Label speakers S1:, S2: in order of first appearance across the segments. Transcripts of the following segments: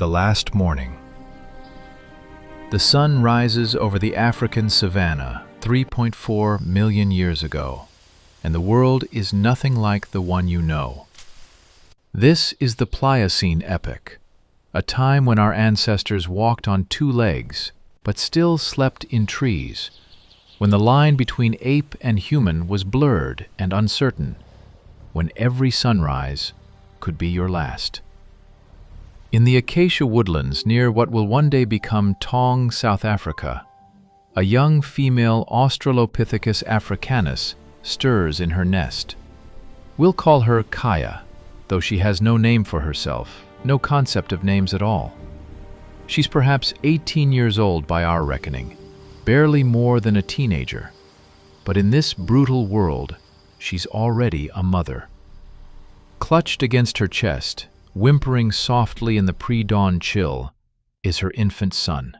S1: The last morning. The sun rises over the African savanna 3.4 million years ago, and the world is nothing like the one you know. This is the Pliocene epoch, a time when our ancestors walked on two legs, but still slept in trees, when the line between ape and human was blurred and uncertain, when every sunrise could be your last. In the acacia woodlands near what will one day become Taung, South Africa, a young female Australopithecus africanus stirs in her nest. We'll call her Kaya, though she has no name for herself, no concept of names at all. She's perhaps 18 years old by our reckoning, barely more than a teenager. But in this brutal world, she's already a mother. Clutched against her chest, whimpering softly in the pre-dawn chill, is her infant son.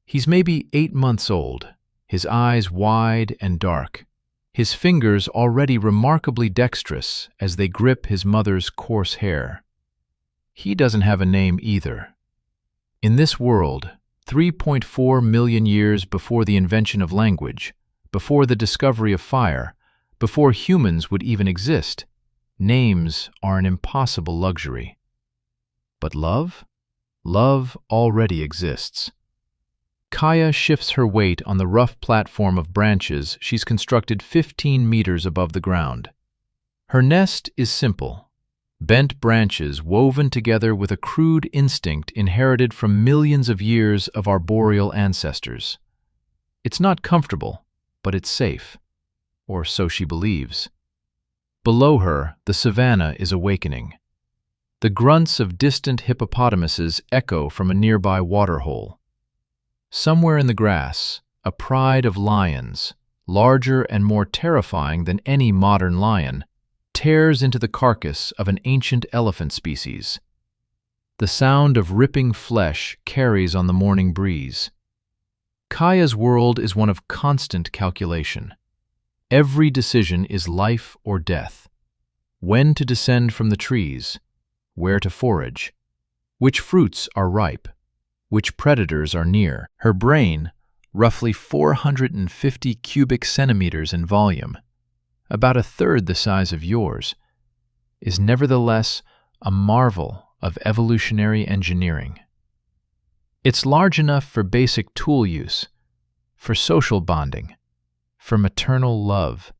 S1: He's maybe 8 months old, his eyes wide and dark, his fingers already remarkably dexterous as they grip his mother's coarse hair. He doesn't have a name either. In this world, 3.4 million years before the invention of language, before the discovery of fire, before humans would even exist, names are an impossible luxury. But love? Love already exists. Kaya shifts her weight on the rough platform of branches she's constructed 15 meters above the ground. Her nest is simple, bent branches woven together with a crude instinct inherited from millions of years of arboreal ancestors. It's not comfortable, but it's safe, or so she believes. Below her, the savanna is awakening. The grunts of distant hippopotamuses echo from a nearby waterhole. Somewhere in the grass, a pride of lions, larger and more terrifying than any modern lion, tears into the carcass of an ancient elephant species. The sound of ripping flesh carries on the morning breeze. Kaya's world is one of constant calculation. Every decision is life or death. When to descend from the trees, where to forage, which fruits are ripe, which predators are near. Her brain, roughly 450 cubic centimeters in volume, about a third the size of yours, is nevertheless a marvel of evolutionary engineering. It's large enough for basic tool use, for social bonding, for maternal love,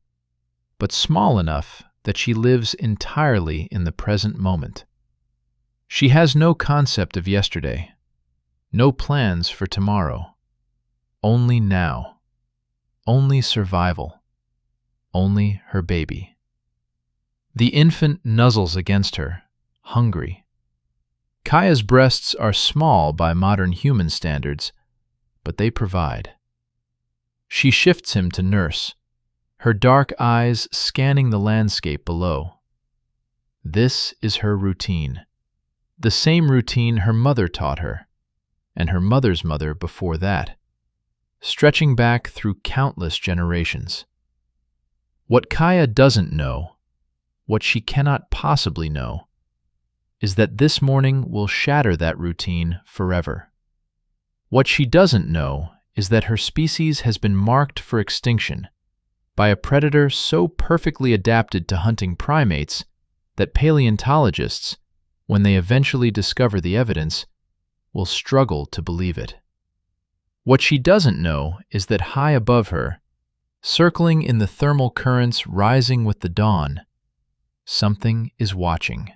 S1: but small enough that she lives entirely in the present moment. She has no concept of yesterday, no plans for tomorrow, only now, only survival, only her baby. The infant nuzzles against her, hungry. Kaya's breasts are small by modern human standards, but they provide. She shifts him to nurse, her dark eyes scanning the landscape below. This is her routine, the same routine her mother taught her, and her mother's mother before that, stretching back through countless generations. What Kaya doesn't know, what she cannot possibly know, is that this morning will shatter that routine forever. What she doesn't know is that her species has been marked for extinction by a predator so perfectly adapted to hunting primates that paleontologists, when they eventually discover the evidence, will struggle to believe it. What she doesn't know is that high above her, circling in the thermal currents rising with the dawn, something is watching.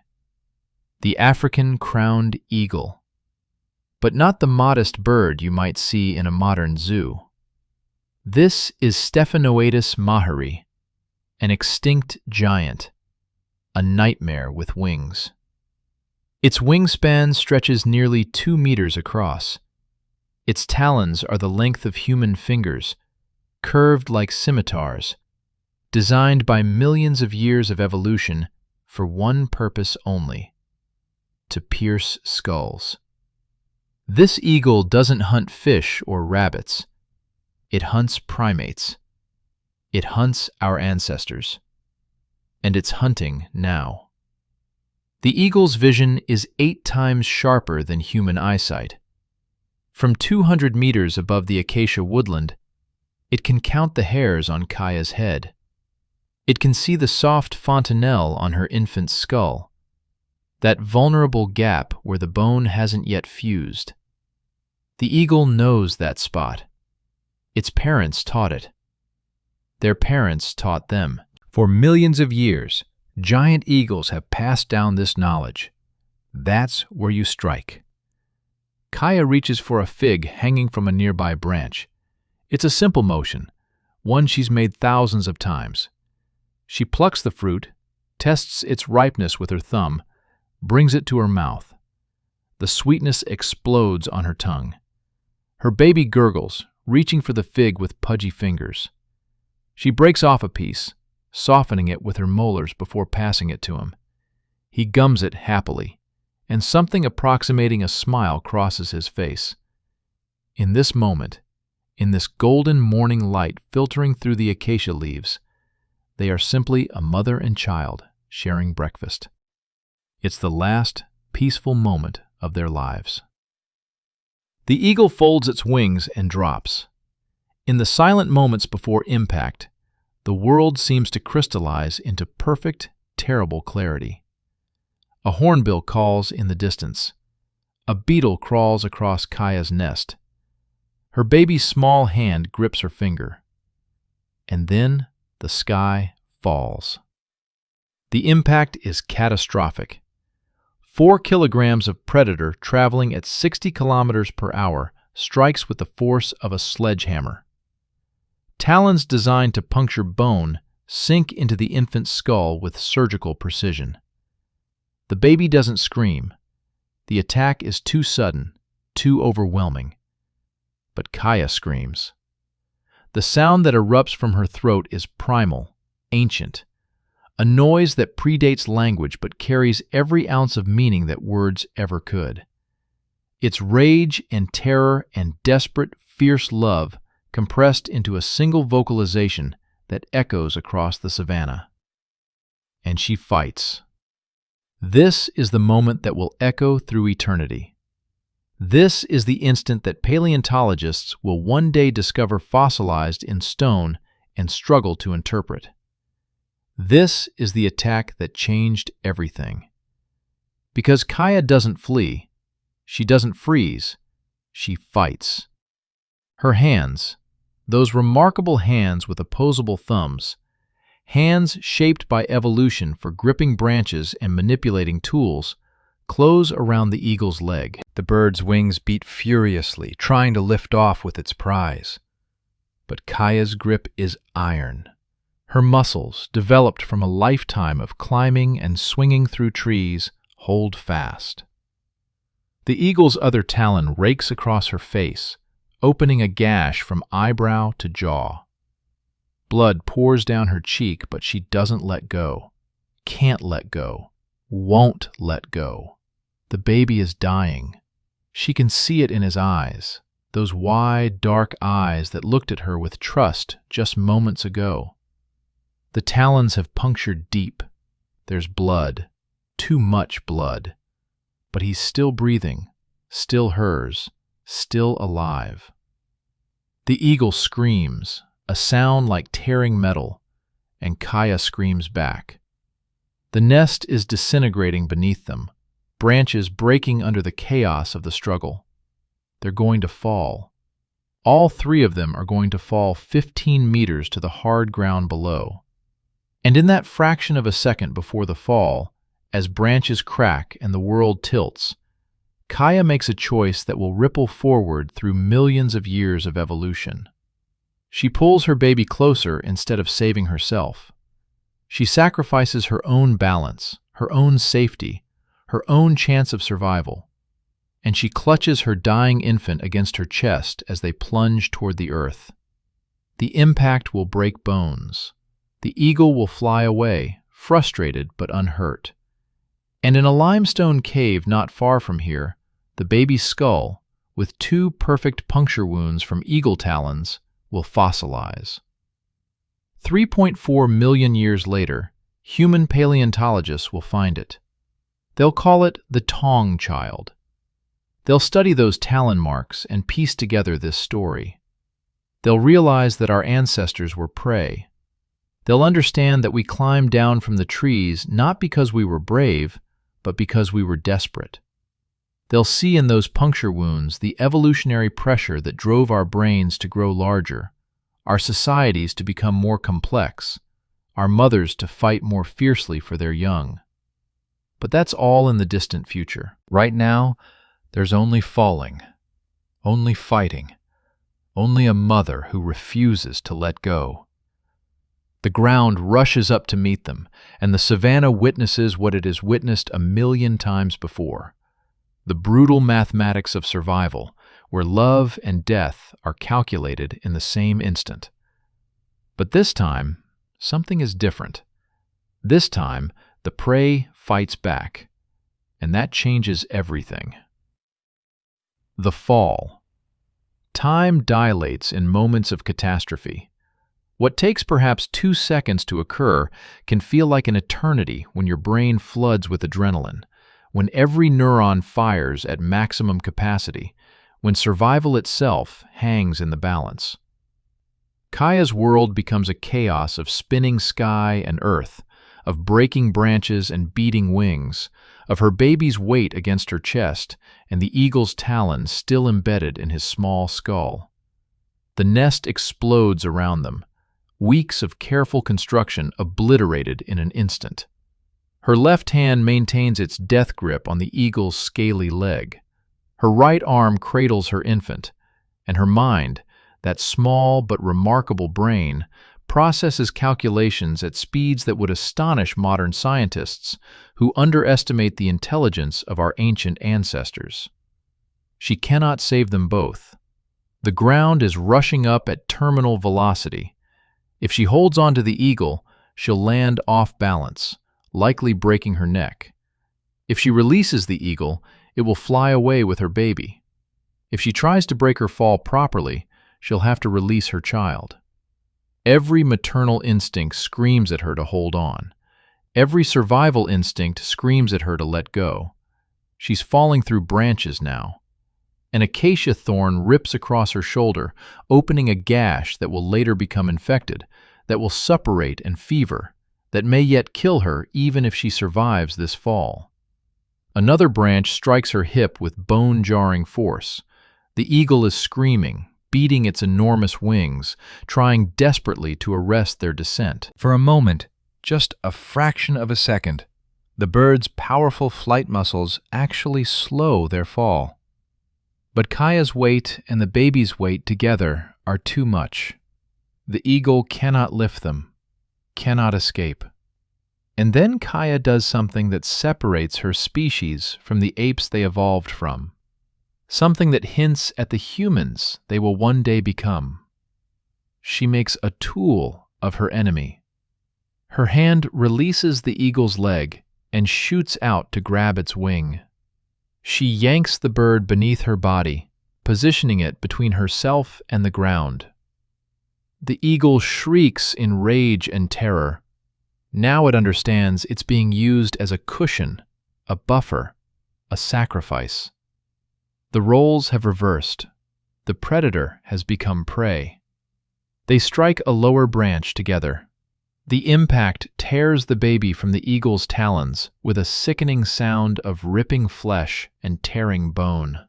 S1: The African crowned eagle, but not the modest bird you might see in a modern zoo. This is Stephanoides mahari, an extinct giant, a nightmare with wings. Its wingspan stretches nearly 2 meters across. Its talons are the length of human fingers, curved like scimitars, designed by millions of years of evolution for one purpose only: to pierce skulls. This eagle doesn't hunt fish or rabbits. It hunts primates. It hunts our ancestors. And it's hunting now. The eagle's vision is 8 times sharper than human eyesight. From 200 meters above the acacia woodland, it can count the hairs on Kaya's head. It can see the soft fontanelle on her infant's skull, that vulnerable gap where the bone hasn't yet fused. The eagle knows that spot. Its parents taught it. Their parents taught them. For millions of years, giant eagles have passed down this knowledge. That's where you strike. Kaya reaches for a fig hanging from a nearby branch. It's a simple motion, one she's made thousands of times. She plucks the fruit, tests its ripeness with her thumb, brings it to her mouth. The sweetness explodes on her tongue. Her baby gurgles, reaching for the fig with pudgy fingers. She breaks off a piece, softening it with her molars before passing it to him. He gums it happily, and something approximating a smile crosses his face. In this moment, in this golden morning light filtering through the acacia leaves, they are simply a mother and child sharing breakfast. It's the last peaceful moment of their lives. The eagle folds its wings and drops. In the silent moments before impact, the world seems to crystallize into perfect, terrible clarity. A hornbill calls in the distance. A beetle crawls across Kaya's nest. Her baby's small hand grips her finger. And then the sky falls. The impact is catastrophic. 4 kilograms of predator traveling at 60 kilometers per hour strikes with the force of a sledgehammer. Talons designed to puncture bone sink into the infant's skull with surgical precision. The baby doesn't scream. The attack is too sudden, too overwhelming. But Kaya screams. The sound that erupts from her throat is primal, ancient, a noise that predates language but carries every ounce of meaning that words ever could. It's rage and terror and desperate, fierce love compressed into a single vocalization that echoes across the savannah. And she fights. This is the moment that will echo through eternity. This is the instant that paleontologists will one day discover fossilized in stone and struggle to interpret. This is the attack that changed everything. Because Kaya doesn't flee, she doesn't freeze, she fights. Her hands, those remarkable hands with opposable thumbs, hands shaped by evolution for gripping branches and manipulating tools, close around the eagle's leg. The bird's wings beat furiously, trying to lift off with its prize. But Kaya's grip is iron. Her muscles, developed from a lifetime of climbing and swinging through trees, hold fast. The eagle's other talon rakes across her face, opening a gash from eyebrow to jaw. Blood pours down her cheek, but she doesn't let go. Can't let go. Won't let go. The baby is dying. She can see it in his eyes, those wide, dark eyes that looked at her with trust just moments ago. The talons have punctured deep. There's blood, too much blood. But he's still breathing, still hers, still alive. The eagle screams, a sound like tearing metal, and Kaya screams back. The nest is disintegrating beneath them, branches breaking under the chaos of the struggle. They're going to fall. All 3 of them are going to fall 15 meters to the hard ground below. And in that fraction of a second before the fall, as branches crack and the world tilts, Kaya makes a choice that will ripple forward through millions of years of evolution. She pulls her baby closer instead of saving herself. She sacrifices her own balance, her own safety, her own chance of survival, and she clutches her dying infant against her chest as they plunge toward the earth. The impact will break bones. The eagle will fly away, frustrated but unhurt. And in a limestone cave not far from here, the baby's skull, with 2 perfect puncture wounds from eagle talons, will fossilize. 3.4 million years later, human paleontologists will find it. They'll call it the Taung Child. They'll study those talon marks and piece together this story. They'll realize that our ancestors were prey. They'll understand that we climbed down from the trees not because we were brave, but because we were desperate. They'll see in those puncture wounds the evolutionary pressure that drove our brains to grow larger, our societies to become more complex, our mothers to fight more fiercely for their young. But that's all in the distant future. Right now, there's only falling, only fighting, only a mother who refuses to let go. The ground rushes up to meet them, and the savanna witnesses what it has witnessed 1,000,000 times before. The brutal mathematics of survival, where love and death are calculated in the same instant. But this time, something is different. This time, the prey fights back, and that changes everything. The fall. Time dilates in moments of catastrophe. What takes perhaps 2 seconds to occur can feel like an eternity when your brain floods with adrenaline, when every neuron fires at maximum capacity, when survival itself hangs in the balance. Kaya's world becomes a chaos of spinning sky and earth, of breaking branches and beating wings, of her baby's weight against her chest and the eagle's talons still embedded in his small skull. The nest explodes around them, weeks of careful construction obliterated in an instant. Her left hand maintains its death grip on the eagle's scaly leg. Her right arm cradles her infant, and her mind, that small but remarkable brain, processes calculations at speeds that would astonish modern scientists who underestimate the intelligence of our ancient ancestors. She cannot save them both. The ground is rushing up at terminal velocity. If she holds on to the eagle, she'll land off balance, likely breaking her neck. If she releases the eagle, it will fly away with her baby. If she tries to break her fall properly, she'll have to release her child. Every maternal instinct screams at her to hold on. Every survival instinct screams at her to let go. She's falling through branches now. An acacia thorn rips across her shoulder, opening a gash that will later become infected, that will suppurate and fever, that may yet kill her even if she survives this fall. Another branch strikes her hip with bone-jarring force. The eagle is screaming, beating its enormous wings, trying desperately to arrest their descent. For a moment, just a fraction of a second, the bird's powerful flight muscles actually slow their fall. But Kaya's weight and the baby's weight together are too much. The eagle cannot lift them, cannot escape. And then Kaya does something that separates her species from the apes they evolved from. Something that hints at the humans they will one day become. She makes a tool of her enemy. Her hand releases the eagle's leg and shoots out to grab its wing. She yanks the bird beneath her body, positioning it between herself and the ground. The eagle shrieks in rage and terror. Now it understands it's being used as a cushion, a buffer, a sacrifice. The roles have reversed. The predator has become prey. They strike a lower branch together. The impact tears the baby from the eagle's talons with a sickening sound of ripping flesh and tearing bone.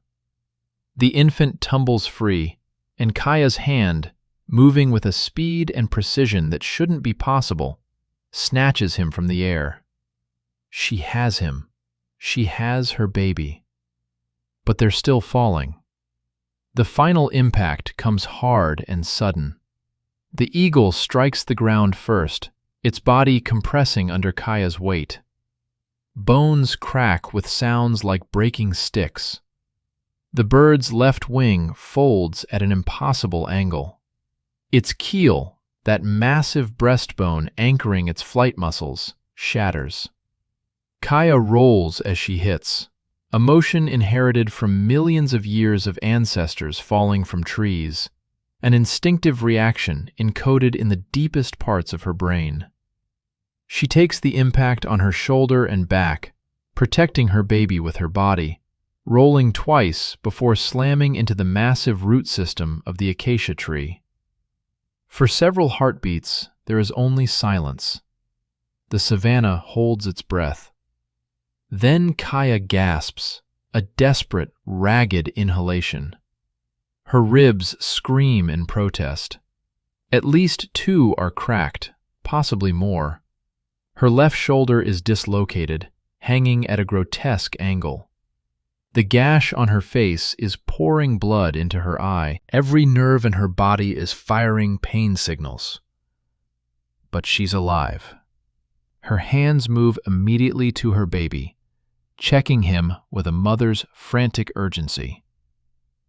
S1: The infant tumbles free, and Kaya's hand, moving with a speed and precision that shouldn't be possible, snatches him from the air. She has him. She has her baby. But they're still falling. The final impact comes hard and sudden. The eagle strikes the ground first, its body compressing under Kaya's weight. Bones crack with sounds like breaking sticks. The bird's left wing folds at an impossible angle. Its keel, that massive breastbone anchoring its flight muscles, shatters. Kaya rolls as she hits, a motion inherited from millions of years of ancestors falling from trees, an instinctive reaction encoded in the deepest parts of her brain. She takes the impact on her shoulder and back, protecting her baby with her body, rolling twice before slamming into the massive root system of the acacia tree. For several heartbeats, there is only silence. The savanna holds its breath. Then Kaya gasps, a desperate, ragged inhalation. Her ribs scream in protest. At least 2 are cracked, possibly more. Her left shoulder is dislocated, hanging at a grotesque angle. The gash on her face is pouring blood into her eye. Every nerve in her body is firing pain signals. But she's alive. Her hands move immediately to her baby, checking him with a mother's frantic urgency.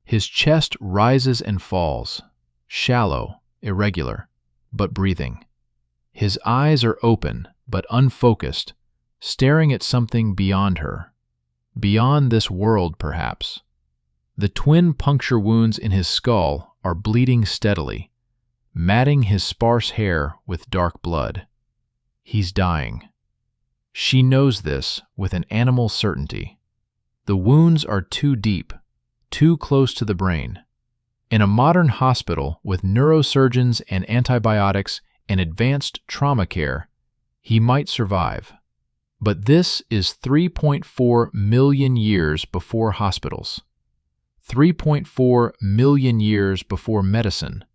S1: His chest rises and falls, shallow, irregular, but breathing. His eyes are open, but unfocused, staring at something beyond her. Beyond this world, perhaps. The twin puncture wounds in his skull are bleeding steadily, matting his sparse hair with dark blood. He's dying. She knows this with an animal certainty. The wounds are too deep, too close to the brain. In a modern hospital with neurosurgeons and antibiotics and advanced trauma care, he might survive. But this is 3.4 million years before hospitals, 3.4 million years before medicine,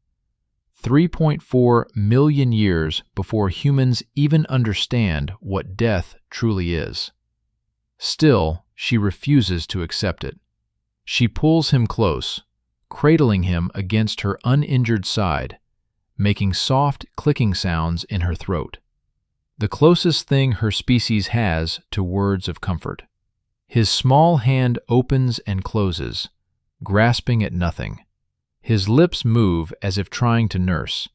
S1: 3.4 million years before humans even understand what death truly is. Still, she refuses to accept it. She pulls him close, cradling him against her uninjured side, making soft clicking sounds in her throat. The closest thing her species has to words of comfort. His small hand opens and closes, grasping at nothing. His lips move as if trying to nurse,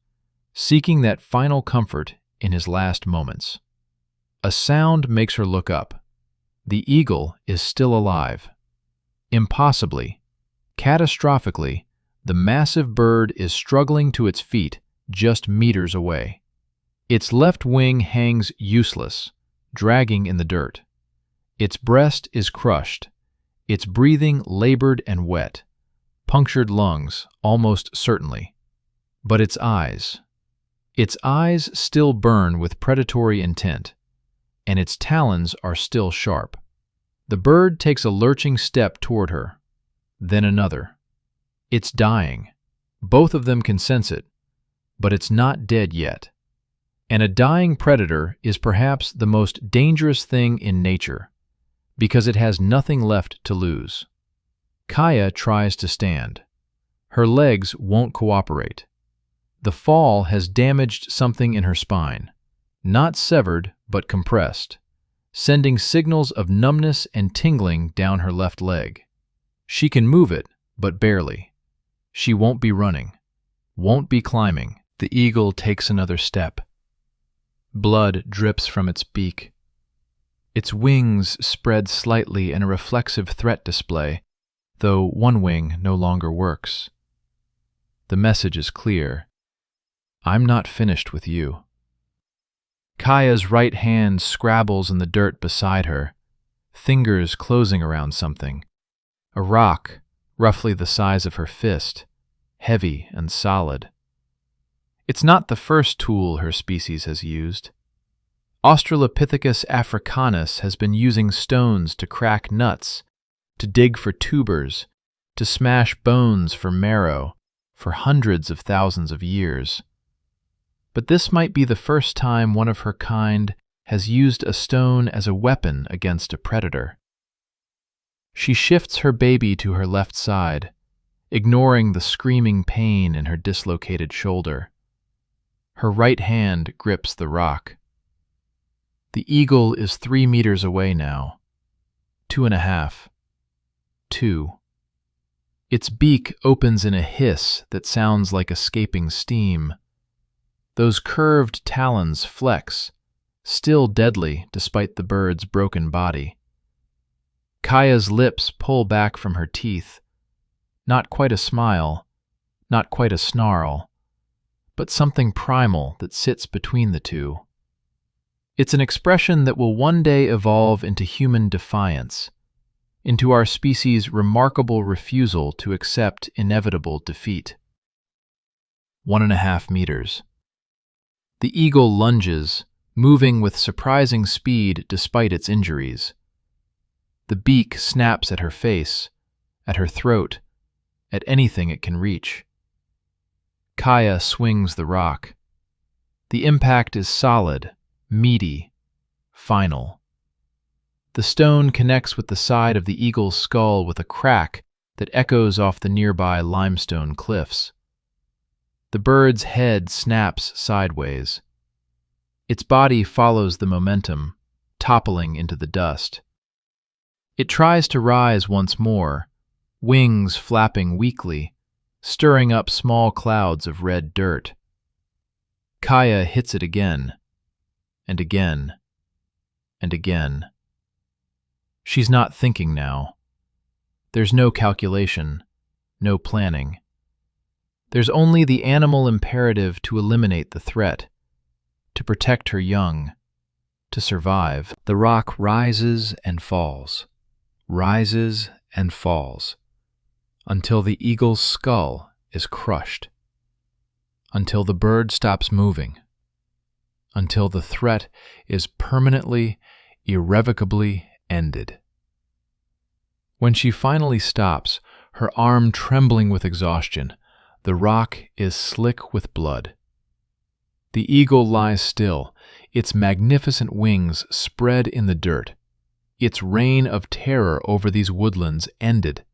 S1: seeking that final comfort in his last moments. A sound makes her look up. The eagle is still alive. Impossibly, catastrophically, the massive bird is struggling to its feet just meters away. Its left wing hangs useless, dragging in the dirt. Its breast is crushed, its breathing labored and wet, punctured lungs almost certainly. But its eyes still burn with predatory intent, and its talons are still sharp. The bird takes a lurching step toward her, then another. It's dying. Both of them can sense it, but it's not dead yet. And a dying predator is perhaps the most dangerous thing in nature, because it has nothing left to lose. Kaya tries to stand. Her legs won't cooperate. The fall has damaged something in her spine, not severed but compressed, sending signals of numbness and tingling down her left leg. She can move it, but barely. She won't be running, won't be climbing. The eagle takes another step. Blood drips from its beak. Its wings spread slightly in a reflexive threat display, though one wing no longer works. The message is clear. I'm not finished with you. Kaya's right hand scrabbles in the dirt beside her, fingers closing around something. A rock, roughly the size of her fist, heavy and solid. It's not the first tool her species has used. Australopithecus africanus has been using stones to crack nuts, to dig for tubers, to smash bones for marrow, for hundreds of thousands of years. But this might be the first time one of her kind has used a stone as a weapon against a predator. She shifts her baby to her left side, ignoring the screaming pain in her dislocated shoulder. Her right hand grips the rock. The eagle is 3 meters away now. 2.5. 2. Its beak opens in a hiss that sounds like escaping steam. Those curved talons flex, still deadly despite the bird's broken body. Kaya's lips pull back from her teeth. Not quite a smile, not quite a snarl, but something primal that sits between the two. It's an expression that will one day evolve into human defiance, into our species' remarkable refusal to accept inevitable defeat. 1.5 meters. The eagle lunges, moving with surprising speed despite its injuries. The beak snaps at her face, at her throat, at anything it can reach. Kaya swings the rock. The impact is solid, meaty, final. The stone connects with the side of the eagle's skull with a crack that echoes off the nearby limestone cliffs. The bird's head snaps sideways. Its body follows the momentum, toppling into the dust. It tries to rise once more, wings flapping weakly, stirring up small clouds of red dirt. Kaya hits it again, and again, and again. She's not thinking now. There's no calculation, no planning. There's only the animal imperative to eliminate the threat, to protect her young, to survive. The rock rises and falls, until the eagle's skull is crushed, until the bird stops moving, until the threat is permanently, irrevocably ended. When she finally stops, her arm trembling with exhaustion, the rock is slick with blood. The eagle lies still, its magnificent wings spread in the dirt, its reign of terror over these woodlands ended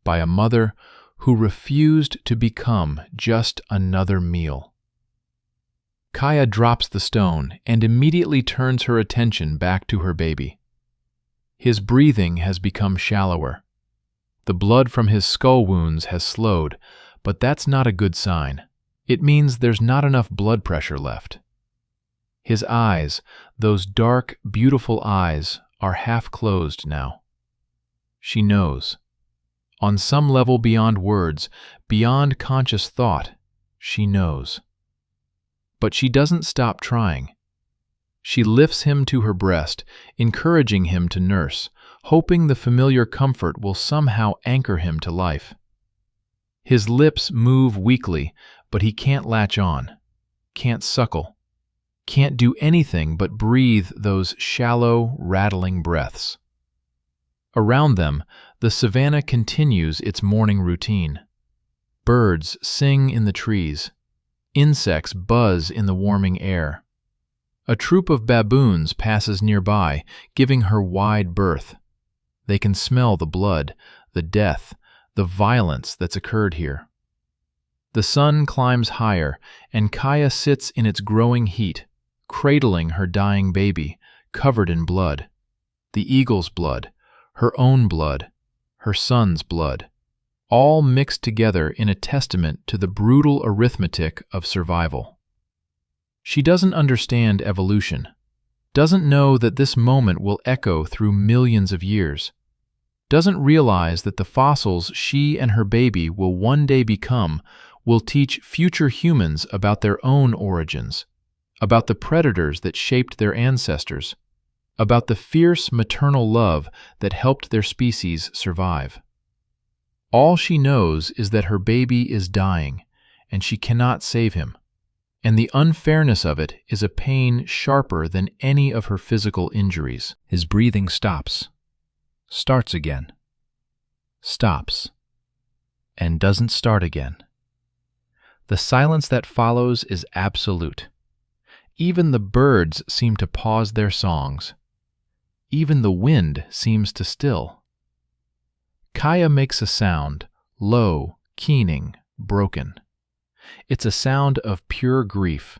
S1: by a mother who refused to become just another meal. Kaya drops the stone and immediately turns her attention back to her baby. His breathing has become shallower. The blood from his skull wounds has slowed, but that's not a good sign. It means there's not enough blood pressure left. His eyes, those dark, beautiful eyes, are half closed now. She knows. On some level beyond words, beyond conscious thought, she knows. But she doesn't stop trying. She lifts him to her breast, encouraging him to nurse, hoping the familiar comfort will somehow anchor him to life. His lips move weakly, but he can't latch on, can't suckle, can't do anything but breathe those shallow, rattling breaths. Around them, the savanna continues its morning routine. Birds sing in the trees. Insects buzz in the warming air. A troop of baboons passes nearby, giving her wide berth. They can smell the blood, the death, the violence that's occurred here. The sun climbs higher, and Kaya sits in its growing heat, cradling her dying baby, covered in blood. The eagle's blood, her own blood, her son's blood, all mixed together in a testament to the brutal arithmetic of survival. She doesn't understand evolution, doesn't know that this moment will echo through millions of years, doesn't realize that the fossils she and her baby will one day become will teach future humans about their own origins, about the predators that shaped their ancestors, about the fierce maternal love that helped their species survive. All she knows is that her baby is dying, and she cannot save him, and the unfairness of it is a pain sharper than any of her physical injuries. His breathing stops, starts again, stops, and doesn't start again. The silence that follows is absolute. Even the birds seem to pause their songs. Even the wind seems to still. Kaya makes a sound, low, keening, broken. It's a sound of pure grief,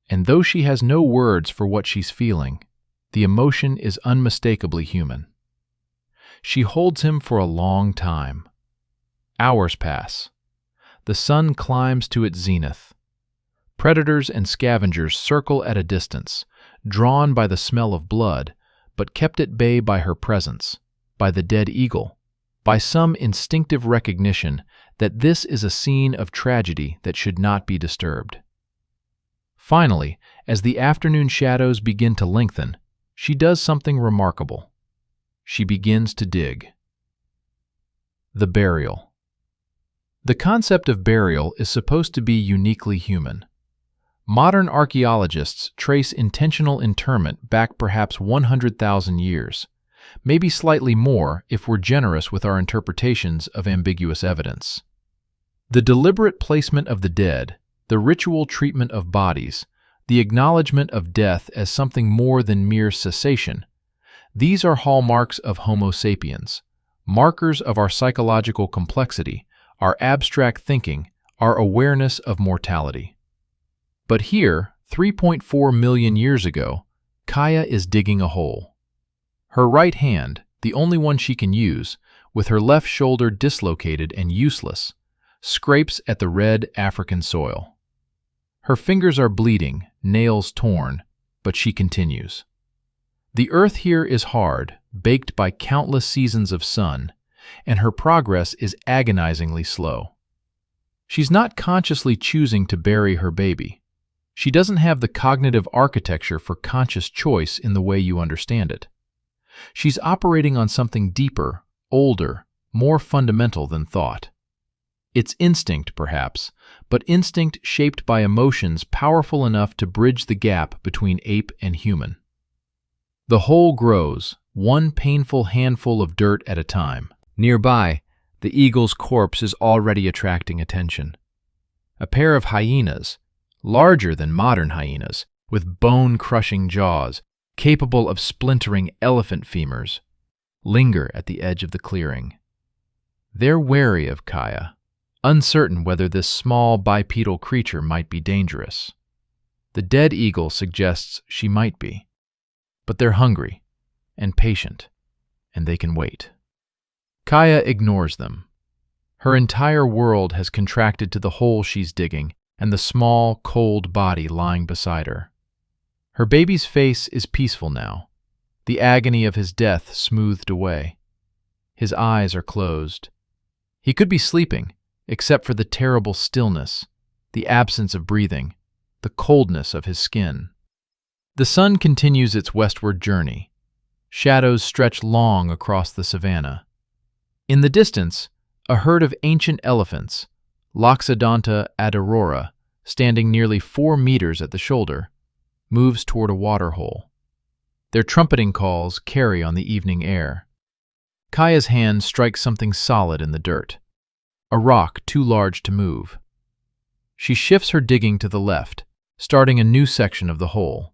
S1: and though she has no words for what she's feeling, the emotion is unmistakably human. She holds him for a long time. Hours pass. The sun climbs to its zenith. Predators and scavengers circle at a distance, drawn by the smell of blood, but kept at bay by her presence, by the dead eagle, by some instinctive recognition that this is a scene of tragedy that should not be disturbed. Finally, As the afternoon shadows begin to lengthen, she does something remarkable. She begins to dig. The burial. The concept of burial is supposed to be uniquely human. Modern archaeologists trace intentional interment back perhaps 100,000 years, maybe slightly more if we're generous with our interpretations of ambiguous evidence. The deliberate placement of the dead, the ritual treatment of bodies, the acknowledgement of death as something more than mere cessation, these are hallmarks of Homo sapiens, markers of our psychological complexity, our abstract thinking, our awareness of mortality. But here, 3.4 million years ago, Kaya is digging a hole. Her right hand, the only one she can use, with her left shoulder dislocated and useless, scrapes at the red African soil. Her fingers are bleeding, nails torn, but she continues. The earth here is hard, baked by countless seasons of sun, and her progress is agonizingly slow. She's not consciously choosing to bury her baby. She doesn't have the cognitive architecture for conscious choice in the way you understand it. She's operating on something deeper, older, more fundamental than thought. It's instinct, perhaps, but instinct shaped by emotions powerful enough to bridge the gap between ape and human. The hole grows, one painful handful of dirt at a time. Nearby, the eagle's corpse is already attracting attention. A pair of hyenas, larger than modern hyenas, with bone-crushing jaws, capable of splintering elephant femurs, linger at the edge of the clearing. They're wary of Kaya, uncertain whether this small bipedal creature might be dangerous. The dead eagle suggests she might be, but they're hungry and patient, and they can wait. Kaya ignores them. Her entire world has contracted to the hole she's digging and the small, cold body lying beside her. Her baby's face is peaceful now, the agony of his death smoothed away. His eyes are closed. He could be sleeping, except for the terrible stillness, the absence of breathing, the coldness of his skin. The sun continues its westward journey. Shadows stretch long across the savanna. In the distance, a herd of ancient elephants, Loxodonta adorora, standing nearly 4 meters at the shoulder, moves toward a waterhole. Their trumpeting calls carry on the evening air. Kaya's hand strikes something solid in the dirt, a rock too large to move. She shifts her digging to the left, starting a new section of the hole.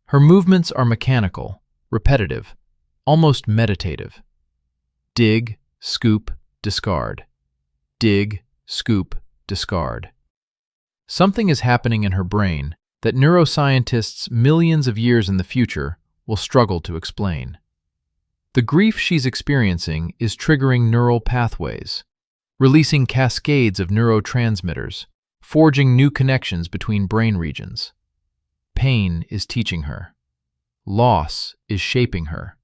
S1: Her movements are mechanical, repetitive, almost meditative. Dig, scoop, discard. Dig, scoop, discard. Something is happening in her brain that neuroscientists millions of years in the future will struggle to explain. The grief she's experiencing is triggering neural pathways, releasing cascades of neurotransmitters, forging new connections between brain regions. Pain is teaching her. Loss is shaping her.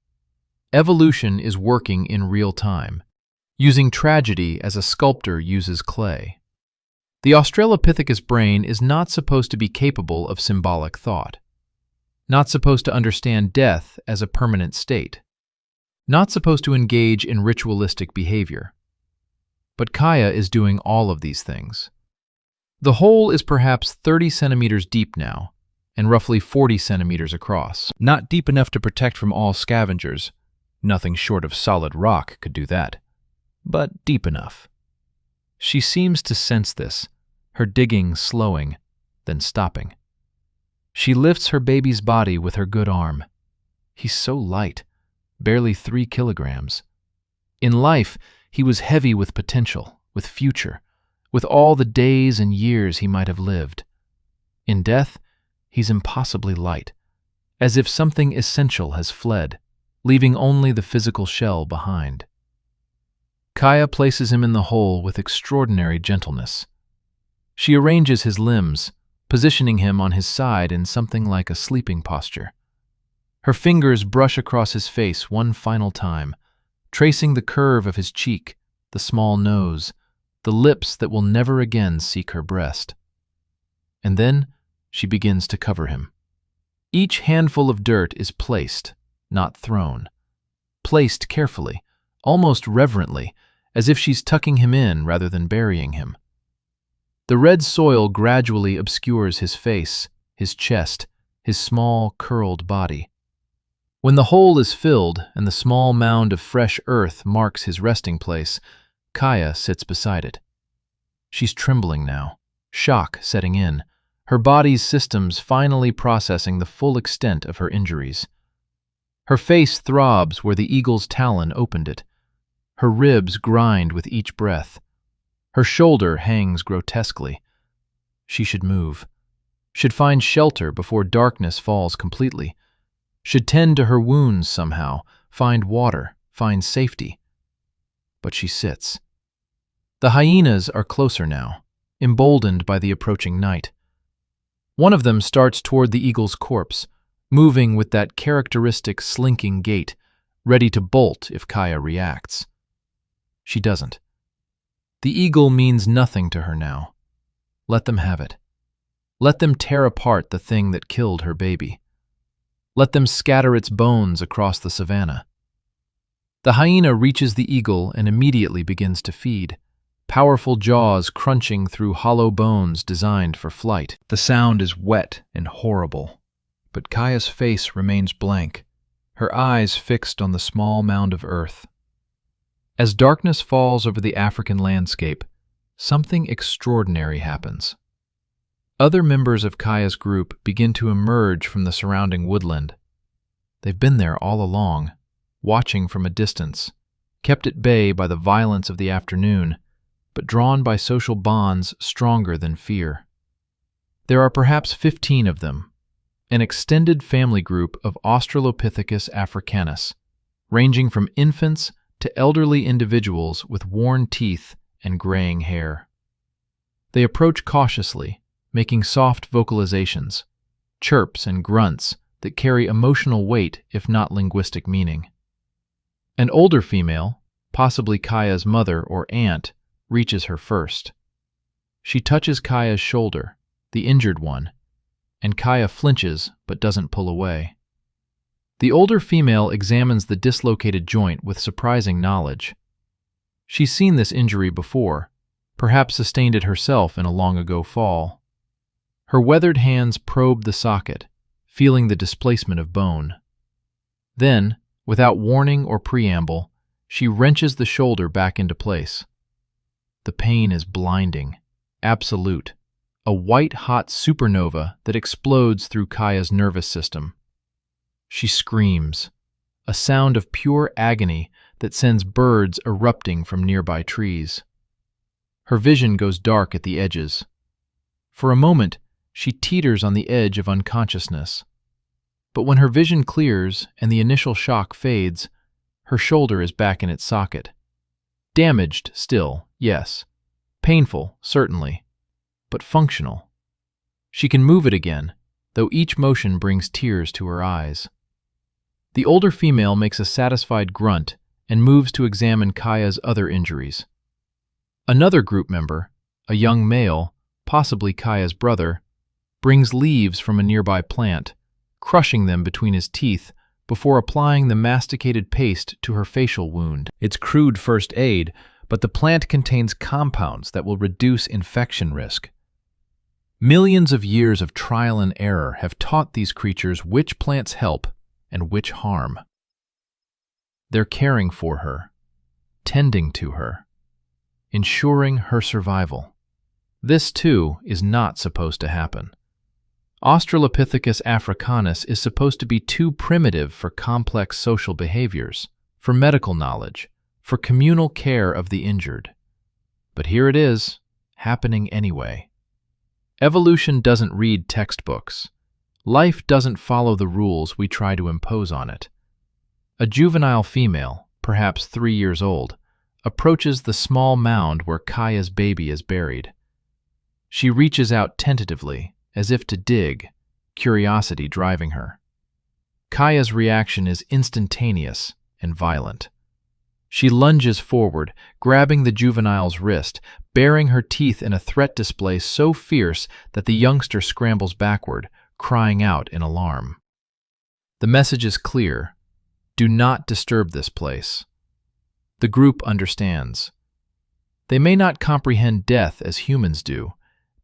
S1: Evolution is working in real time, using tragedy as a sculptor uses clay. The Australopithecus brain is not supposed to be capable of symbolic thought, not supposed to understand death as a permanent state, not supposed to engage in ritualistic behavior. But Kaya is doing all of these things. The hole is perhaps 30 centimeters deep now, and roughly 40 centimeters across. Not deep enough to protect from all scavengers. Nothing short of solid rock could do that. But deep enough. She seems to sense this, her digging slowing, then stopping. She lifts her baby's body with her good arm. He's so light, barely 3 kilograms. In life, he was heavy with potential, with future, with all the days and years he might have lived. In death, he's impossibly light, as if something essential has fled, leaving only the physical shell behind. Kaya places him in the hole with extraordinary gentleness. She arranges his limbs, positioning him on his side in something like a sleeping posture. Her fingers brush across his face one final time, tracing the curve of his cheek, the small nose, the lips that will never again seek her breast. And then she begins to cover him. Each handful of dirt is placed, not thrown. Placed carefully, almost reverently, as if she's tucking him in rather than burying him. The red soil gradually obscures his face, his chest, his small, curled body. When the hole is filled and the small mound of fresh earth marks his resting place, Kaya sits beside it. She's trembling now, shock setting in, her body's systems finally processing the full extent of her injuries. Her face throbs where the eagle's talon opened it. Her ribs grind with each breath. Her shoulder hangs grotesquely. She should move. Should find shelter before darkness falls completely. Should tend to her wounds somehow, find water, find safety. But she sits. The hyenas are closer now, emboldened by the approaching night. One of them starts toward the eagle's corpse, moving with that characteristic slinking gait, ready to bolt if Kaya reacts. She doesn't. The eagle means nothing to her now. Let them have it. Let them tear apart the thing that killed her baby. Let them scatter its bones across the savannah. The hyena reaches the eagle and immediately begins to feed, powerful jaws crunching through hollow bones designed for flight. The sound is wet and horrible, but Kaya's face remains blank, her eyes fixed on the small mound of earth. As darkness falls over the African landscape, something extraordinary happens. Other members of Kaya's group begin to emerge from the surrounding woodland. They've been there all along, watching from a distance, kept at bay by the violence of the afternoon, but drawn by social bonds stronger than fear. There are perhaps 15 of them, an extended family group of Australopithecus africanus, ranging from infants to elderly individuals with worn teeth and graying hair. They approach cautiously, making soft vocalizations, chirps and grunts that carry emotional weight if not linguistic meaning. An older female, possibly Kaya's mother or aunt, reaches her first. She touches Kaya's shoulder, the injured one, and Kaya flinches but doesn't pull away. The older female examines the dislocated joint with surprising knowledge. She's seen this injury before, perhaps sustained it herself in a long-ago fall. Her weathered hands probe the socket, feeling the displacement of bone. Then, without warning or preamble, she wrenches the shoulder back into place. The pain is blinding, absolute, a white-hot supernova that explodes through Kaya's nervous system. She screams, a sound of pure agony that sends birds erupting from nearby trees. Her vision goes dark at the edges. For a moment, she teeters on the edge of unconsciousness. But when her vision clears and the initial shock fades, her shoulder is back in its socket. Damaged still, yes. Painful, certainly. But functional. She can move it again, though each motion brings tears to her eyes. The older female makes a satisfied grunt and moves to examine Kaya's other injuries. Another group member, a young male, possibly Kaya's brother, brings leaves from a nearby plant, crushing them between his teeth before applying the masticated paste to her facial wound. It's crude first aid, but the plant contains compounds that will reduce infection risk. Millions of years of trial and error have taught these creatures which plants help and which harm. They're caring for her, tending to her, ensuring her survival. This, too, is not supposed to happen. Australopithecus africanus is supposed to be too primitive for complex social behaviors, for medical knowledge, for communal care of the injured. But here it is, happening anyway. Evolution doesn't read textbooks. Life doesn't follow the rules we try to impose on it. A juvenile female, perhaps 3 years old, approaches the small mound where Kaya's baby is buried. She reaches out tentatively, as if to dig, curiosity driving her. Kaya's reaction is instantaneous and violent. She lunges forward, grabbing the juvenile's wrist, baring her teeth in a threat display so fierce that the youngster scrambles backward, crying out in alarm. The message is clear: do not disturb this place. The group understands. They may not comprehend death as humans do,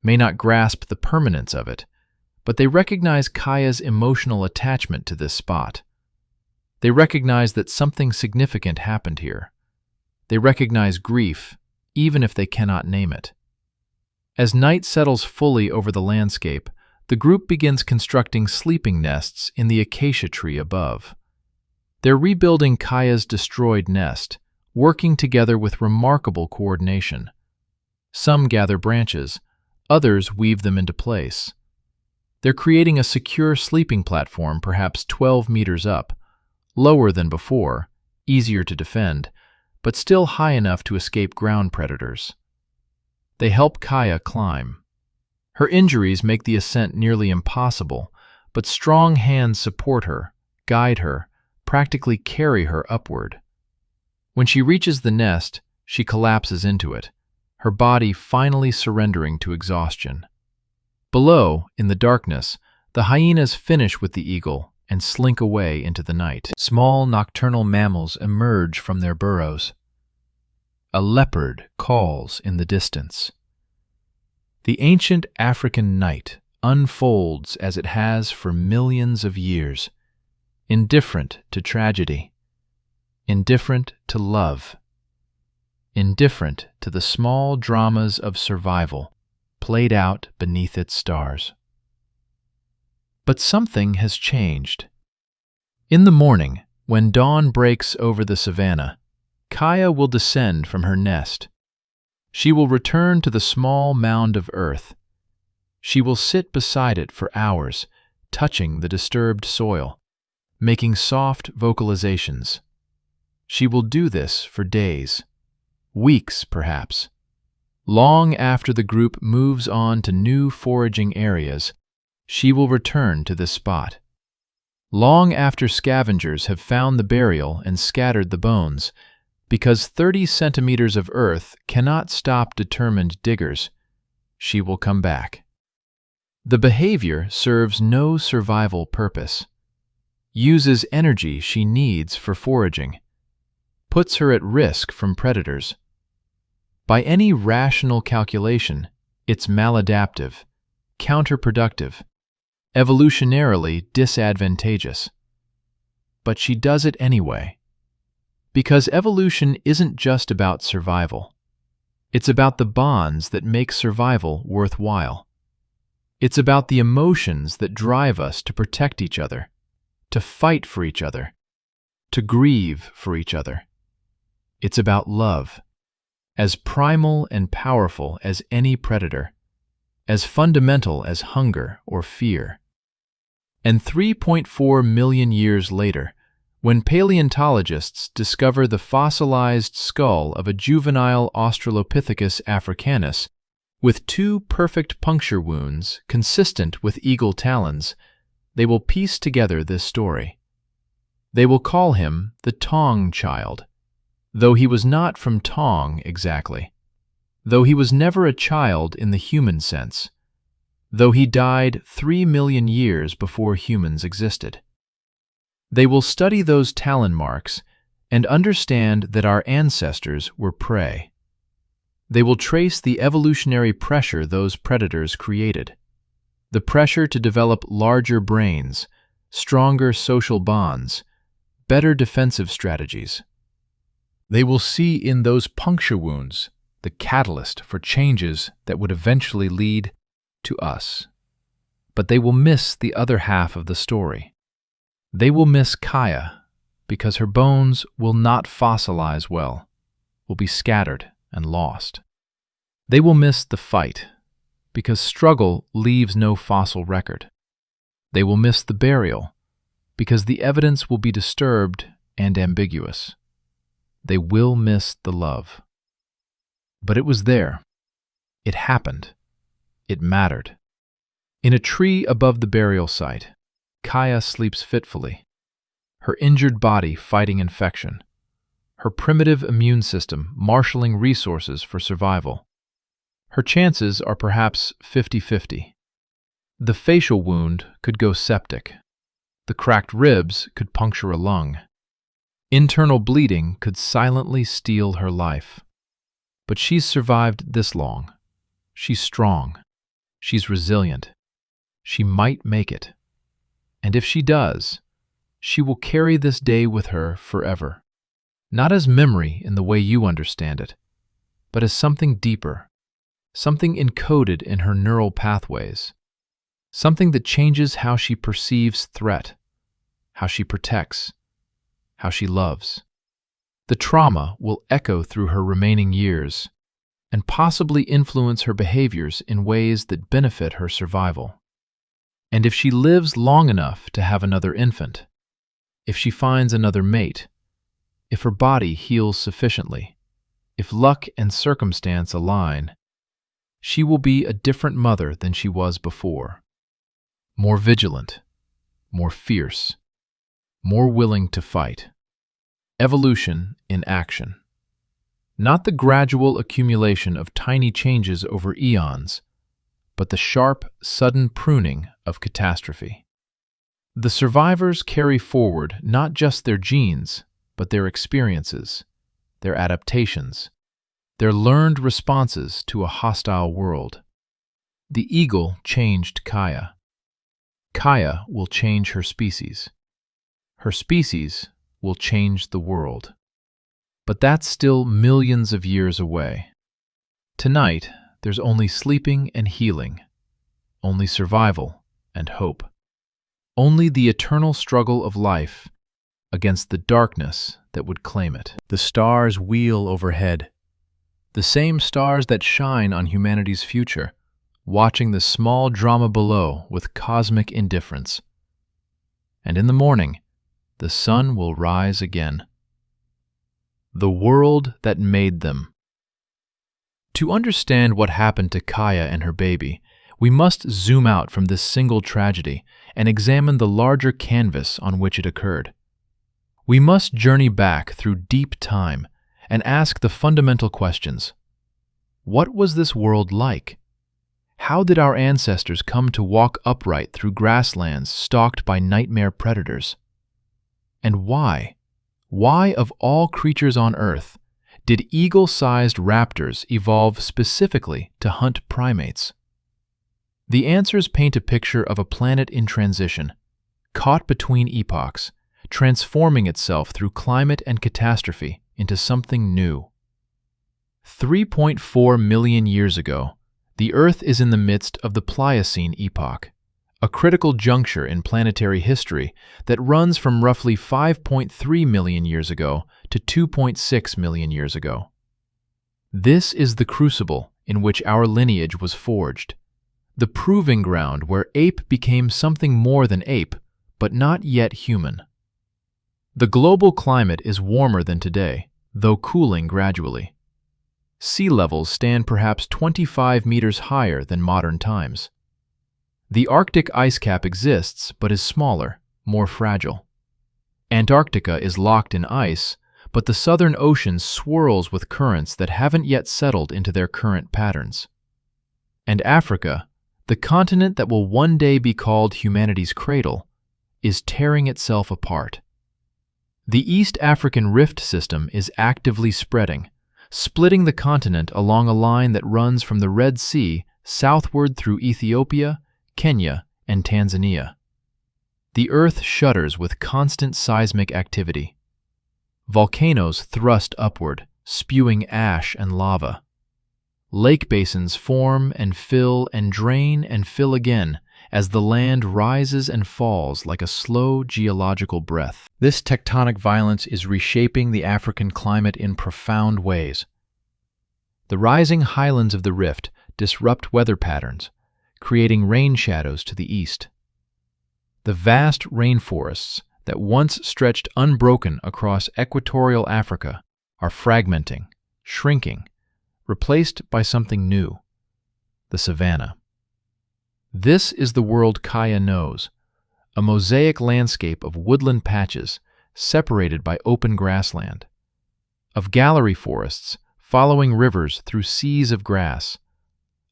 S1: may not grasp the permanence of it, but they recognize Kaya's emotional attachment to this spot. They recognize that something significant happened here. They recognize grief, even if they cannot name it. As night settles fully over the landscape, the group begins constructing sleeping nests in the acacia tree above. They're rebuilding Kaya's destroyed nest, working together with remarkable coordination. Some gather branches, others weave them into place. They're creating a secure sleeping platform perhaps 12 meters up, lower than before, easier to defend, but still high enough to escape ground predators. They help Kaya climb. Her injuries make the ascent nearly impossible, but strong hands support her, guide her, practically carry her upward. When she reaches the nest, she collapses into it, her body finally surrendering to exhaustion. Below, in the darkness, the hyenas finish with the eagle and slink away into the night. Small nocturnal mammals emerge from their burrows. A leopard calls in the distance. The ancient African night unfolds as it has for millions of years, indifferent to tragedy, indifferent to love, indifferent to the small dramas of survival played out beneath its stars. But something has changed. In the morning, when dawn breaks over the savanna, Kaya will descend from her nest. She will return to the small mound of earth. She will sit beside it for hours, touching the disturbed soil, making soft vocalizations. She will do this for days, weeks perhaps. Long after the group moves on to new foraging areas, she will return to this spot. Long after scavengers have found the burial and scattered the bones, because 30 centimeters of earth cannot stop determined diggers, she will come back. The behavior serves no survival purpose, uses energy she needs for foraging, puts her at risk from predators. By any rational calculation, it's maladaptive, counterproductive, evolutionarily disadvantageous. But she does it anyway. Because evolution isn't just about survival. It's about the bonds that make survival worthwhile. It's about the emotions that drive us to protect each other, to fight for each other, to grieve for each other. It's about love, as primal and powerful as any predator, as fundamental as hunger or fear. And 3.4 million years later, when paleontologists discover the fossilized skull of a juvenile Australopithecus africanus with 2 perfect puncture wounds consistent with eagle talons, they will piece together this story. They will call him the Taung Child, though he was not from Taung exactly, though he was never a child in the human sense, though he died 3 million years before humans existed. They will study those talon marks and understand that our ancestors were prey. They will trace the evolutionary pressure those predators created, the pressure to develop larger brains, stronger social bonds, better defensive strategies. They will see in those puncture wounds the catalyst for changes that would eventually lead to us. But they will miss the other half of the story. They will miss Kaya because her bones will not fossilize well, will be scattered and lost. They will miss the fight because struggle leaves no fossil record. They will miss the burial because the evidence will be disturbed and ambiguous. They will miss the love. But it was there. It happened. It mattered. In a tree above the burial site, Kaya sleeps fitfully, her injured body fighting infection, her primitive immune system marshaling resources for survival. Her chances are perhaps 50-50. The facial wound could go septic. The cracked ribs could puncture a lung. Internal bleeding could silently steal her life. But she's survived this long. She's strong. She's resilient. She might make it. And if she does, she will carry this day with her forever. Not as memory in the way you understand it, but as something deeper, something encoded in her neural pathways, something that changes how she perceives threat, how she protects, how she loves. The trauma will echo through her remaining years and possibly influence her behaviors in ways that benefit her survival. And if she lives long enough to have another infant, if she finds another mate, if her body heals sufficiently, if luck and circumstance align, she will be a different mother than she was before. More vigilant, more fierce, more willing to fight. Evolution in action. Not the gradual accumulation of tiny changes over eons, but the sharp, sudden pruning of catastrophe. The survivors carry forward not just their genes, but their experiences, their adaptations, their learned responses to a hostile world. The eagle changed Kaya. Kaya will change her species. Her species will change the world. But that's still millions of years away. Tonight, there's only sleeping and healing, only survival and hope, only the eternal struggle of life against the darkness that would claim it. The stars wheel overhead, the same stars that shine on humanity's future, watching the small drama below with cosmic indifference. And in the morning, the sun will rise again. The world that made them. To understand what happened to Kaya and her baby, we must zoom out from this single tragedy and examine the larger canvas on which it occurred. We must journey back through deep time and ask the fundamental questions. What was this world like? How did our ancestors come to walk upright through grasslands stalked by nightmare predators? And why? Why, of all creatures on Earth, did eagle-sized raptors evolve specifically to hunt primates? The answers paint a picture of a planet in transition, caught between epochs, transforming itself through climate and catastrophe into something new. 3.4 million years ago, the Earth is in the midst of the Pliocene epoch, a critical juncture in planetary history that runs from roughly 5.3 million years ago to 2.6 million years ago. This is the crucible in which our lineage was forged, the proving ground where ape became something more than ape, but not yet human. The global climate is warmer than today, though cooling gradually. Sea levels stand perhaps 25 meters higher than modern times. The Arctic ice cap exists, but is smaller, more fragile. Antarctica is locked in ice, but the Southern Ocean swirls with currents that haven't yet settled into their current patterns. And Africa, the continent that will one day be called humanity's cradle, is tearing itself apart. The East African Rift System is actively spreading, splitting the continent along a line that runs from the Red Sea southward through Ethiopia, Kenya, and Tanzania. The Earth shudders with constant seismic activity. Volcanoes thrust upward, spewing ash and lava. Lake basins form and fill and drain and fill again as the land rises and falls like a slow geological breath. This tectonic violence is reshaping the African climate in profound ways. The rising highlands of the rift disrupt weather patterns, creating rain shadows to the east. The vast rainforests that once stretched unbroken across equatorial Africa are fragmenting, shrinking, replaced by something new, the savanna. This is the world Kaya knows, a mosaic landscape of woodland patches separated by open grassland, of gallery forests following rivers through seas of grass,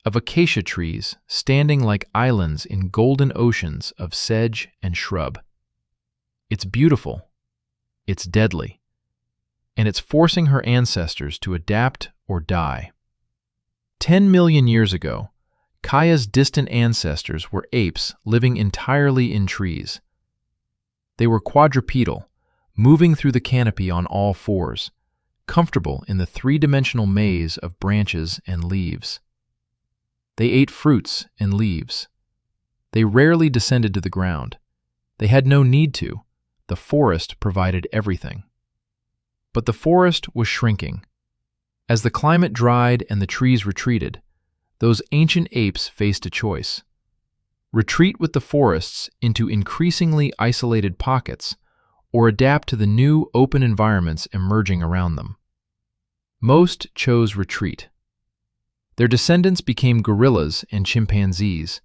S1: of acacia trees standing like islands in golden oceans of sedge and shrub. It's beautiful, it's deadly, and it's forcing her ancestors to adapt or die. 10 million years ago, Kaya's distant ancestors were apes living entirely in trees. They were quadrupedal, moving through the canopy on all fours, comfortable in the three-dimensional maze of branches and leaves. They ate fruits and leaves. They rarely descended to the ground. They had no need to. The forest provided everything. But the forest was shrinking. As the climate dried and the trees retreated, those ancient apes faced a choice: retreat with the forests into increasingly isolated pockets, or adapt to the new open environments emerging around them. Most chose retreat. Their descendants became gorillas and chimpanzees,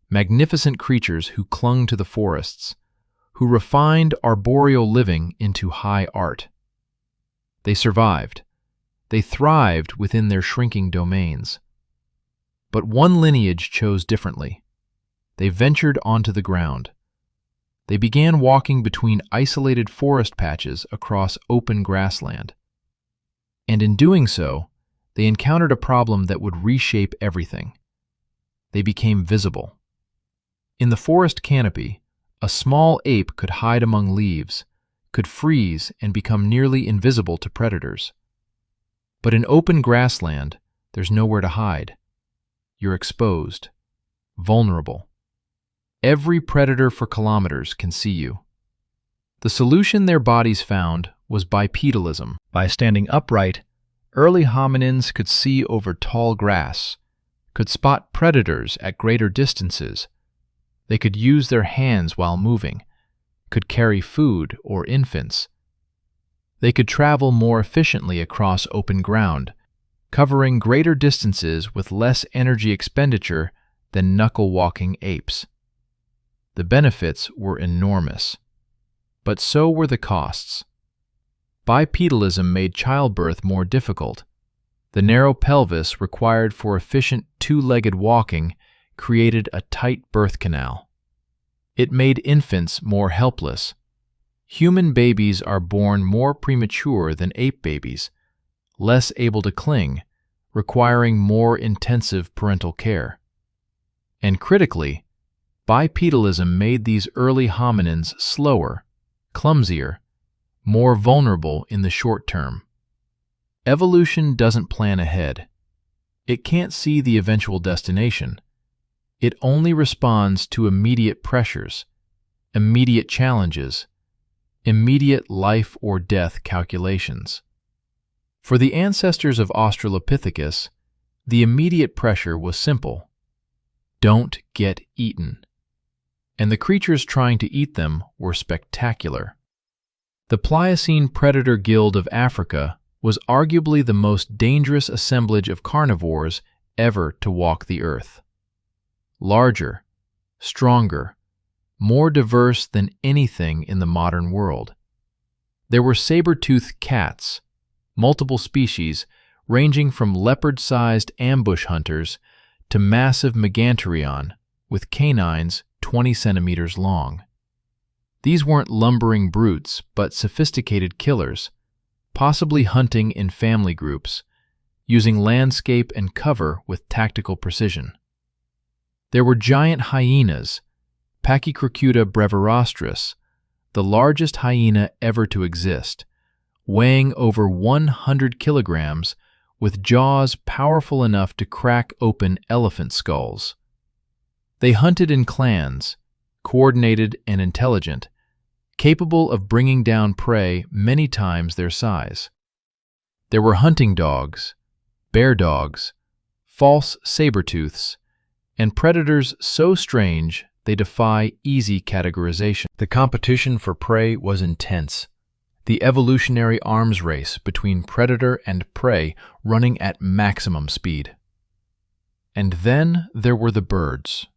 S1: magnificent creatures who clung to the forests, who refined arboreal living into high art. They survived. They thrived within their shrinking domains. But one lineage chose differently. They ventured onto the ground. They began walking between isolated forest patches across open grassland. And in doing so, they encountered a problem that would reshape everything. They became visible. In the forest canopy, a small ape could hide among leaves, could freeze and become nearly invisible to predators. But in open grassland, there's nowhere to hide. You're exposed, vulnerable. Every predator for kilometers can see you. The solution their bodies found was bipedalism. By standing upright, early hominins could see over tall grass, could spot predators at greater distances. They could use their hands while moving, could carry food or infants. They could travel more efficiently across open ground, covering greater distances with less energy expenditure than knuckle-walking apes. The benefits were enormous, but so were the costs. Bipedalism made childbirth more difficult. The narrow pelvis required for efficient two-legged walking created a tight birth canal. It made infants more helpless. Human babies are born more premature than ape babies, less able to cling, requiring more intensive parental care. And critically, bipedalism made these early hominins slower, clumsier, more vulnerable in the short term. Evolution doesn't plan ahead. It can't see the eventual destination. It only responds to immediate pressures, immediate challenges, immediate life or death calculations. For the ancestors of Australopithecus, the immediate pressure was simple: don't get eaten. And the creatures trying to eat them were spectacular. The Pliocene predator guild of Africa was arguably the most dangerous assemblage of carnivores ever to walk the earth. Larger, stronger, more diverse than anything in the modern world. There were saber-toothed cats, multiple species ranging from leopard-sized ambush hunters to massive megantereon with canines 20 centimeters long. These weren't lumbering brutes, but sophisticated killers, possibly hunting in family groups, using landscape and cover with tactical precision. There were giant hyenas, Pachycrocuta brevirostris, the largest hyena ever to exist, weighing over 100 kilograms, with jaws powerful enough to crack open elephant skulls. They hunted in clans, coordinated and intelligent, capable of bringing down prey many times their size. There were hunting dogs, bear dogs, false saber-tooths, and predators so strange they defy easy categorization. The competition for prey was intense, the evolutionary arms race between predator and prey running at maximum speed. And then there were the birds.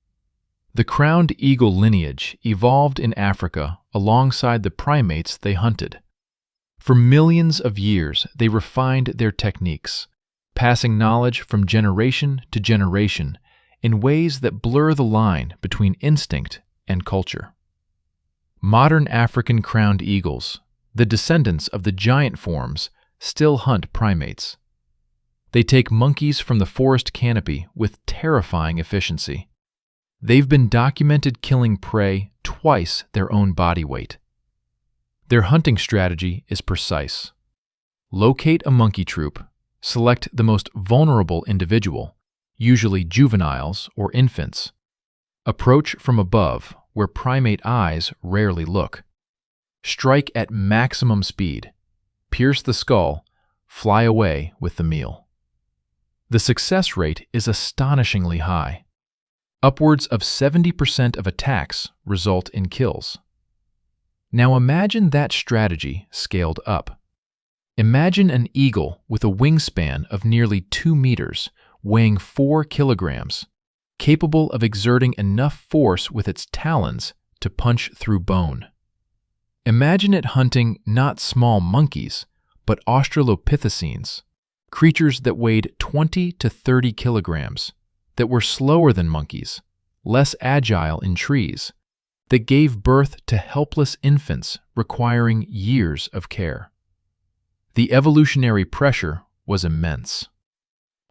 S1: The crowned eagle lineage evolved in Africa alongside the primates they hunted. For millions of years, they refined their techniques, passing knowledge from generation to generation in ways that blur the line between instinct and culture. Modern African crowned eagles, the descendants of the giant forms, still hunt primates. They take monkeys from the forest canopy with terrifying efficiency. They've been documented killing prey twice their own body weight. Their hunting strategy is precise. Locate a monkey troop, select the most vulnerable individual, usually juveniles or infants. Approach from above, where primate eyes rarely look. Strike at maximum speed, pierce the skull, fly away with the meal. The success rate is astonishingly high. Upwards of 70% of attacks result in kills. Now imagine that strategy scaled up. Imagine an eagle with a wingspan of nearly 2 meters, weighing 4 kilograms, capable of exerting enough force with its talons to punch through bone. Imagine it hunting not small monkeys, but Australopithecines, creatures that weighed 20 to 30 kilograms, that were slower than monkeys, less agile in trees, that gave birth to helpless infants requiring years of care. The evolutionary pressure was immense.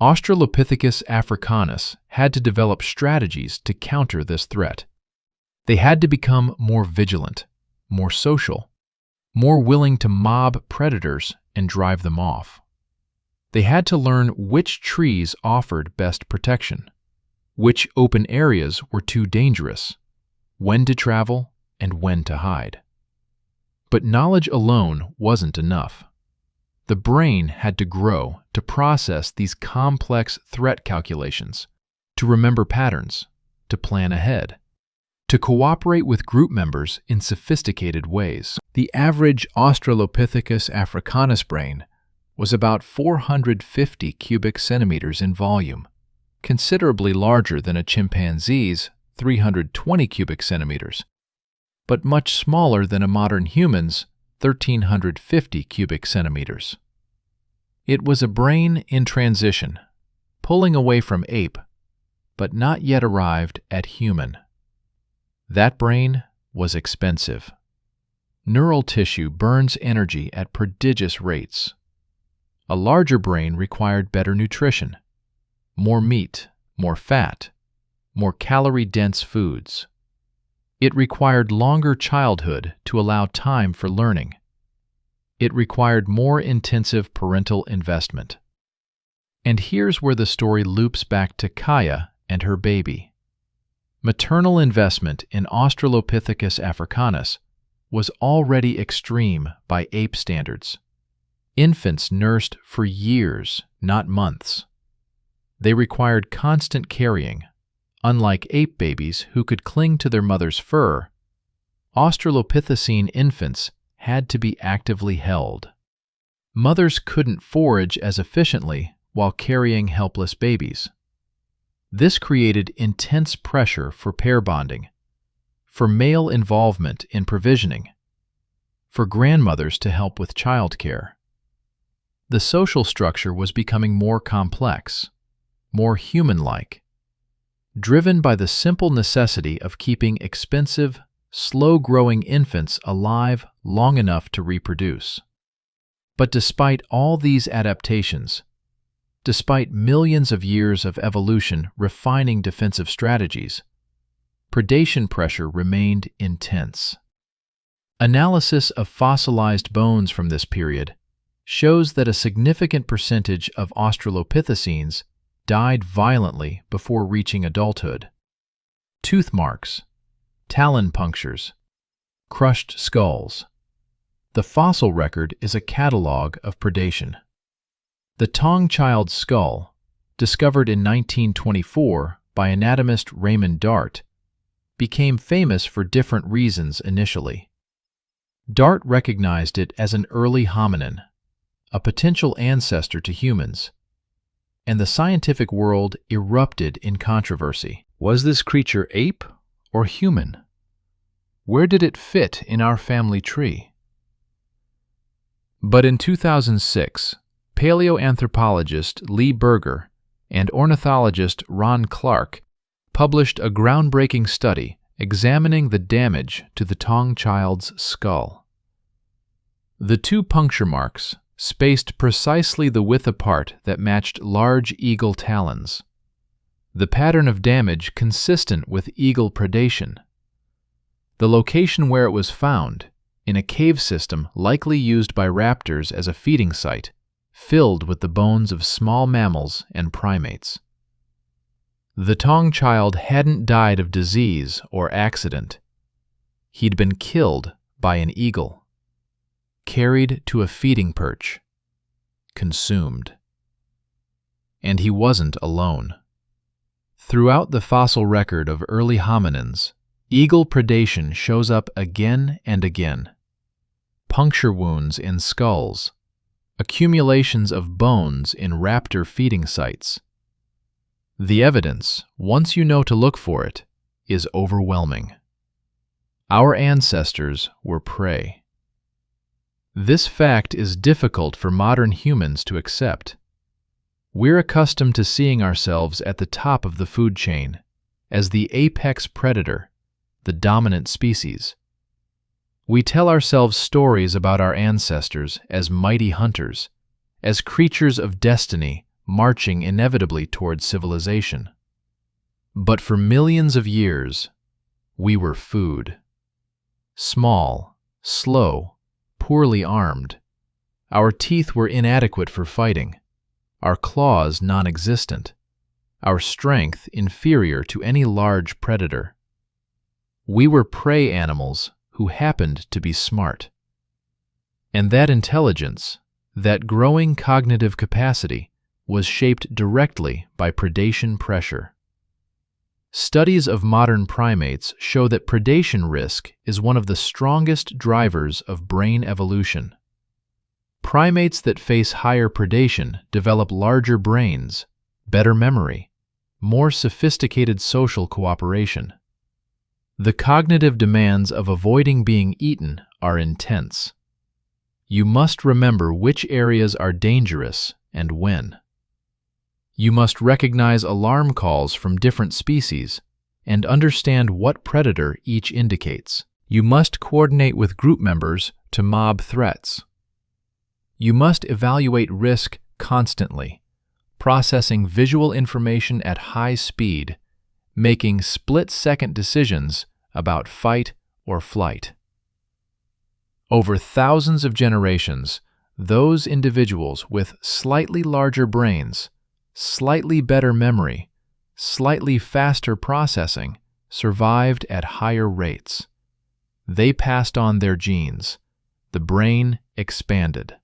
S1: Australopithecus africanus had to develop strategies to counter this threat. They had to become more vigilant, more social, more willing to mob predators and drive them off. They had to learn which trees offered best protection, which open areas were too dangerous, when to travel and when to hide. But knowledge alone wasn't enough. The brain had to grow to process these complex threat calculations, to remember patterns, to plan ahead, to cooperate with group members in sophisticated ways. The average Australopithecus africanus brain was about 450 cubic centimeters in volume, considerably larger than a chimpanzee's 320 cubic centimeters, but much smaller than a modern human's 1,350 cubic centimeters. It was a brain in transition, pulling away from ape, but not yet arrived at human. That brain was expensive. Neural tissue burns energy at prodigious rates. A larger brain required better nutrition, more meat, more fat, more calorie-dense foods. It required longer childhood to allow time for learning. It required more intensive parental investment. And here's where the story loops back to Kaya and her baby. Maternal investment in Australopithecus africanus was already extreme by ape standards. Infants nursed for years, not months. They required constant carrying. Unlike ape babies who could cling to their mother's fur, Australopithecine infants had to be actively held. Mothers couldn't forage as efficiently while carrying helpless babies. This created intense pressure for pair bonding, for male involvement in provisioning, for grandmothers to help with childcare. The social structure was becoming more complex, more human-like, driven by the simple necessity of keeping expensive, slow-growing infants alive long enough to reproduce. But despite all these adaptations, despite millions of years of evolution refining defensive strategies, predation pressure remained intense. Analysis of fossilized bones from this period shows that a significant percentage of Australopithecines died violently before reaching adulthood. Tooth marks, talon punctures, crushed skulls. The fossil record is a catalog of predation. The Taung Child skull, discovered in 1924 by anatomist Raymond Dart, became famous for different reasons initially. Dart recognized it as an early hominin, a potential ancestor to humans, and the scientific world erupted in controversy. Was this creature ape or human? Where did it fit in our family tree? But in 2006, paleoanthropologist Lee Berger and ornithologist Ron Clark published a groundbreaking study examining the damage to the Taung child's skull. The two puncture marks, spaced precisely the width apart that matched large eagle talons. The pattern of damage consistent with eagle predation. The location where it was found, in a cave system likely used by raptors as a feeding site, filled with the bones of small mammals and primates. The Taung child hadn't died of disease or accident. He'd been killed by an eagle, carried to a feeding perch, consumed. And he wasn't alone. Throughout the fossil record of early hominins, eagle predation shows up again and again. Puncture wounds in skulls, accumulations of bones in raptor feeding sites. The evidence, once you know to look for it, is overwhelming. Our ancestors were prey. This fact is difficult for modern humans to accept. We're accustomed to seeing ourselves at the top of the food chain, as the apex predator, the dominant species. We tell ourselves stories about our ancestors as mighty hunters, as creatures of destiny marching inevitably towards civilization. But for millions of years, we were food. Small, slow, poorly armed. Our teeth were inadequate for fighting, our claws non-existent, our strength inferior to any large predator. We were prey animals who happened to be smart. And that intelligence, that growing cognitive capacity, was shaped directly by predation pressure. Studies of modern primates show that predation risk is one of the strongest drivers of brain evolution. Primates that face higher predation develop larger brains, better memory, more sophisticated social cooperation. The cognitive demands of avoiding being eaten are intense. You must remember which areas are dangerous and when. You must recognize alarm calls from different species and understand what predator each indicates. You must coordinate with group members to mob threats. You must evaluate risk constantly, processing visual information at high speed, making split-second decisions about fight or flight. Over thousands of generations, those individuals with slightly larger brains, slightly better memory, slightly faster processing survived at higher rates. They passed on their genes. The brain expanded.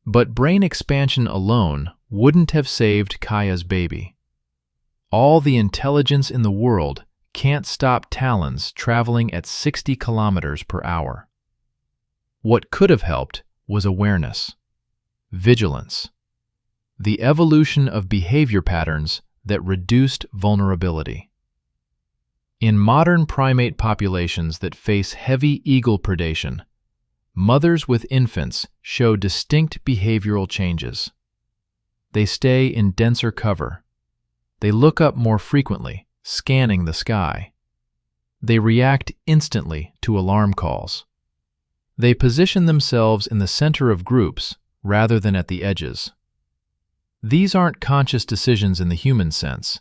S1: But brain expansion alone wouldn't have saved Kaya's baby. All the intelligence in the world can't stop talons traveling at 60 kilometers per hour. What could have helped was awareness, vigilance, the evolution of behavior patterns that reduced vulnerability. In modern primate populations that face heavy eagle predation, mothers with infants show distinct behavioral changes. They stay in denser cover. They look up more frequently, scanning the sky. They react instantly to alarm calls. They position themselves in the center of groups rather than at the edges. These aren't conscious decisions in the human sense.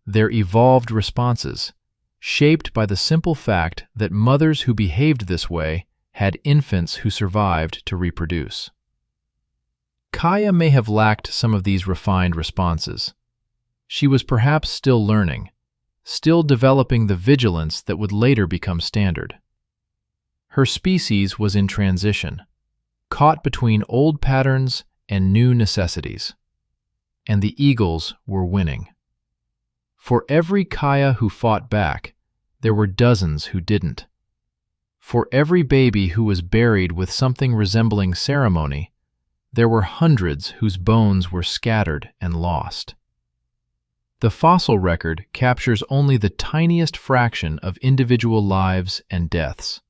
S1: They're evolved responses, shaped by the simple fact that mothers who behaved this way had infants who survived to reproduce. Kaya may have lacked some of these refined responses. She was perhaps still learning, still developing the vigilance that would later become standard. Her species was in transition, caught between old patterns and new necessities. And the eagles were winning. For every Kaya who fought back, there were dozens who didn't. For every baby who was buried with something resembling ceremony, there were hundreds whose bones were scattered and lost. The fossil record captures only the tiniest fraction of individual lives and deaths.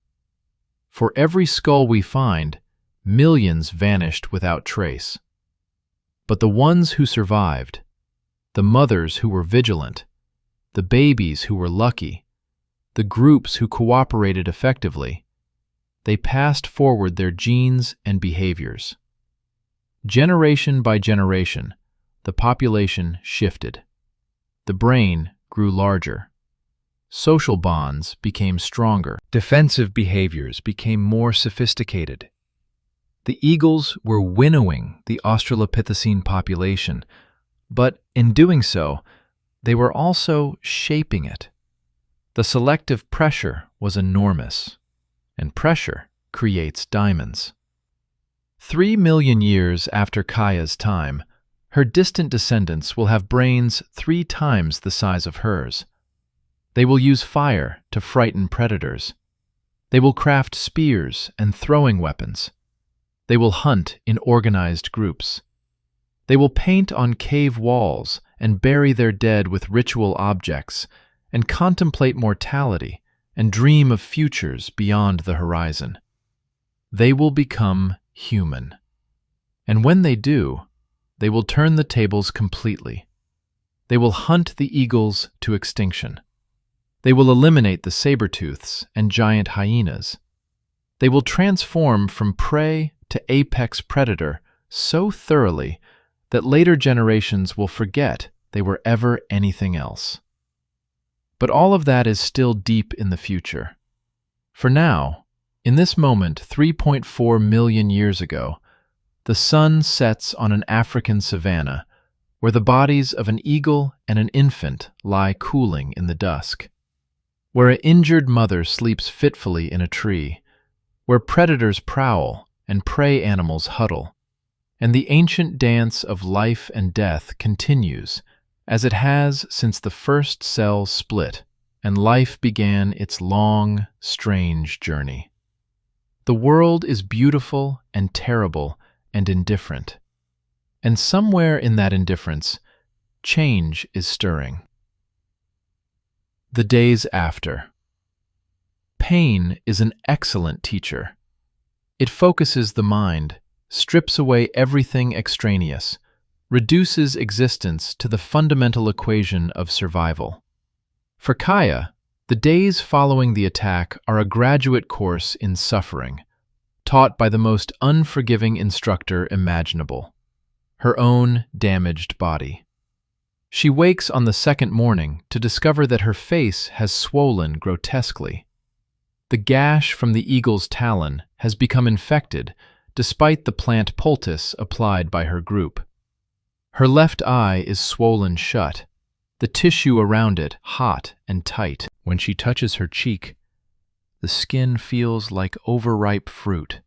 S1: For every skull we find, millions vanished without trace. But the ones who survived, the mothers who were vigilant, the babies who were lucky, the groups who cooperated effectively, they passed forward their genes and behaviors. Generation by generation, the population shifted. The brain grew larger. Social bonds became stronger. Defensive behaviors became more sophisticated. The eagles were winnowing the Australopithecine population, but in doing so, they were also shaping it. The selective pressure was enormous, and pressure creates diamonds. 3 million years after Kaya's time, her distant descendants will have brains 3 times the size of hers. They will use fire to frighten predators. They will craft spears and throwing weapons. They will hunt in organized groups. They will paint on cave walls and bury their dead with ritual objects, and contemplate mortality and dream of futures beyond the horizon. They will become human. And when they do, they will turn the tables completely. They will hunt the eagles to extinction. They will eliminate the saber-tooths and giant hyenas. They will transform from prey to apex predator so thoroughly that later generations will forget they were ever anything else. But all of that is still deep in the future. For now, in this moment 3.4 million years ago, the sun sets on an African savanna where the bodies of an eagle and an infant lie cooling in the dusk, where an injured mother sleeps fitfully in a tree, where predators prowl and prey animals huddle, and the ancient dance of life and death continues as it has since the first cells split and life began its long, strange journey. The world is beautiful and terrible and indifferent, and somewhere in that indifference, change is stirring. The days after. Pain is an excellent teacher. It focuses the mind, strips away everything extraneous, reduces existence to the fundamental equation of survival. For Kaya, the days following the attack are a graduate course in suffering, taught by the most unforgiving instructor imaginable, her own damaged body. She wakes on the second morning to discover that her face has swollen grotesquely. The gash from the eagle's talon has become infected despite the plant poultice applied by her group. Her left eye is swollen shut, the tissue around it hot and tight. When she touches her cheek, the skin feels like overripe fruit,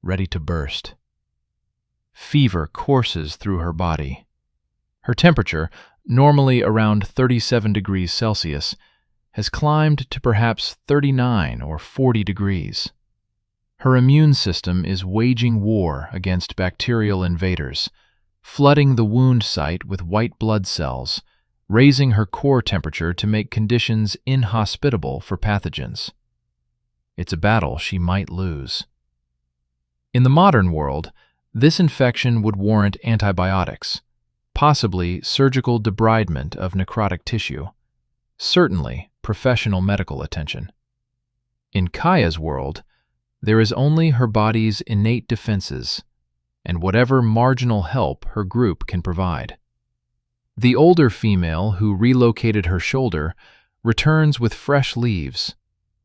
S1: ready to burst. Fever courses through her body. Her temperature, normally around 37 degrees Celsius, has climbed to perhaps 39 or 40 degrees. Her immune system is waging war against bacterial invaders, flooding the wound site with white blood cells, raising her core temperature to make conditions inhospitable for pathogens. It's a battle she might lose. In the modern world, this infection would warrant antibiotics, possibly surgical debridement of necrotic tissue, certainly professional medical attention. In Kaya's world, there is only her body's innate defenses and whatever marginal help her group can provide. The older female who relocated her shoulder returns with fresh leaves,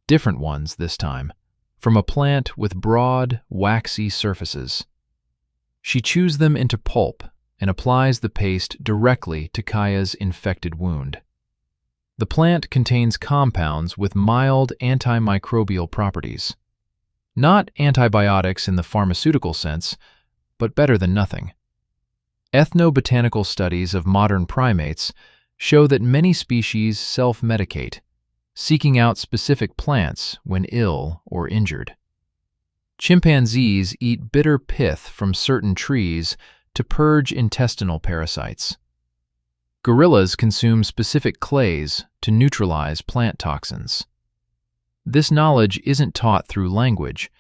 S1: different ones this time, from a plant with broad, waxy surfaces. She chews them into pulp and applies the paste directly to Kaya's infected wound. The plant contains compounds with mild antimicrobial properties. Not antibiotics in the pharmaceutical sense, but better than nothing. Ethnobotanical studies of modern primates show that many species self-medicate, seeking out specific plants when ill or injured. Chimpanzees eat bitter pith from certain trees to purge intestinal parasites. Gorillas consume specific clays to neutralize plant toxins. This knowledge isn't taught through language,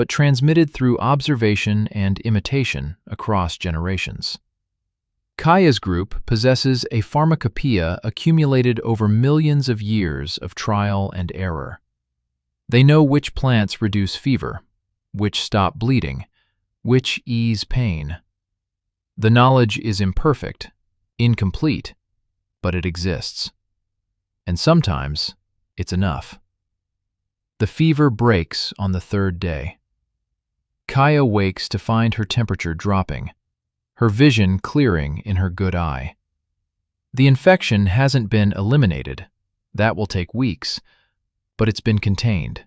S1: but transmitted through observation and imitation across generations. Kaya's group possesses a pharmacopoeia accumulated over millions of years of trial and error. They know which plants reduce fever, which stop bleeding, which ease pain. The knowledge is imperfect, incomplete, but it exists. And sometimes it's enough. The fever breaks on the third day. Kaya wakes to find her temperature dropping, her vision clearing in her good eye. The infection hasn't been eliminated. That will take weeks, but it's been contained,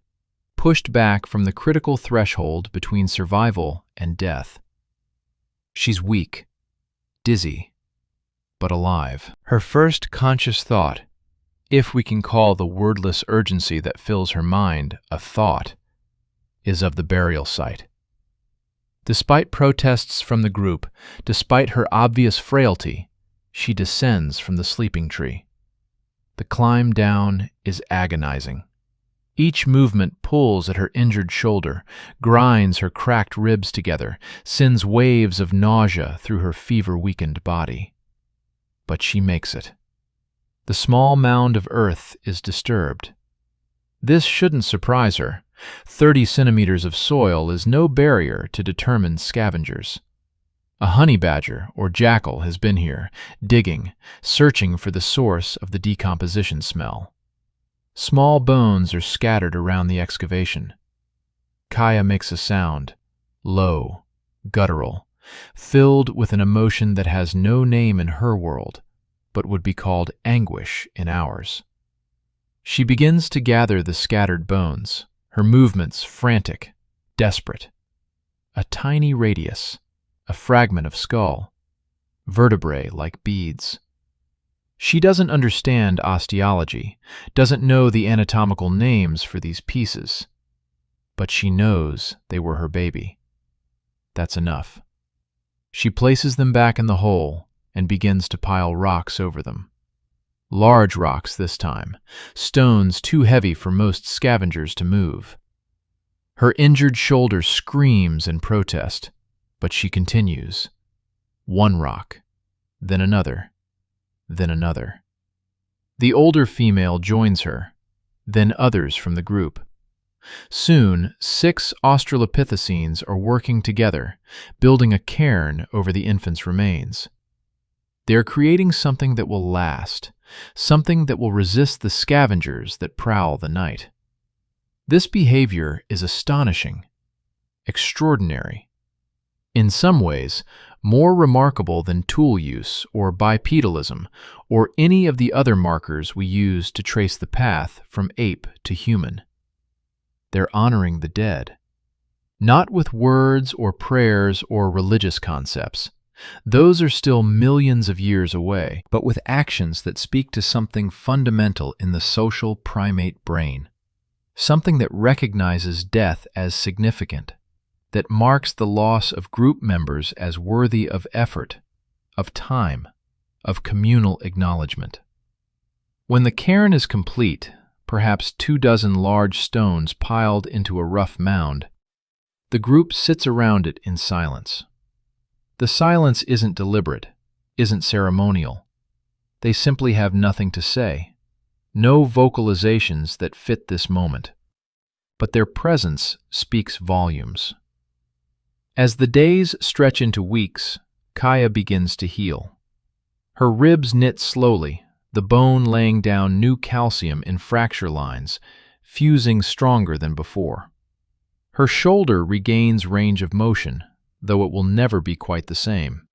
S1: pushed back from the critical threshold between survival and death. She's weak, dizzy, but alive. Her first conscious thought, if we can call the wordless urgency that fills her mind a thought, is of the burial site. Despite protests from the group, despite her obvious frailty, she descends from the sleeping tree. The climb down is agonizing. Each movement pulls at her injured shoulder, grinds her cracked ribs together, sends waves of nausea through her fever-weakened body. But she makes it. The small mound of earth is disturbed. This shouldn't surprise her. 30 centimeters of soil is no barrier to determined scavengers. A honey badger or jackal has been here, digging, searching for the source of the decomposition smell. Small bones are scattered around the excavation. Kaya makes a sound, low, guttural, filled with an emotion that has no name in her world, but would be called anguish in ours. She begins to gather the scattered bones, her movements frantic, desperate. A tiny radius, a fragment of skull, vertebrae like beads. She doesn't understand osteology, doesn't know the anatomical names for these pieces, but she knows they were her baby. That's enough. She places them back in the hole and begins to pile rocks over them. Large rocks this time, stones too heavy for most scavengers to move. Her injured shoulder screams in protest, but she continues. One rock, then another, then another. The older female joins her, then others from the group. Soon, 6 Australopithecines are working together, building a cairn over the infant's remains. They are creating something that will last, something that will resist the scavengers that prowl the night. This behavior is astonishing, extraordinary. In some ways, more remarkable than tool use or bipedalism or any of the other markers we use to trace the path from ape to human. They're honoring the dead, not with words or prayers or religious concepts. Those are still millions of years away, but with actions that speak to something fundamental in the social primate brain, something that recognizes death as significant, that marks the loss of group members as worthy of effort, of time, of communal acknowledgement. When the cairn is complete, perhaps 24 large stones piled into a rough mound, the group sits around it in silence. The silence isn't deliberate, isn't ceremonial. They simply have nothing to say, no vocalizations that fit this moment. But their presence speaks volumes. As the days stretch into weeks, Kaya begins to heal. Her ribs knit slowly, the bone laying down new calcium in fracture lines, fusing stronger than before. Her shoulder regains range of motion, though it will never be quite the same.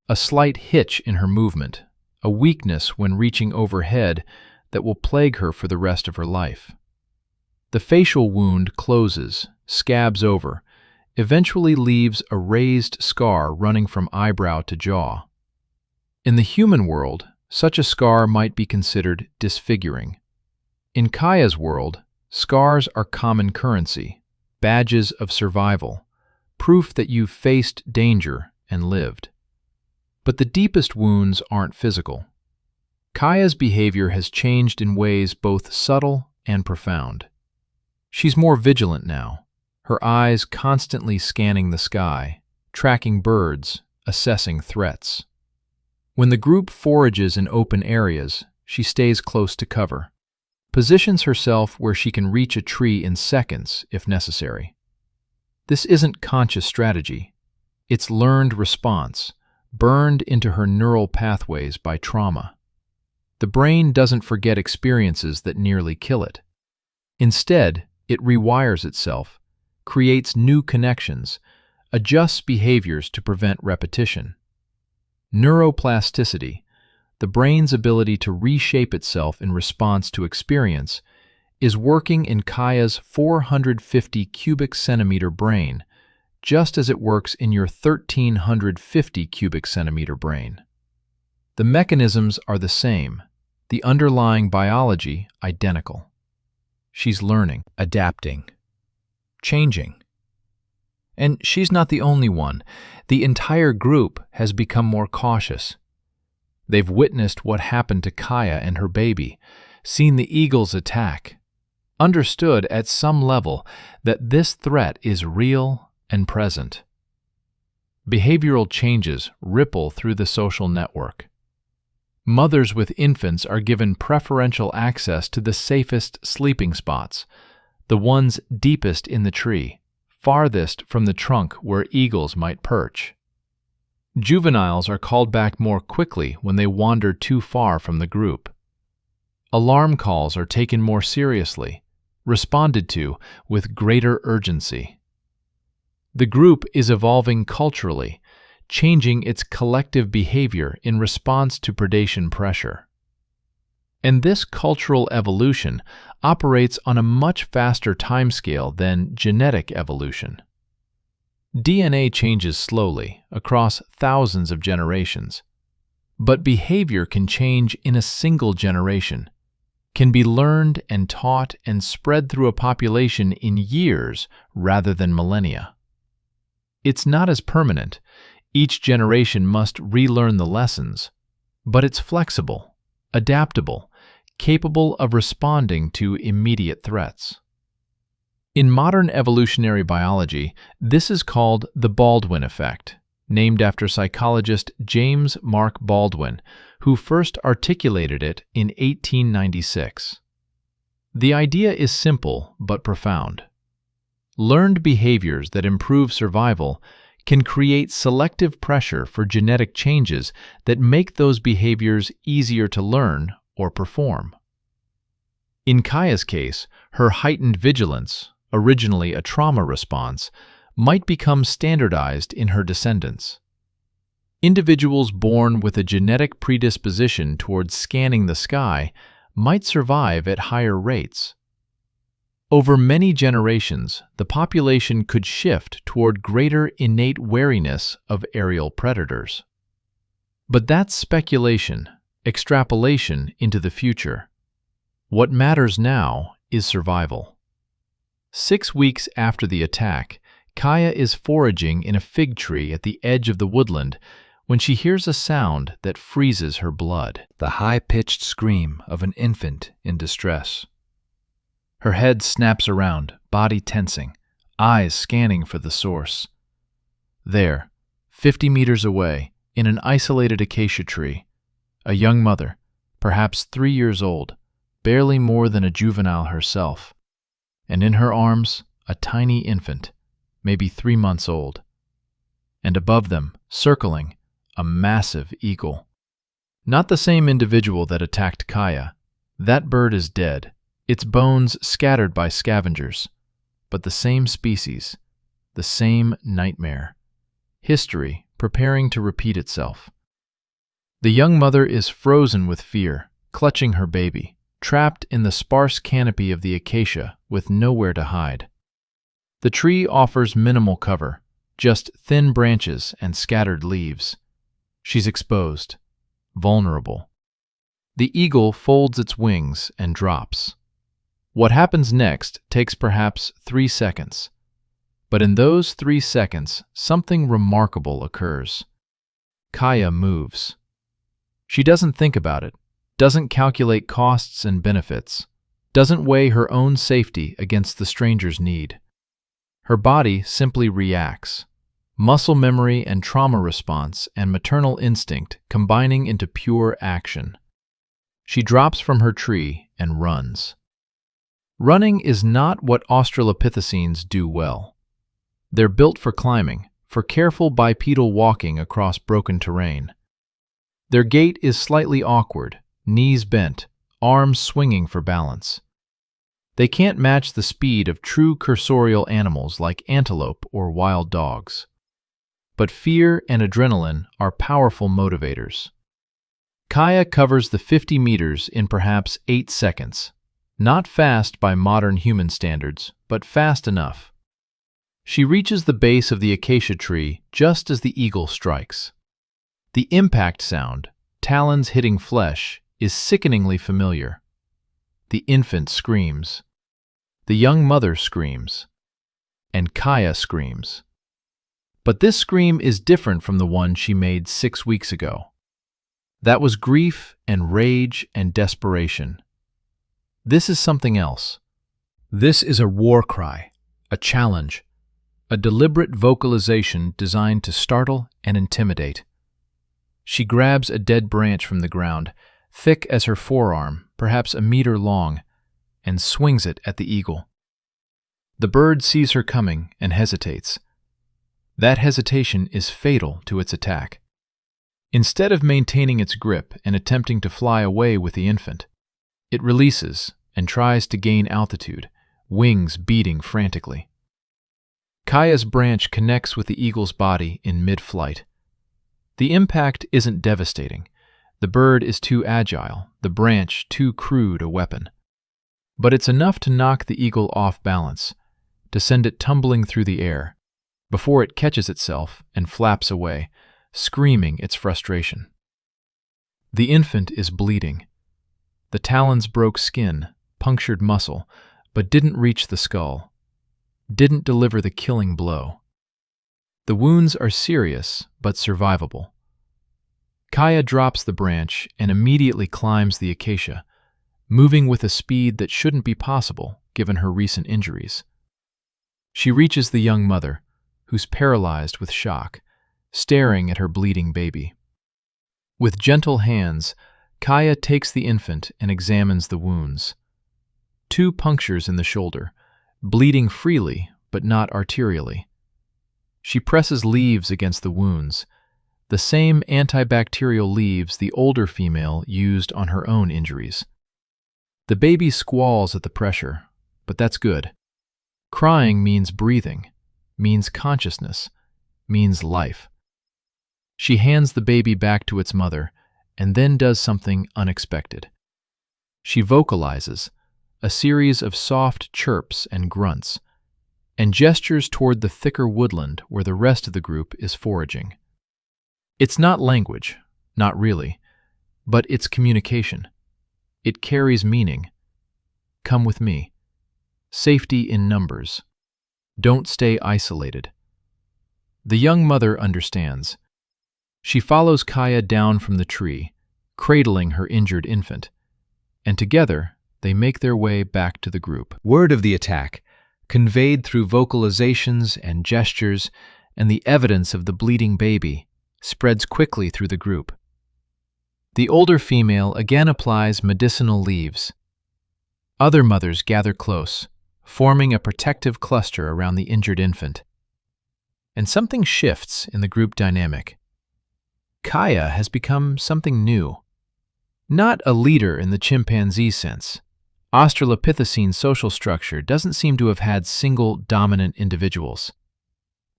S1: A slight hitch in her movement, a weakness when reaching overhead that will plague her for the rest of her life. The facial wound closes, scabs over, eventually leaves a raised scar running from eyebrow to jaw. In the human world, such a scar might be considered disfiguring. In Kaya's world, scars are common currency, badges of survival, proof that you've faced danger and lived. But the deepest wounds aren't physical. Kaya's behavior has changed in ways both subtle and profound. She's more vigilant now, her eyes constantly scanning the sky, tracking birds, assessing threats. When the group forages in open areas, she stays close to cover, positions herself where she can reach a tree in seconds if necessary. This isn't conscious strategy. It's learned response, burned into her neural pathways by trauma. The brain doesn't forget experiences that nearly kill it. Instead, it rewires itself, creates new connections, adjusts behaviors to prevent repetition. Neuroplasticity, the brain's ability to reshape itself in response to experience, is working in Kaya's 450 cubic centimeter brain, just as it works in your 1,350 cubic centimeter brain. The mechanisms are the same, the underlying biology identical. She's learning, adapting, changing. And she's not the only one. The entire group has become more cautious. They've witnessed what happened to Kaya and her baby, seen the eagles attack, understood at some level that this threat is real and present. Behavioral changes ripple through the social network. Mothers with infants are given preferential access to the safest sleeping spots, the ones deepest in the tree, farthest from the trunk where eagles might perch. Juveniles are called back more quickly when they wander too far from the group. Alarm calls are taken more seriously, responded to with greater urgency. The group is evolving culturally, changing its collective behavior in response to predation pressure. And this cultural evolution operates on a much faster timescale than genetic evolution. DNA changes slowly across thousands of generations, but behavior can change in a single generation, can be learned and taught and spread through a population in years rather than millennia. It's not as permanent. Each generation must relearn the lessons, but it's flexible, adaptable, capable of responding to immediate threats. In modern evolutionary biology, this is called the Baldwin effect, named after psychologist James Mark Baldwin, who first articulated it in 1896. The idea is simple but profound. Learned behaviors that improve survival can create selective pressure for genetic changes that make those behaviors easier to learn or perform. In Kaya's case, her heightened vigilance, originally a trauma response, might become standardized in her descendants. Individuals born with a genetic predisposition towards scanning the sky might survive at higher rates. Over many generations, the population could shift toward greater innate wariness of aerial predators. But that's speculation, extrapolation into the future. What matters now is survival. 6 weeks after the attack, Kaya is foraging in a fig tree at the edge of the woodland when she hears a sound that freezes her blood, the high-pitched scream of an infant in distress. Her head snaps around, body tensing, eyes scanning for the source. There, 50 meters away, in an isolated acacia tree, a young mother, perhaps 3 years old, barely more than a juvenile herself, and in her arms, a tiny infant, maybe 3 months old. And above them, circling, a massive eagle. Not the same individual that attacked Kaya. That bird is dead, its bones scattered by scavengers, but the same species, the same nightmare. History preparing to repeat itself. The young mother is frozen with fear, clutching her baby, trapped in the sparse canopy of the acacia with nowhere to hide. The tree offers minimal cover, just thin branches and scattered leaves. She's exposed, vulnerable. The eagle folds its wings and drops. What happens next takes perhaps 3 seconds. But in those 3 seconds, something remarkable occurs. Kaya moves. She doesn't think about it, doesn't calculate costs and benefits, doesn't weigh her own safety against the stranger's need. Her body simply reacts. Muscle memory and trauma response and maternal instinct combining into pure action. She drops from her tree and runs. Running is not what Australopithecines do well. They're built for climbing, for careful bipedal walking across broken terrain. Their gait is slightly awkward, knees bent, arms swinging for balance. They can't match the speed of true cursorial animals like antelope or wild dogs. But fear and adrenaline are powerful motivators. Kaya covers the 50 meters in perhaps 8 seconds. Not fast by modern human standards, but fast enough. She reaches the base of the acacia tree just as the eagle strikes. The impact sound, talons hitting flesh, is sickeningly familiar. The infant screams. The young mother screams. And Kaya screams. But this scream is different from the one she made 6 weeks ago. That was grief and rage and desperation. This is something else. This is a war cry, a challenge, a deliberate vocalization designed to startle and intimidate. She grabs a dead branch from the ground, thick as her forearm, perhaps a meter long, and swings it at the eagle. The bird sees her coming and hesitates. That hesitation is fatal to its attack. Instead of maintaining its grip and attempting to fly away with the infant, it releases and tries to gain altitude, wings beating frantically. Kaya's branch connects with the eagle's body in mid-flight. The impact isn't devastating. The bird is too agile, the branch too crude a weapon. But it's enough to knock the eagle off balance, to send it tumbling through the air, before it catches itself and flaps away, screaming its frustration. The infant is bleeding. The talons broke skin, punctured muscle, but didn't reach the skull, didn't deliver the killing blow. The wounds are serious, but survivable. Kaya drops the branch and immediately climbs the acacia, moving with a speed that shouldn't be possible given her recent injuries. She reaches the young mother, who's paralyzed with shock, staring at her bleeding baby. With gentle hands, Kaya takes the infant and examines the wounds. 2 punctures in the shoulder, bleeding freely but not arterially. She presses leaves against the wounds, the same antibacterial leaves the older female used on her own injuries. The baby squalls at the pressure, but that's good. Crying means breathing, means consciousness, means life. She hands the baby back to its mother and then does something unexpected. She vocalizes, a series of soft chirps and grunts, and gestures toward the thicker woodland where the rest of the group is foraging. It's not language, not really, but it's communication. It carries meaning. Come with me. Safety in numbers. Don't stay isolated. The young mother understands. She follows Kaya down from the tree, cradling her injured infant, and together they make their way back to the group. Word of the attack, conveyed through vocalizations and gestures and the evidence of the bleeding baby, spreads quickly through the group. The older female again applies medicinal leaves. Other mothers gather close, forming a protective cluster around the injured infant. And something shifts in the group dynamic. Kaya has become something new. Not a leader in the chimpanzee sense. Australopithecine social structure doesn't seem to have had single dominant individuals,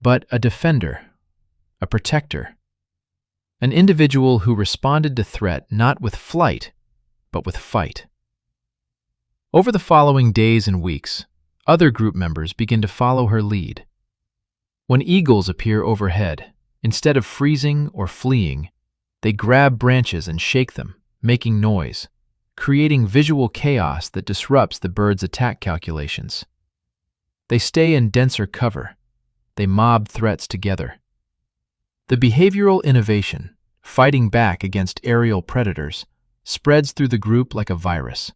S1: but a defender, a protector, an individual who responded to threat not with flight, but with fight. Over the following days and weeks, other group members begin to follow her lead. When eagles appear overhead, instead of freezing or fleeing, they grab branches and shake them, making noise, creating visual chaos that disrupts the bird's attack calculations. They stay in denser cover. They mob threats together. The behavioral innovation, fighting back against aerial predators, spreads through the group like a virus.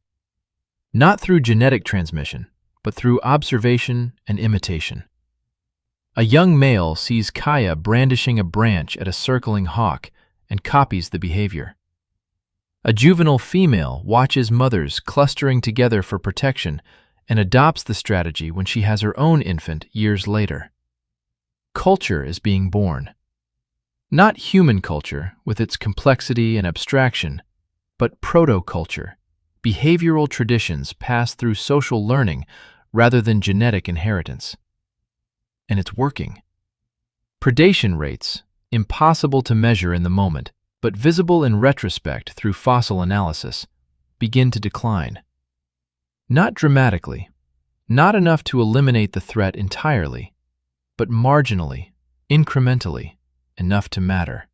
S1: Not through genetic transmission, but through observation and imitation. A young male sees Kaya brandishing a branch at a circling hawk and copies the behavior. A juvenile female watches mothers clustering together for protection and adopts the strategy when she has her own infant years later. Culture is being born. Not human culture with its complexity and abstraction, but proto-culture, behavioral traditions passed through social learning rather than genetic inheritance. And it's working. Predation rates, impossible to measure in the moment, but visible in retrospect through fossil analysis, begin to decline. Not dramatically, not enough to eliminate the threat entirely, but marginally, incrementally, enough to matter.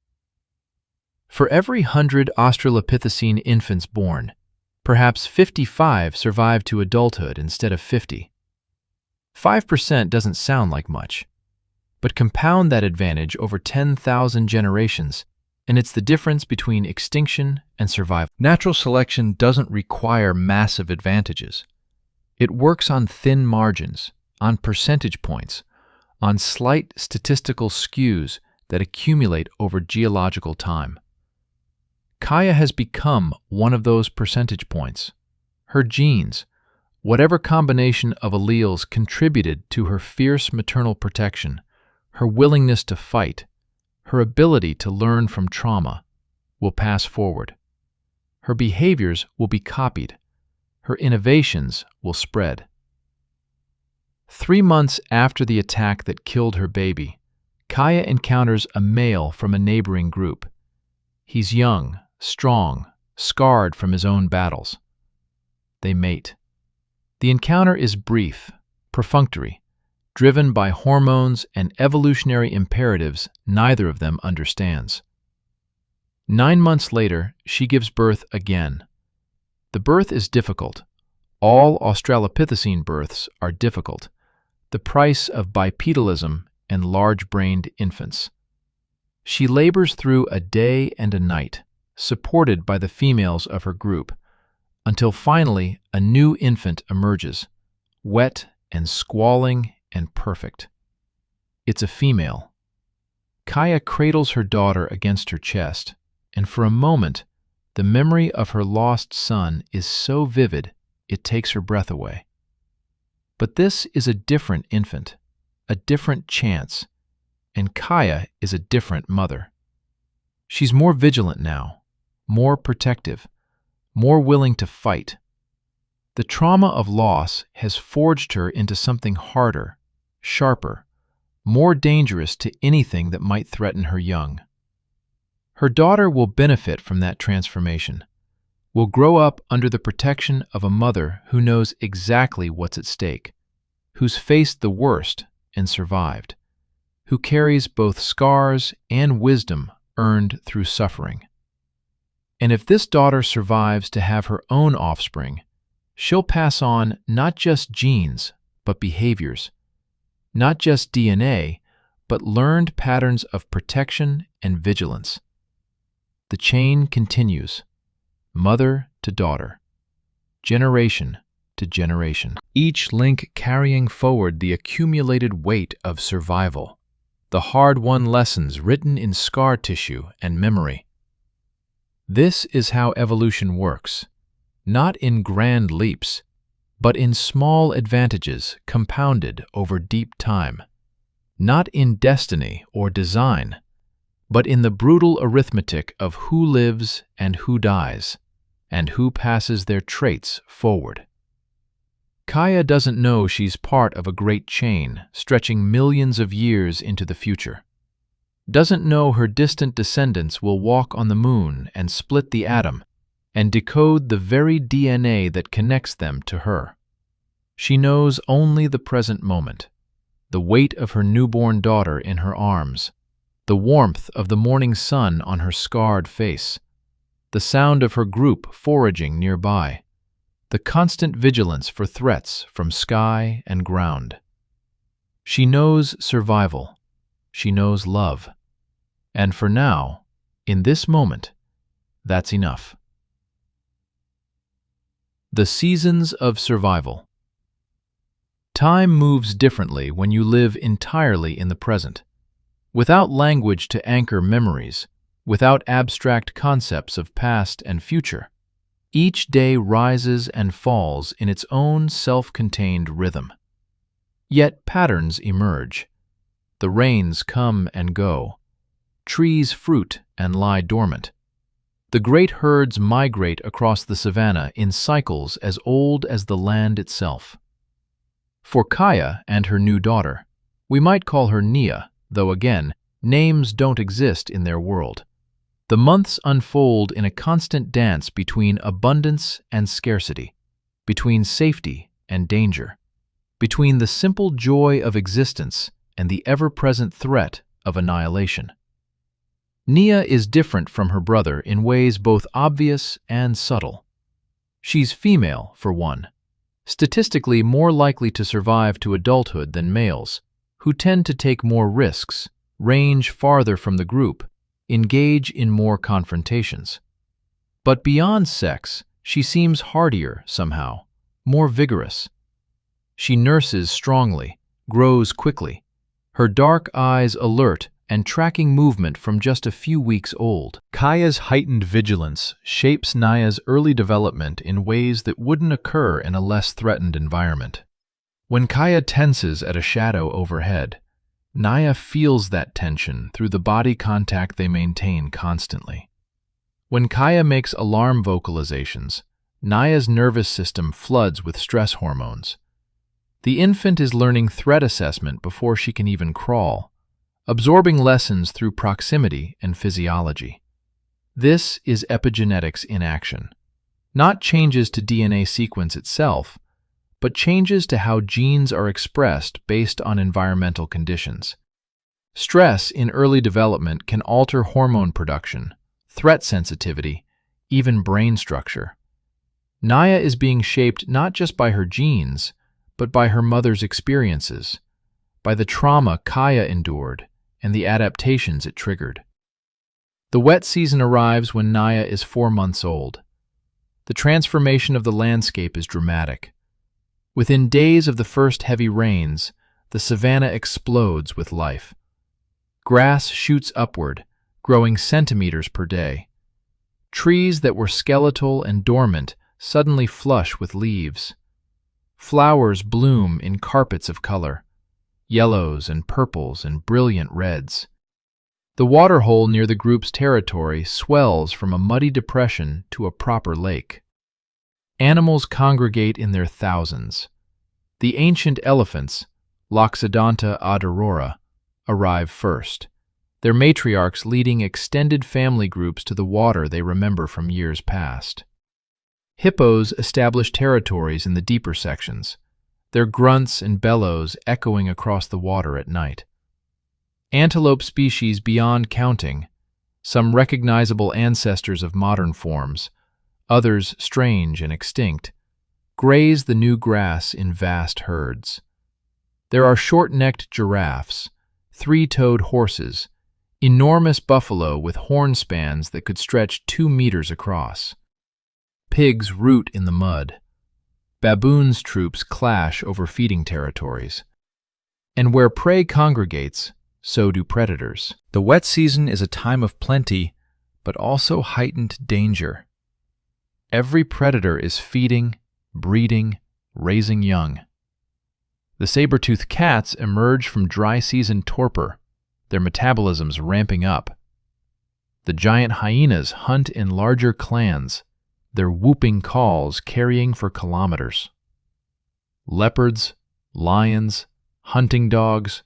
S1: For every 100 Australopithecine infants born, perhaps 55 survive to adulthood instead of 50. 5% doesn't sound like much, but compound that advantage over 10,000 generations, and it's the difference between extinction and survival. Natural selection doesn't require massive advantages. It works on thin margins, on percentage points, on slight statistical skews that accumulate over geological time. Kaya has become one of those percentage points. Her genes, whatever combination of alleles contributed to her fierce maternal protection, her willingness to fight, her ability to learn from trauma, will pass forward. Her behaviors will be copied. Her innovations will spread. 3 months after the attack that killed her baby, Kaya encounters a male from a neighboring group. He's young, strong, scarred from his own battles. They mate. The encounter is brief, perfunctory, driven by hormones and evolutionary imperatives neither of them understands. 9 months later, she gives birth again. The birth is difficult. All Australopithecine births are difficult. The price of bipedalism and large-brained infants. She labors through a day and a night, supported by the females of her group, until finally a new infant emerges, wet and squalling and perfect. It's a female. Kaya cradles her daughter against her chest, and for a moment, the memory of her lost son is so vivid it takes her breath away. But this is a different infant, a different chance, and Kaya is a different mother. She's more vigilant now, more protective, more willing to fight. The trauma of loss has forged her into something harder, sharper, more dangerous to anything that might threaten her young. Her daughter will benefit from that transformation, will grow up under the protection of a mother who knows exactly what's at stake, who's faced the worst and survived, who carries both scars and wisdom earned through suffering. And if this daughter survives to have her own offspring, she'll pass on not just genes, but behaviors, not just DNA, but learned patterns of protection and vigilance. The chain continues, mother to daughter, generation to generation, each link carrying forward the accumulated weight of survival, the hard-won lessons written in scar tissue and memory. This is how evolution works, not in grand leaps, but in small advantages compounded over deep time, not in destiny or design, but in the brutal arithmetic of who lives and who dies, and who passes their traits forward. Kaya doesn't know she's part of a great chain stretching millions of years into the future. Doesn't know her distant descendants will walk on the moon and split the atom and decode the very DNA that connects them to her. She knows only the present moment, the weight of her newborn daughter in her arms, the warmth of the morning sun on her scarred face, the sound of her group foraging nearby, the constant vigilance for threats from sky and ground. She knows survival. She knows love. And for now, in this moment, that's enough. The seasons of survival. Time moves differently when you live entirely in the present. Without language to anchor memories, without abstract concepts of past and future, each day rises and falls in its own self-contained rhythm. Yet patterns emerge. The rains come and go. Trees fruit and lie dormant. The great herds migrate across the savanna in cycles as old as the land itself. For Kaya and her new daughter, we might call her Nia, though again, names don't exist in their world. The months unfold in a constant dance between abundance and scarcity, between safety and danger, between the simple joy of existence and the ever-present threat of annihilation. Nia is different from her brother in ways both obvious and subtle. She's female, for one, statistically more likely to survive to adulthood than males, who tend to take more risks, range farther from the group, engage in more confrontations. But beyond sex, she seems hardier somehow, more vigorous. She nurses strongly, grows quickly, her dark eyes alert and tracking movement from just a few weeks old. Kaya's heightened vigilance shapes Naya's early development in ways that wouldn't occur in a less threatened environment. When Kaya tenses at a shadow overhead, Naya feels that tension through the body contact they maintain constantly. When Kaya makes alarm vocalizations, Naya's nervous system floods with stress hormones. The infant is learning threat assessment before she can even crawl, absorbing lessons through proximity and physiology. This is epigenetics in action. Not changes to DNA sequence itself, but changes to how genes are expressed based on environmental conditions. Stress in early development can alter hormone production, threat sensitivity, even brain structure. Naya is being shaped not just by her genes, but by her mother's experiences, by the trauma Kaya endured and the adaptations it triggered. The wet season arrives when Naya is 4 months old. The transformation of the landscape is dramatic. Within days of the first heavy rains, the savanna explodes with life. Grass shoots upward, growing centimeters per day. Trees that were skeletal and dormant suddenly flush with leaves. Flowers bloom in carpets of color, yellows and purples and brilliant reds. The waterhole near the group's territory swells from a muddy depression to a proper lake. Animals congregate in their thousands. The ancient elephants, Loxodonta odorata, arrive first, their matriarchs leading extended family groups to the water they remember from years past. Hippos establish territories in the deeper sections, their grunts and bellows echoing across the water at night. Antelope species beyond counting, some recognizable ancestors of modern forms, others strange and extinct, graze the new grass in vast herds. There are short-necked giraffes, three-toed horses, enormous buffalo with horn spans that could stretch 2 meters across. Pigs root in the mud. Baboons' troops clash over feeding territories. And where prey congregates, so do predators. The wet season is a time of plenty, but also heightened danger. Every predator is feeding, breeding, raising young. The saber-toothed cats emerge from dry season torpor, their metabolisms ramping up. The giant hyenas hunt in larger clans, their whooping calls carrying for kilometers. Leopards, lions, hunting dogs,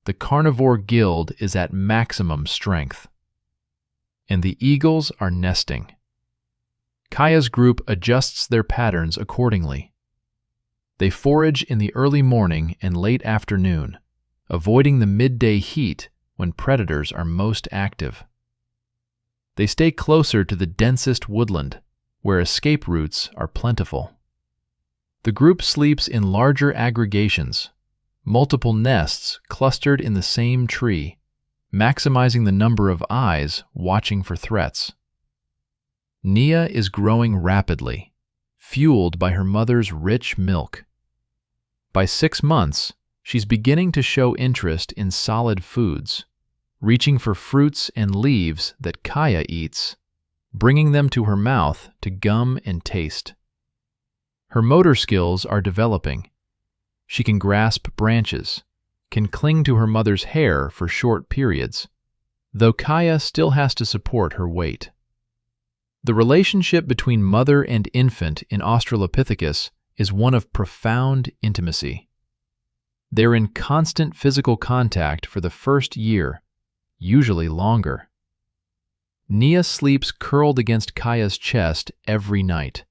S1: the carnivore guild is at maximum strength. And the eagles are nesting. Kaya's group adjusts their patterns accordingly. They forage in the early morning and late afternoon, avoiding the midday heat when predators are most active. They stay closer to the densest woodland, where escape routes are plentiful. The group sleeps in larger aggregations, multiple nests clustered in the same tree, maximizing the number of eyes watching for threats. Nia is growing rapidly, fueled by her mother's rich milk. By 6 months, she's beginning to show interest in solid foods, reaching for fruits and leaves that Kaya eats, bringing them to her mouth to gum and taste. Her motor skills are developing. She can grasp branches, can cling to her mother's hair for short periods, though Kaya still has to support her weight. The relationship between mother and infant in Australopithecus is one of profound intimacy. They're in constant physical contact for the first year, usually longer. Nia sleeps curled against Kaya's chest every night.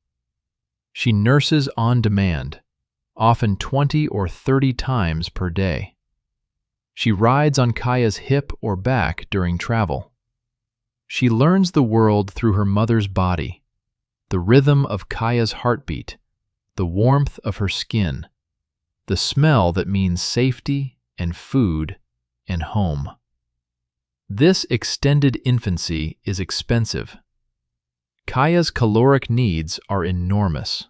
S1: She nurses on demand, often 20 or 30 times per day. She rides on Kaya's hip or back during travel. She learns the world through her mother's body, the rhythm of Kaya's heartbeat, the warmth of her skin, the smell that means safety and food and home. This extended infancy is expensive. Kaya's caloric needs are enormous.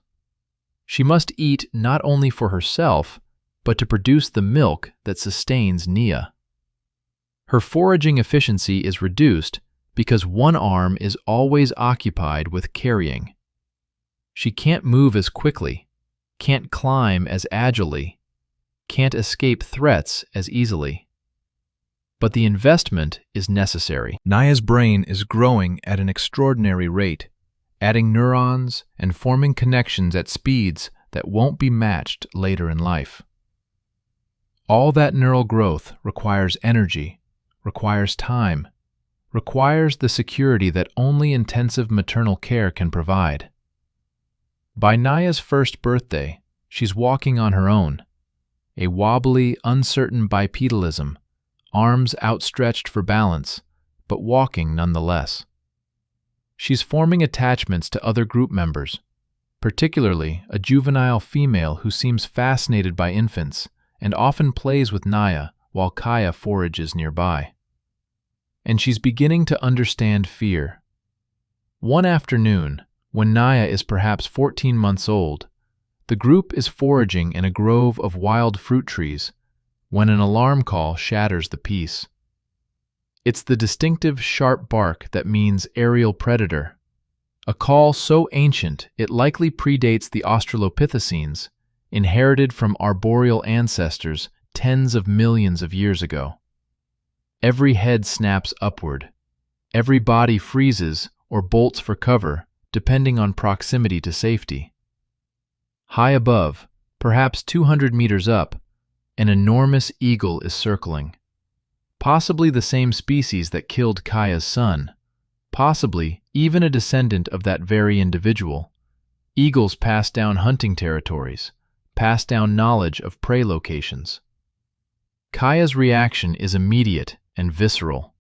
S1: She must eat not only for herself, but to produce the milk that sustains Nia. Her foraging efficiency is reduced because one arm is always occupied with carrying. She can't move as quickly, can't climb as agilely, can't escape threats as easily. But the investment is necessary. Nia's brain is growing at an extraordinary rate, adding neurons and forming connections at speeds that won't be matched later in life. All that neural growth requires energy, requires time, requires the security that only intensive maternal care can provide. By Nia's first birthday, she's walking on her own, a wobbly, uncertain bipedalism, arms outstretched for balance, but walking nonetheless. She's forming attachments to other group members, particularly a juvenile female who seems fascinated by infants and often plays with Nia while Kaya forages nearby. And she's beginning to understand fear. One afternoon, when Nia is perhaps 14 months old, the group is foraging in a grove of wild fruit trees when an alarm call shatters the peace. It's the distinctive sharp bark that means aerial predator, a call so ancient it likely predates the Australopithecines, inherited from arboreal ancestors tens of millions of years ago. Every head snaps upward. Every body freezes or bolts for cover, depending on proximity to safety. High above, perhaps 200 meters up, an enormous eagle is circling. Possibly the same species that killed Kaya's son, possibly even a descendant of that very individual. Eagles pass down hunting territories, pass down knowledge of prey locations. Kaya's reaction is immediate and visceral.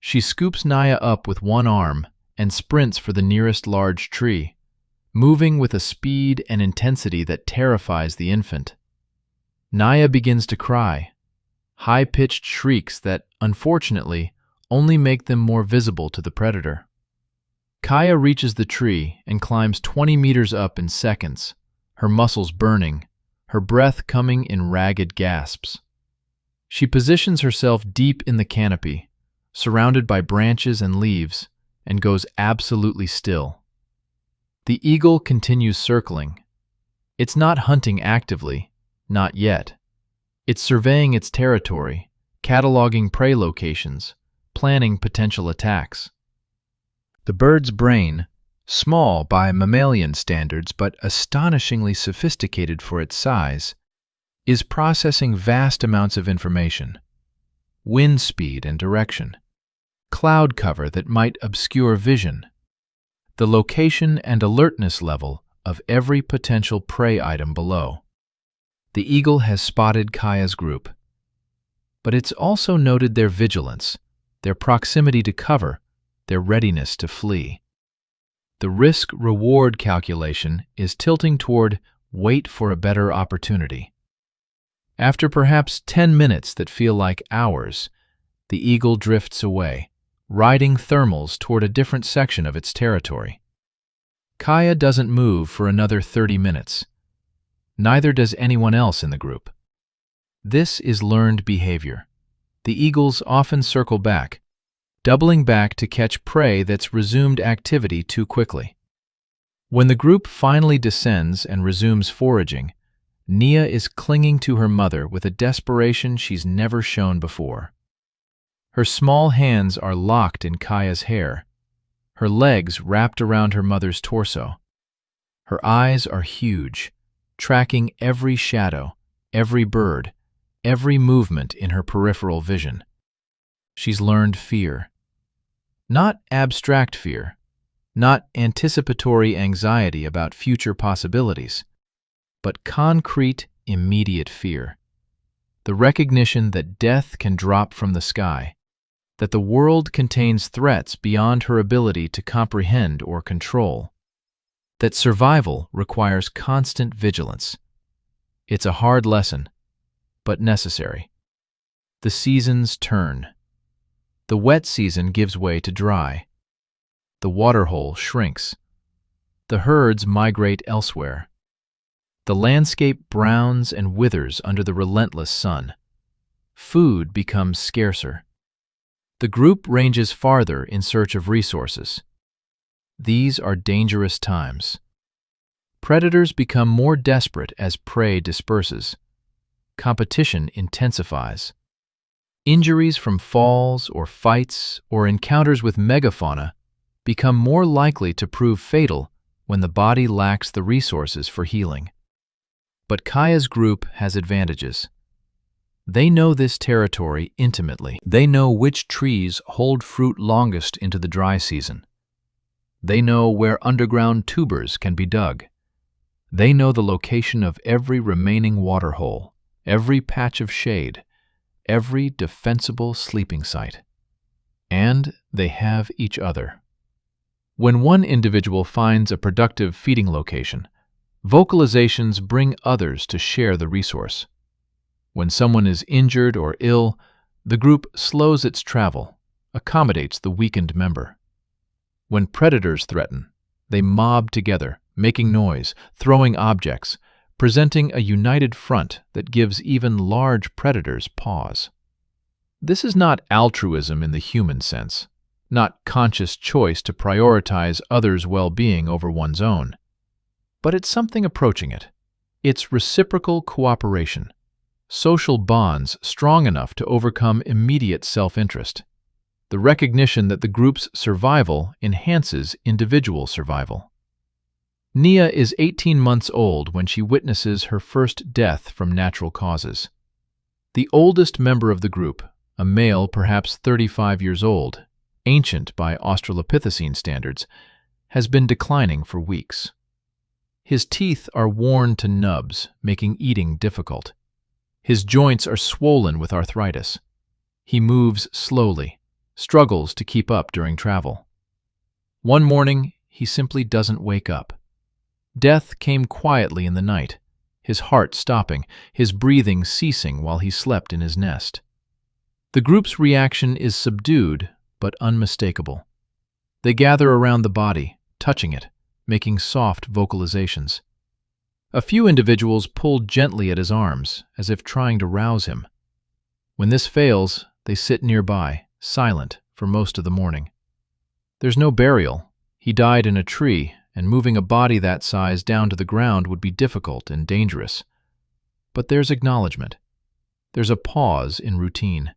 S1: She scoops Nia up with one arm and sprints for the nearest large tree, moving with a speed and intensity that terrifies the infant. Nia begins to cry, high-pitched shrieks that, unfortunately, only make them more visible to the predator. Kaya reaches the tree and climbs 20 meters up in seconds, her muscles burning, her breath coming in ragged gasps. She positions herself deep in the canopy, surrounded by branches and leaves, and goes absolutely still. The eagle continues circling. It's not hunting actively, not yet. It's surveying its territory, cataloging prey locations, planning potential attacks. The bird's brain, small by mammalian standards but astonishingly sophisticated for its size, is processing vast amounts of information: wind speed and direction, cloud cover that might obscure vision, the location and alertness level of every potential prey item below. The eagle has spotted Kaya's group, but it's also noted their vigilance, their proximity to cover, their readiness to flee. The risk-reward calculation is tilting toward wait for a better opportunity. After perhaps 10 minutes that feel like hours, the eagle drifts away, riding thermals toward a different section of its territory. Kaya doesn't move for another 30 minutes. Neither does anyone else in the group. This is learned behavior. The eagles often circle back, doubling back to catch prey that's resumed activity too quickly. When the group finally descends and resumes foraging, Nia is clinging to her mother with a desperation she's never shown before. Her small hands are locked in Kaya's hair, her legs wrapped around her mother's torso. Her eyes are huge, tracking every shadow, every bird, every movement in her peripheral vision. She's learned fear. Not abstract fear, not anticipatory anxiety about future possibilities, but concrete, immediate fear. The recognition that death can drop from the sky, that the world contains threats beyond her ability to comprehend or control, that survival requires constant vigilance. It's a hard lesson, but necessary. The seasons turn. The wet season gives way to dry. The waterhole shrinks. The herds migrate elsewhere. The landscape browns and withers under the relentless sun. Food becomes scarcer. The group ranges farther in search of resources. These are dangerous times. Predators become more desperate as prey disperses. Competition intensifies. Injuries from falls or fights or encounters with megafauna become more likely to prove fatal when the body lacks the resources for healing. But Kaya's group has advantages. They know this territory intimately. They know which trees hold fruit longest into the dry season. They know where underground tubers can be dug. They know the location of every remaining waterhole, every patch of shade, every defensible sleeping site. And they have each other. When one individual finds a productive feeding location, vocalizations bring others to share the resource. When someone is injured or ill, the group slows its travel, accommodates the weakened member. When predators threaten, they mob together, making noise, throwing objects, presenting a united front that gives even large predators pause. This is not altruism in the human sense, not conscious choice to prioritize others' well-being over one's own. But it's something approaching it. It's reciprocal cooperation, social bonds strong enough to overcome immediate self-interest, the recognition that the group's survival enhances individual survival. Nia is 18 months old when she witnesses her first death from natural causes. The oldest member of the group, a male perhaps 35 years old, ancient by Australopithecine standards, has been declining for weeks. His teeth are worn to nubs, making eating difficult. His joints are swollen with arthritis. He moves slowly, struggles to keep up during travel. One morning, he simply doesn't wake up. Death came quietly in the night, his heart stopping, his breathing ceasing while he slept in his nest. The group's reaction is subdued but unmistakable. They gather around the body, touching it, making soft vocalizations. A few individuals pull gently at his arms, as if trying to rouse him. When this fails, they sit nearby, silent, for most of the morning. There's no burial. He died in a tree, and moving a body that size down to the ground would be difficult and dangerous. But there's acknowledgement. There's a pause in routine.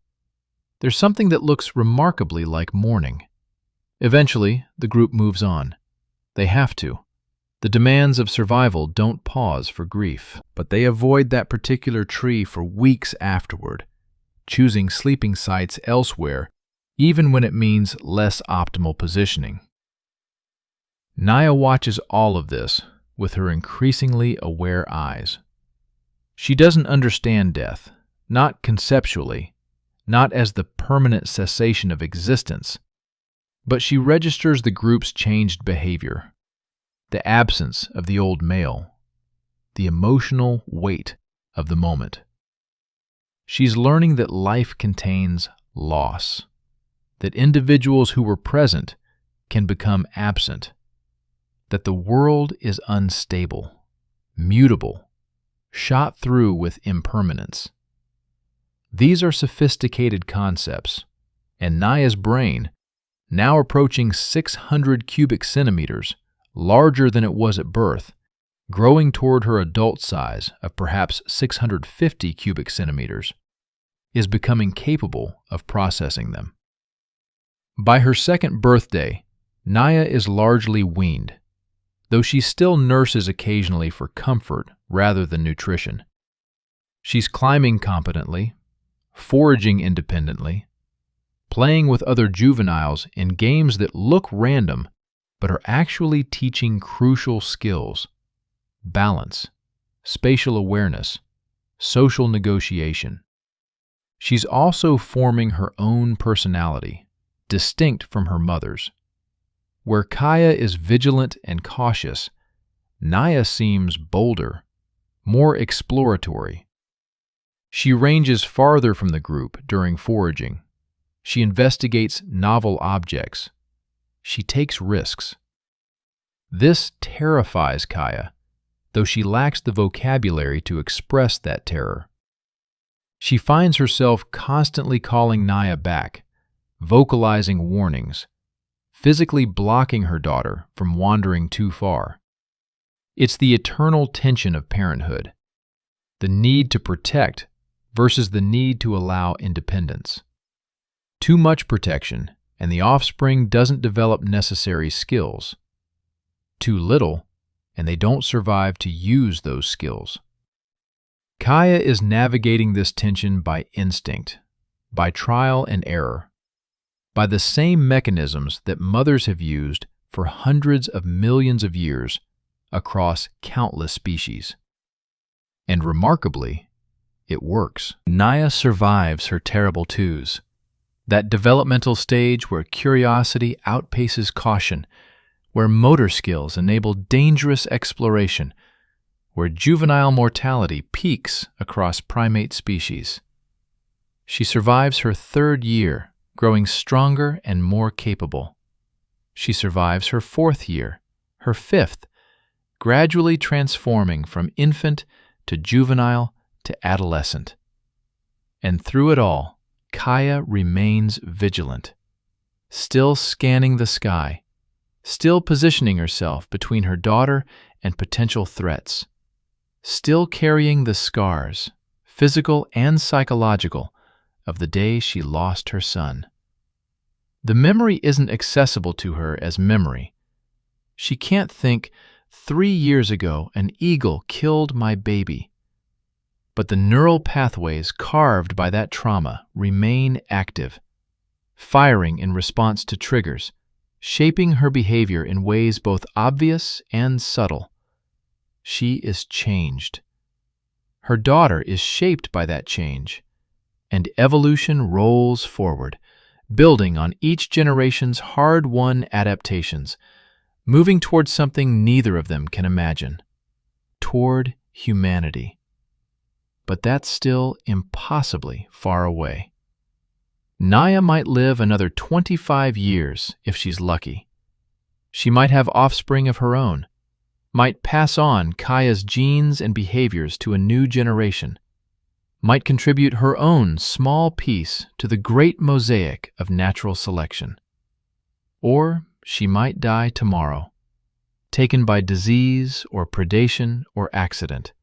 S1: There's something that looks remarkably like mourning. Eventually, the group moves on. They have to. The demands of survival don't pause for grief, but they avoid that particular tree for weeks afterward, choosing sleeping sites elsewhere, even when it means less optimal positioning. Nia watches all of this with her increasingly aware eyes. She doesn't understand death, not conceptually, not as the permanent cessation of existence, but she registers the group's changed behavior, the absence of the old male, the emotional weight of the moment. She's learning that life contains loss, that individuals who were present can become absent, that the world is unstable, mutable, shot through with impermanence. These are sophisticated concepts, and Naya's brain, now approaching 600 cubic centimeters, larger than it was at birth, growing toward her adult size of perhaps 650 cubic centimeters, is becoming capable of processing them. By her second birthday, Naya is largely weaned, though she still nurses occasionally for comfort rather than nutrition. She's climbing competently, foraging independently, playing with other juveniles in games that look random but are actually teaching crucial skills: balance, spatial awareness, social negotiation. She's also forming her own personality, distinct from her mother's. Where Kaya is vigilant and cautious, Naya seems bolder, more exploratory. She ranges farther from the group during foraging. She investigates novel objects. She takes risks. This terrifies Kaya, though she lacks the vocabulary to express that terror. She finds herself constantly calling Naya back, vocalizing warnings, physically blocking her daughter from wandering too far. It's the eternal tension of parenthood, the need to protect versus the need to allow independence. Too much protection, and the offspring doesn't develop necessary skills. Too little, and they don't survive to use those skills. Kaya is navigating this tension by instinct, by trial and error, by the same mechanisms that mothers have used for hundreds of millions of years across countless species. And remarkably, it works. Naya survives her terrible twos, that developmental stage where curiosity outpaces caution, where motor skills enable dangerous exploration, where juvenile mortality peaks across primate species. She survives her third year, growing stronger and more capable. She survives her fourth year, her fifth, gradually transforming from infant to juvenile to adolescent. And through it all, Kaya remains vigilant, still scanning the sky, still positioning herself between her daughter and potential threats, still carrying the scars, physical and psychological, of the day she lost her son. The memory isn't accessible to her as memory. She can't think, 3 years ago an eagle killed my baby. But the neural pathways carved by that trauma remain active, firing in response to triggers, shaping her behavior in ways both obvious and subtle. She is changed. Her daughter is shaped by that change, and evolution rolls forward, building on each generation's hard-won adaptations, moving toward something neither of them can imagine, toward humanity. But that's still impossibly far away. Naya might live another 25 years if she's lucky. She might have offspring of her own, might pass on Kaya's genes and behaviors to a new generation, might contribute her own small piece to the great mosaic of natural selection. Or she might die tomorrow, taken by disease or predation or accident,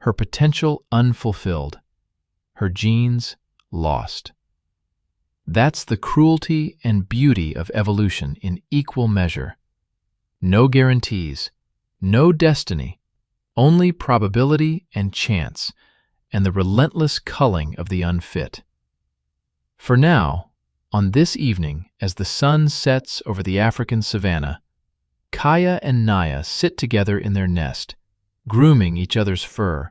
S1: her potential unfulfilled, her genes lost. That's the cruelty and beauty of evolution in equal measure. No guarantees, no destiny, only probability and chance, and the relentless culling of the unfit. For now, on this evening, as the sun sets over the African savanna, Kaya and Naya sit together in their nest, grooming each other's fur,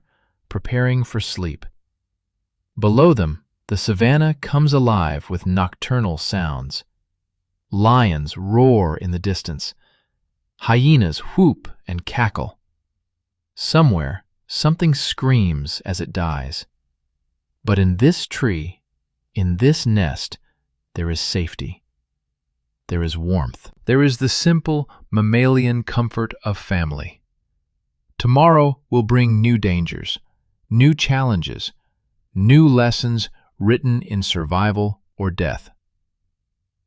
S1: preparing for sleep. Below them, the savanna comes alive with nocturnal sounds. Lions roar in the distance. Hyenas whoop and cackle. Somewhere, something screams as it dies. But in this tree, in this nest, there is safety. There is warmth. There is the simple mammalian comfort of family. Tomorrow will bring new dangers, new challenges, new lessons written in survival or death.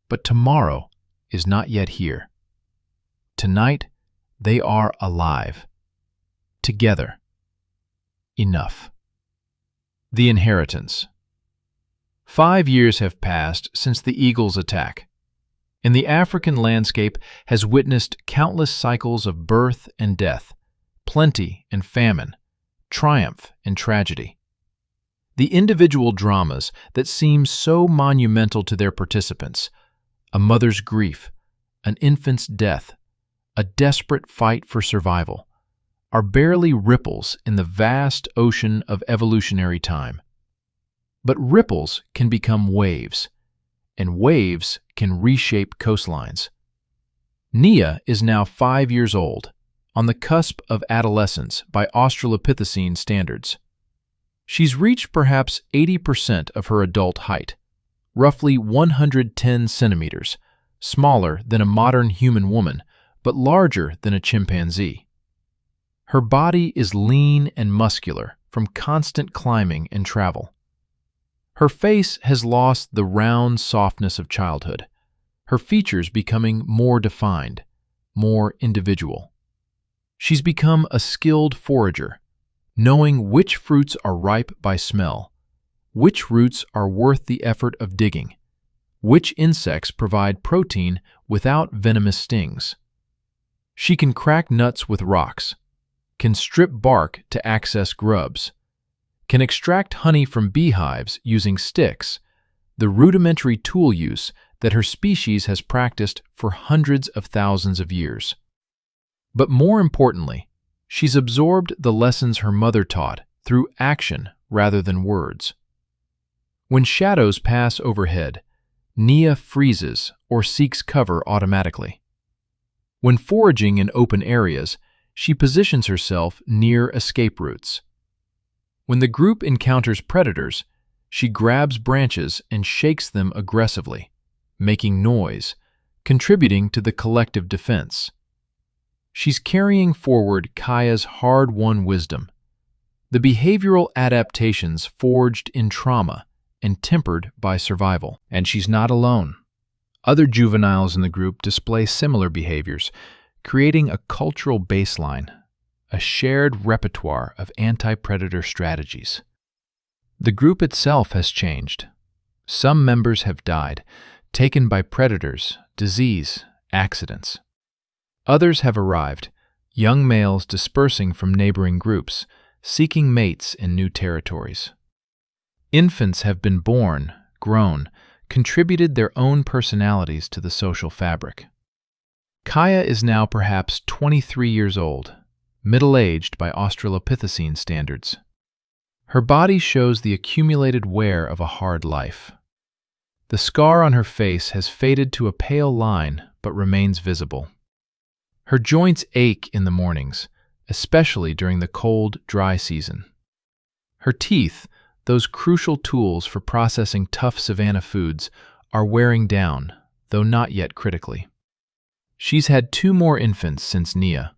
S1: But tomorrow is not yet here. Tonight, they are alive. Together. Enough. The inheritance. 5 years have passed since the eagle's attack, and the African landscape has witnessed countless cycles of birth and death, plenty and famine, triumph and tragedy. The individual dramas that seem so monumental to their participants, a mother's grief, an infant's death, a desperate fight for survival, are barely ripples in the vast ocean of evolutionary time. But ripples can become waves, and waves can reshape coastlines. Nia is now 5 years old, on the cusp of adolescence by Australopithecine standards. She's reached perhaps 80% of her adult height, roughly 110 centimeters, smaller than a modern human woman, but larger than a chimpanzee. Her body is lean and muscular from constant climbing and travel. Her face has lost the round softness of childhood, her features becoming more defined, more individual. She's become a skilled forager, knowing which fruits are ripe by smell, which roots are worth the effort of digging, which insects provide protein without venomous stings. She can crack nuts with rocks, can strip bark to access grubs, can extract honey from beehives using sticks, the rudimentary tool use that her species has practiced for hundreds of thousands of years. But more importantly, she's absorbed the lessons her mother taught through action rather than words. When shadows pass overhead, Nia freezes or seeks cover automatically. When foraging in open areas, she positions herself near escape routes. When the group encounters predators, she grabs branches and shakes them aggressively, making noise, contributing to the collective defense. She's carrying forward Kaya's hard-won wisdom, the behavioral adaptations forged in trauma and tempered by survival. And she's not alone. Other juveniles in the group display similar behaviors, creating a cultural baseline, a shared repertoire of anti-predator strategies. The group itself has changed. Some members have died, taken by predators, disease, accidents. Others have arrived, young males dispersing from neighboring groups, seeking mates in new territories. Infants have been born, grown, contributed their own personalities to the social fabric. Kaya is now perhaps 23 years old, middle-aged by Australopithecine standards. Her body shows the accumulated wear of a hard life. The scar on her face has faded to a pale line but remains visible. Her joints ache in the mornings, especially during the cold, dry season. Her teeth, those crucial tools for processing tough savanna foods, are wearing down, though not yet critically. She's had 2 more infants since Nia.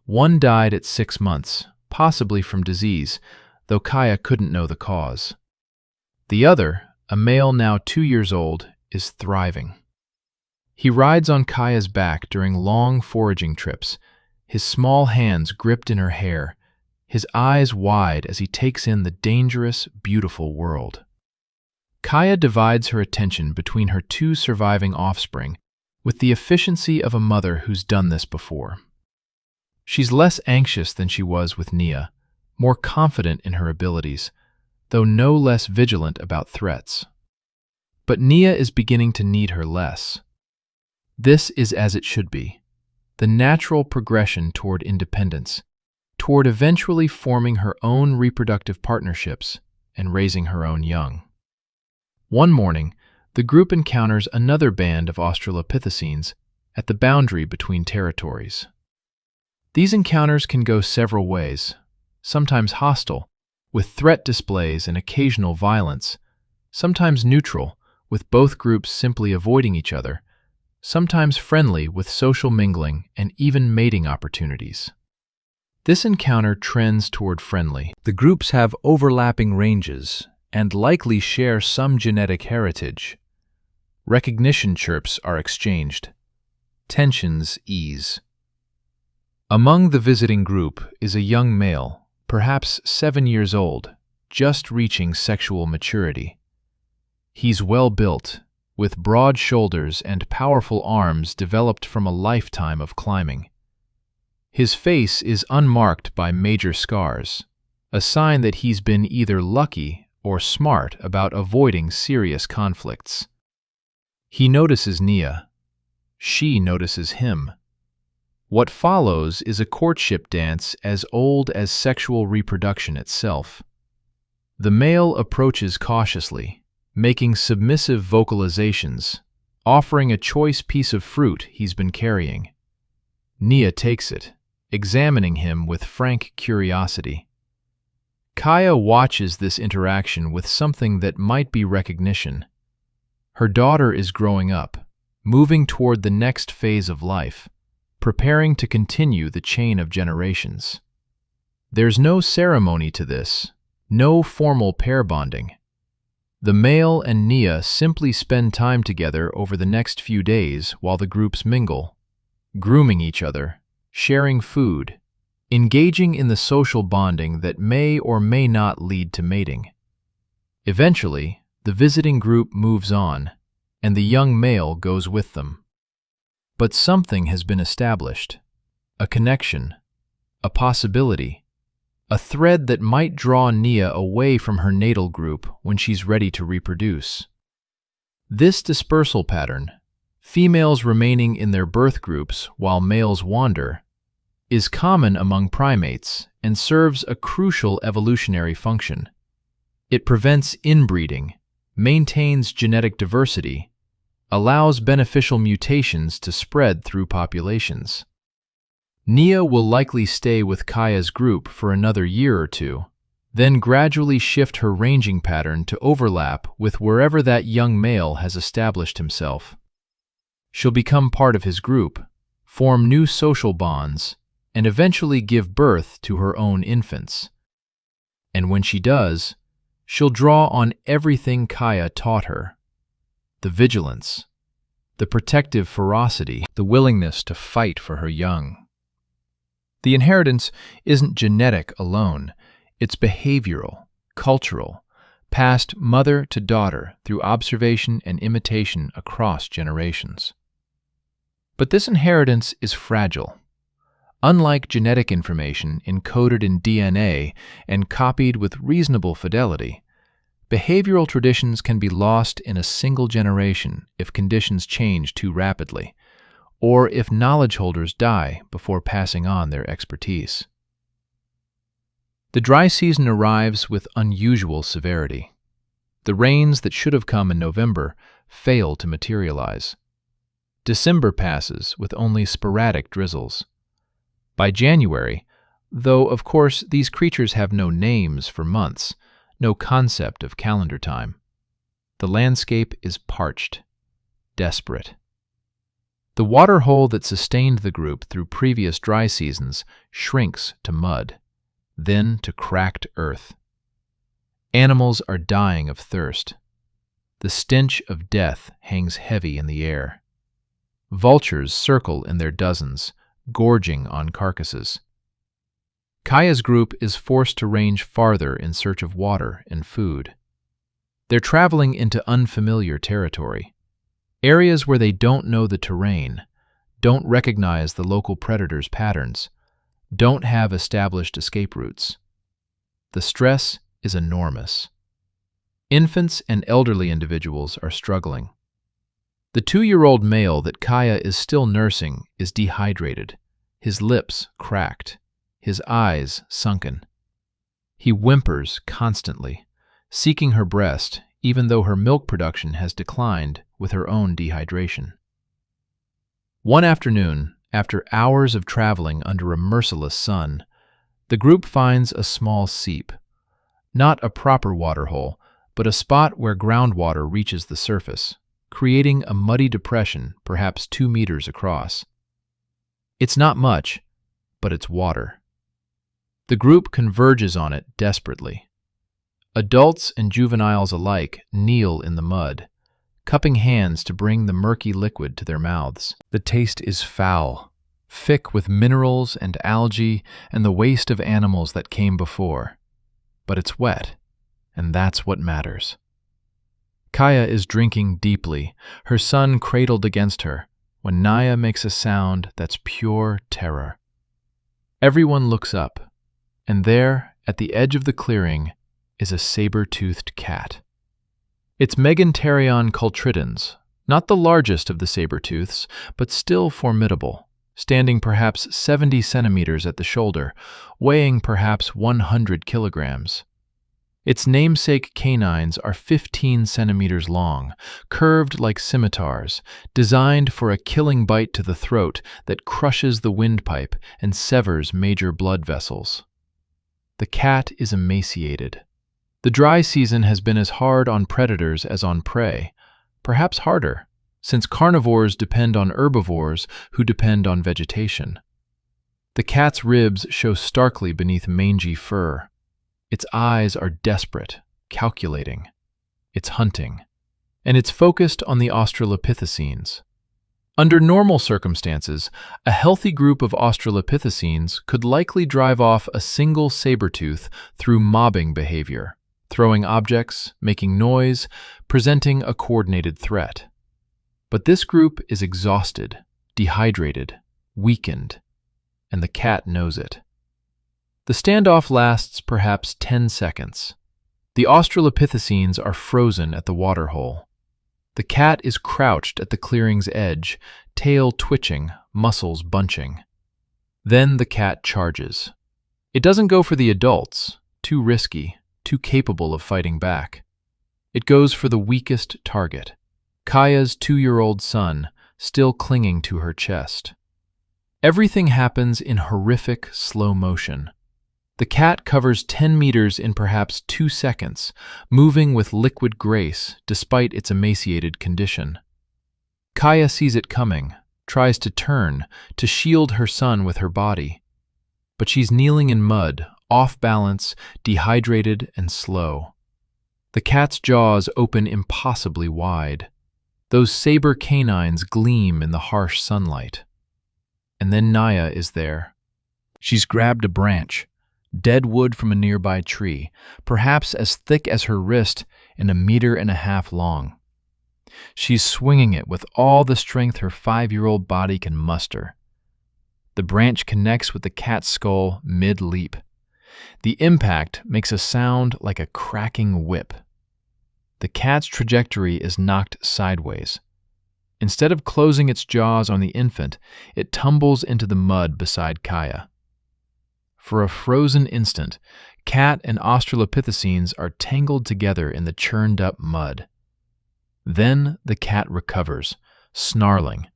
S1: One died at 6 months, possibly from disease, though Kaya couldn't know the cause. The other, a male now 2 years old, is thriving. He rides on Kaya's back during long foraging trips, his small hands gripped in her hair, his eyes wide as he takes in the dangerous, beautiful world. Kaya divides her attention between her 2 surviving offspring with the efficiency of a mother who's done this before. She's less anxious than she was with Nia, more confident in her abilities, though no less vigilant about threats. But Nia is beginning to need her less. This is as it should be, the natural progression toward independence, toward eventually forming her own reproductive partnerships and raising her own young. One morning, the group encounters another band of Australopithecines at the boundary between territories. These encounters can go several ways, sometimes hostile, with threat displays and occasional violence, sometimes neutral, with both groups simply avoiding each other, sometimes friendly with social mingling and even mating opportunities. This encounter trends toward friendly.
S2: The groups have overlapping ranges and likely share some genetic heritage.
S1: Recognition chirps are exchanged. Tensions ease. Among the visiting group is a young male, perhaps 7 years old, just reaching sexual maturity. He's well built, with broad shoulders and powerful arms developed from a lifetime of climbing. His face is unmarked by major scars, a sign that he's been either lucky or smart about avoiding serious conflicts. He notices Nia. She notices him. What follows is a courtship dance as old as sexual reproduction itself. The male approaches cautiously, making submissive vocalizations, offering a choice piece of fruit he's been carrying. Nia takes it, examining him with frank curiosity. Kaya watches this interaction with something that might be recognition. Her daughter is growing up, moving toward the next phase of life, preparing to continue the chain of generations. There's no ceremony to this, no formal pair bonding. The male and Nia simply spend time together over the next few days while the groups mingle, grooming each other, sharing food, engaging in the social bonding that may or may not lead to mating. Eventually, the visiting group moves on, and the young male goes with them. But something has been established, a connection, a possibility, a thread that might draw Nia away from her natal group when she's ready to reproduce. This dispersal pattern, females remaining in their birth groups while males wander, is common among primates and serves a crucial evolutionary function. It prevents inbreeding, maintains genetic diversity, allows beneficial mutations to spread through populations. Nia will likely stay with Kaya's group for another year or two, then gradually shift her ranging pattern to overlap with wherever that young male has established himself. She'll become part of his group, form new social bonds, and eventually give birth to her own infants. And when she does, she'll draw on everything Kaya taught her: the vigilance, the protective ferocity, the willingness to fight for her young. The inheritance isn't genetic alone, it's behavioral, cultural, passed mother to daughter through observation and imitation across generations. But this inheritance is fragile. Unlike genetic information encoded in DNA and copied with reasonable fidelity, behavioral traditions can be lost in a single generation if conditions change too rapidly, or if knowledge holders die before passing on their expertise. The dry season arrives with unusual severity. The rains that should have come in November fail to materialize. December passes with only sporadic drizzles. By January, though of course these creatures have no names for months, no concept of calendar time, the landscape is parched, desperate. The water hole that sustained the group through previous dry seasons shrinks to mud, then to cracked earth. Animals are dying of thirst. The stench of death hangs heavy in the air. Vultures circle in their dozens, gorging on carcasses. Kaya's group is forced to range farther in search of water and food. They're traveling into unfamiliar territory, areas where they don't know the terrain, don't recognize the local predators' patterns, don't have established escape routes. The stress is enormous. Infants and elderly individuals are struggling. The 2-year-old male that Kaya is still nursing is dehydrated, his lips cracked, his eyes sunken. He whimpers constantly, seeking her breast even though her milk production has declined with her own dehydration. One afternoon, after hours of traveling under a merciless sun, the group finds a small seep. Not a proper waterhole, but a spot where groundwater reaches the surface, creating a muddy depression perhaps 2 meters across. It's not much, but it's water.
S2: The group converges on it desperately. Adults and juveniles alike kneel in the mud, cupping hands to bring the murky liquid to their mouths. The taste is foul, thick with minerals and algae and the waste of animals that came before. But it's wet, and that's what matters. Kaya is drinking deeply, her son cradled against her, when Naya makes a sound that's pure terror. Everyone looks up, and there, at the edge of the clearing, is a saber-toothed cat. It's Megantherion cultritans, not the largest of the saber-tooths, but still formidable, standing perhaps 70 centimeters at the shoulder, weighing perhaps 100 kilograms. Its namesake canines are 15 centimeters long, curved like scimitars, designed for a killing bite to the throat that crushes the windpipe and severs major blood vessels. The cat is emaciated. The dry season has been as hard on predators as on prey, perhaps harder, since carnivores depend on herbivores who depend on vegetation. The cat's ribs show starkly beneath mangy fur. Its eyes are desperate, calculating. It's hunting. And it's focused on the Australopithecines. Under normal circumstances, a healthy group of Australopithecines could likely drive off a single saber-tooth through mobbing behavior, throwing objects, making noise, presenting a coordinated threat. But this group is exhausted, dehydrated, weakened, and the cat knows it. The standoff lasts perhaps 10 seconds. The Australopithecines are frozen at the waterhole. The cat is crouched at the clearing's edge, tail twitching, muscles bunching. Then the cat charges. It doesn't go for the adults, too risky, too capable of fighting back. It goes for the weakest target, Kaya's 2-year-old son, still clinging to her chest. Everything happens in horrific slow motion. The cat covers 10 meters in perhaps 2 seconds, moving with liquid grace despite its emaciated condition. Kaya sees it coming, tries to turn, to shield her son with her body. But she's kneeling in mud, off balance, dehydrated and slow. The cat's jaws open impossibly wide. Those saber canines gleam in the harsh sunlight. And then Naya is there. She's grabbed a branch, dead wood from a nearby tree, perhaps as thick as her wrist and 1.5 meters long. She's swinging it with all the strength her 5-year-old body can muster. The branch connects with the cat's skull mid-leap. The impact makes a sound like a cracking whip. The cat's trajectory is knocked sideways. Instead of closing its jaws on the infant, it tumbles into the mud beside Kaya. For a frozen instant, cat and Australopithecines are tangled together in the churned-up mud. Then the cat recovers, snarling,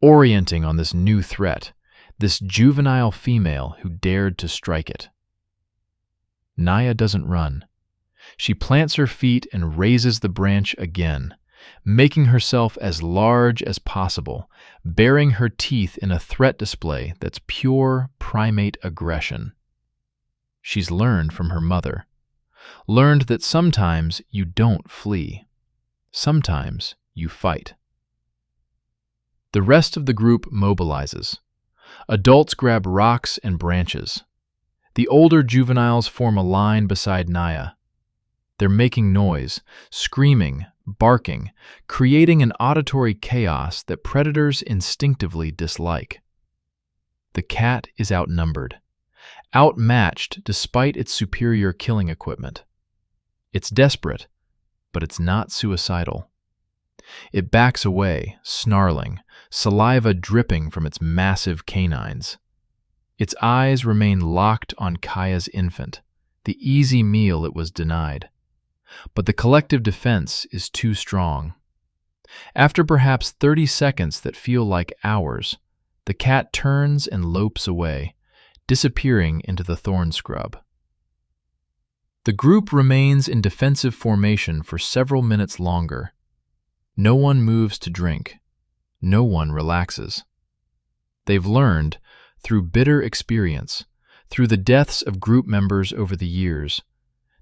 S2: orienting on this new threat, this juvenile female who dared to strike it. Naya doesn't run. She plants her feet and raises the branch again, making herself as large as possible, baring her teeth in a threat display that's pure primate aggression. She's learned from her mother, learned that sometimes you don't flee, sometimes you fight. The rest of the group mobilizes. Adults grab rocks and branches. The older juveniles form a line beside Naya. They're making noise, screaming, barking, creating an auditory chaos that predators instinctively dislike. The cat is outnumbered, outmatched despite its superior killing equipment. It's desperate, but it's not suicidal. It backs away, snarling, saliva dripping from its massive canines. Its eyes remain locked on Kaya's infant, the easy meal it was denied. But the collective defense is too strong. After perhaps 30 seconds that feel like hours, the cat turns and lopes away, disappearing into the thorn scrub. The group remains in defensive formation for several minutes longer. No one moves to drink. No one relaxes. They've learned, through bitter experience, through the deaths of group members over the years,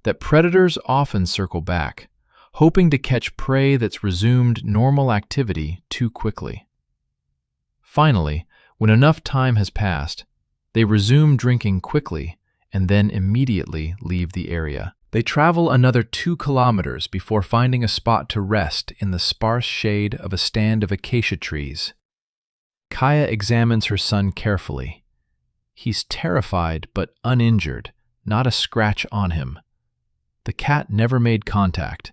S2: that predators often circle back, hoping to catch prey that's resumed normal activity too quickly. Finally, when enough time has passed, they resume drinking quickly and then immediately leave the area. They travel another 2 kilometers before finding a spot to rest in the sparse shade of a stand of acacia trees. Kaya examines her son carefully. He's terrified but uninjured, not a scratch on him. The cat never made contact.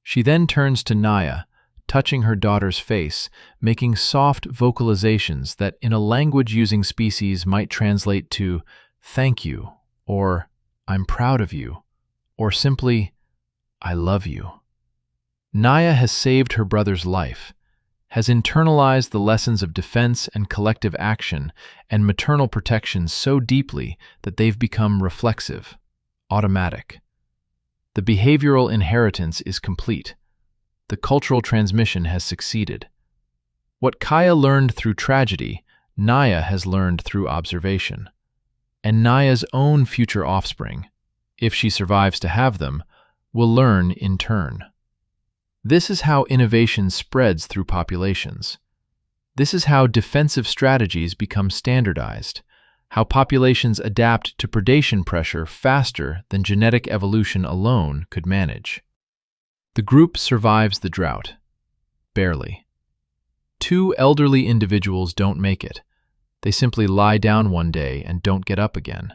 S2: She then turns to Naya, touching her daughter's face, making soft vocalizations that in a language-using species might translate to "thank you," or "I'm proud of you," or simply, "I love you." Naya has saved her brother's life, has internalized the lessons of defense and collective action and maternal protection so deeply that they've become reflexive, automatic. The behavioral inheritance is complete. The cultural transmission has succeeded. What Kaya learned through tragedy, Naya has learned through observation. And Naya's own future offspring, if she survives to have them, will learn in turn. This is how innovation spreads through populations. This is how defensive strategies become standardized, how populations adapt to predation pressure faster than genetic evolution alone could manage. The group survives the drought. Barely. 2 elderly individuals don't make it. They simply lie down one day and don't get up again,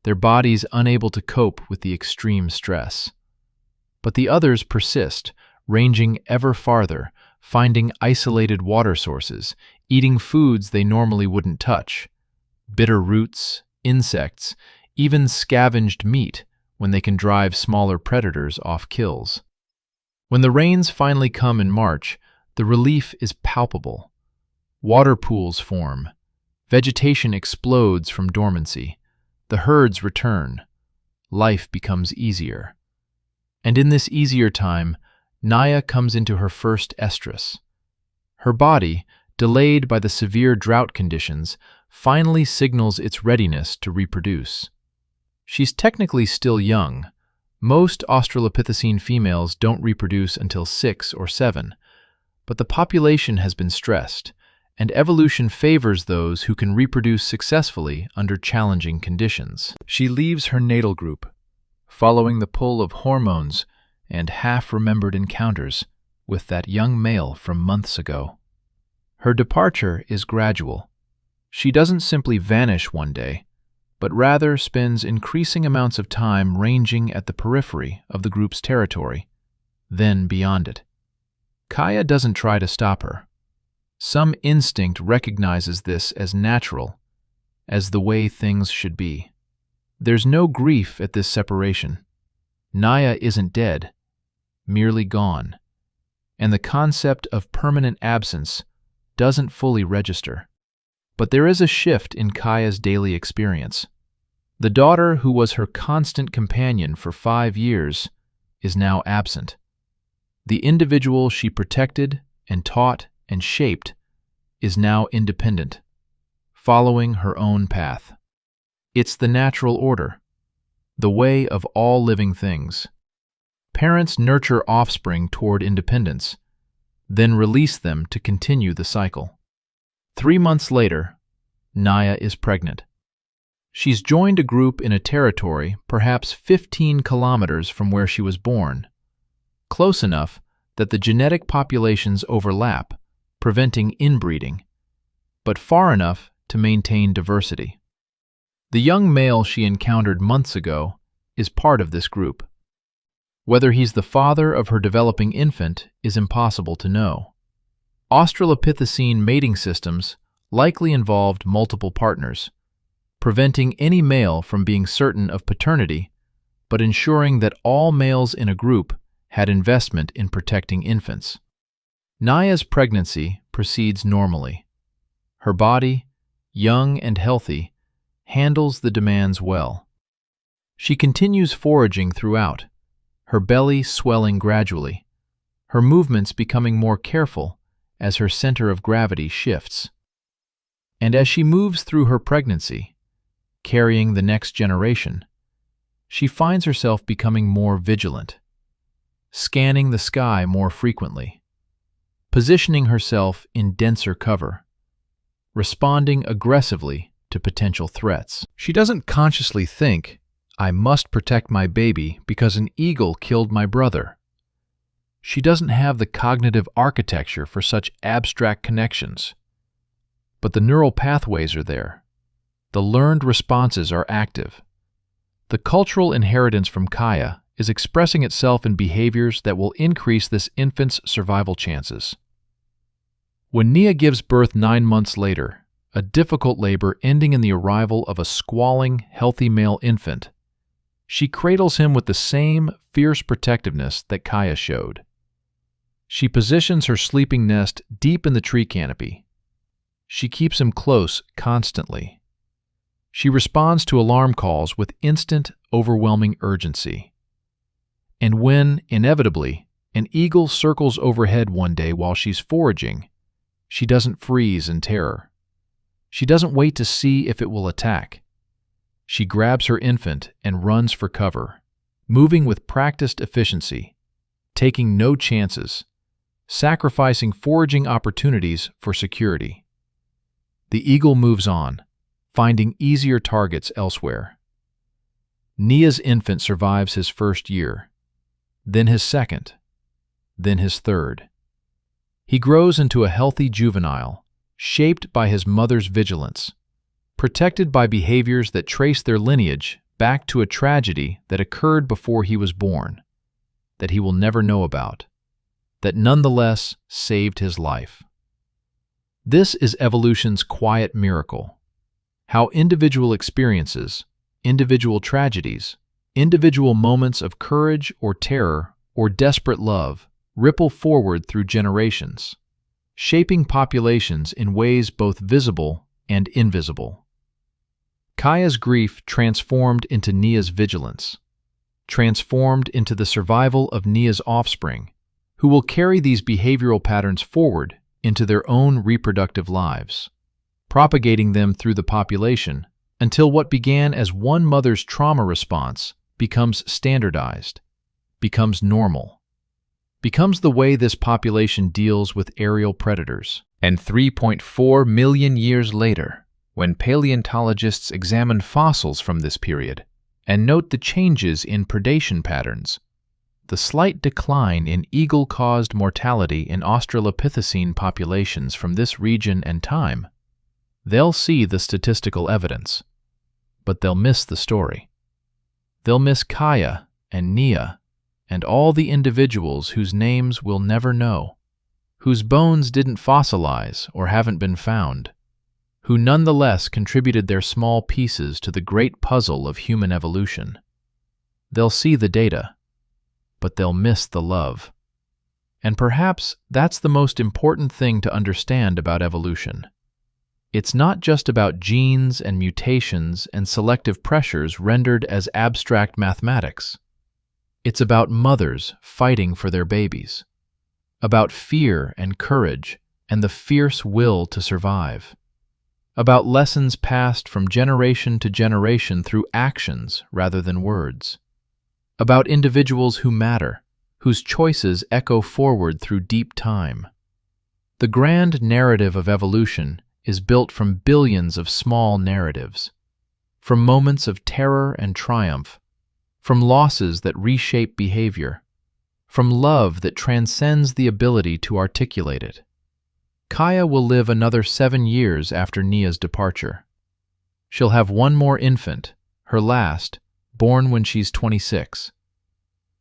S2: their bodies unable to cope with the extreme stress. But the others persist, ranging ever farther, finding isolated water sources, eating foods they normally wouldn't touch, bitter roots, insects, even scavenged meat when they can drive smaller predators off kills. When the rains finally come in March, the relief is palpable. Water pools form. Vegetation explodes from dormancy. The herds return. Life becomes easier. And in this easier time, Naya comes into her first estrus. Her body, delayed by the severe drought conditions, finally signals its readiness to reproduce. She's technically still young. Most Australopithecine females don't reproduce until 6 or 7, but the population has been stressed, and evolution favors those who can reproduce successfully under challenging conditions. She leaves her natal group, following the pull of hormones and half-remembered encounters with that young male from months ago. Her departure is gradual. She doesn't simply vanish one day, but rather spends increasing amounts of time ranging at the periphery of the group's territory, then beyond it. Kaya doesn't try to stop her. Some instinct recognizes this as natural, as the way things should be. There's no grief at this separation. Naya isn't dead, merely gone, and the concept of permanent absence doesn't fully register. But there is a shift in Kaya's daily experience. The daughter who was her constant companion for 5 years is now absent. The individual she protected and taught and shaped is now independent, following her own path. It's the natural order, the way of all living things. Parents nurture offspring toward independence, then release them to continue the cycle. 3 months later, Naya is pregnant. She's joined a group in a territory perhaps 15 kilometers from where she was born, close enough that the genetic populations overlap, preventing inbreeding, but far enough to maintain diversity. The young male she encountered months ago is part of this group. Whether he's the father of her developing infant is impossible to know. Australopithecine mating systems likely involved multiple partners, preventing any male from being certain of paternity, but ensuring that all males in a group had investment in protecting infants. Naya's pregnancy proceeds normally. Her body, young and healthy, handles the demands well. She continues foraging throughout, her belly swelling gradually, her movements becoming more careful as her center of gravity shifts. And as she moves through her pregnancy, carrying the next generation, she finds herself becoming more vigilant, scanning the sky more frequently, positioning herself in denser cover, responding aggressively to potential threats. She doesn't consciously think, "I must protect my baby because an eagle killed my brother." She doesn't have the cognitive architecture for such abstract connections. But the neural pathways are there. The learned responses are active. The cultural inheritance from Kaya is expressing itself in behaviors that will increase this infant's survival chances. When Nia gives birth 9 months later, a difficult labor ending in the arrival of a squalling, healthy male infant, she cradles him with the same fierce protectiveness that Kaya showed. She positions her sleeping nest deep in the tree canopy. She keeps him close constantly. She responds to alarm calls with instant, overwhelming urgency. And when, inevitably, an eagle circles overhead one day while she's foraging, she doesn't freeze in terror. She doesn't wait to see if it will attack. She grabs her infant and runs for cover, moving with practiced efficiency, taking no chances, sacrificing foraging opportunities for security. The eagle moves on, finding easier targets elsewhere. Nia's infant survives his first year, then his second, then his third. He grows into a healthy juvenile, shaped by his mother's vigilance, protected by behaviors that trace their lineage back to a tragedy that occurred before he was born, that he will never know about, that nonetheless saved his life. This is evolution's quiet miracle. How individual experiences, individual tragedies, individual moments of courage or terror or desperate love ripple forward through generations, shaping populations in ways both visible and invisible. Kaya's grief transformed into Nia's vigilance, transformed into the survival of Nia's offspring, who will carry these behavioral patterns forward into their own reproductive lives, propagating them through the population until what began as one mother's trauma response becomes standardized, becomes normal, becomes the way this population deals with aerial predators. And 3.4 million years later, when paleontologists examine fossils from this period and note the changes in predation patterns, the slight decline in eagle-caused mortality in Australopithecine populations from this region and time, they'll see the statistical evidence, but they'll miss the story. They'll miss Kaya and Nia and all the individuals whose names we'll never know, whose bones didn't fossilize or haven't been found, who nonetheless contributed their small pieces to the great puzzle of human evolution. They'll see the data, but they'll miss the love. And perhaps that's the most important thing to understand about evolution. It's not just about genes and mutations and selective pressures rendered as abstract mathematics. It's about mothers fighting for their babies, about fear and courage and the fierce will to survive, about lessons passed from generation to generation through actions rather than words, about individuals who matter, whose choices echo forward through deep time. The grand narrative of evolution is built from billions of small narratives, from moments of terror and triumph, from losses that reshape behavior, from love that transcends the ability to articulate it. Kaya will live another 7 years after Nia's departure. She'll have one more infant, her last, born when she's 26.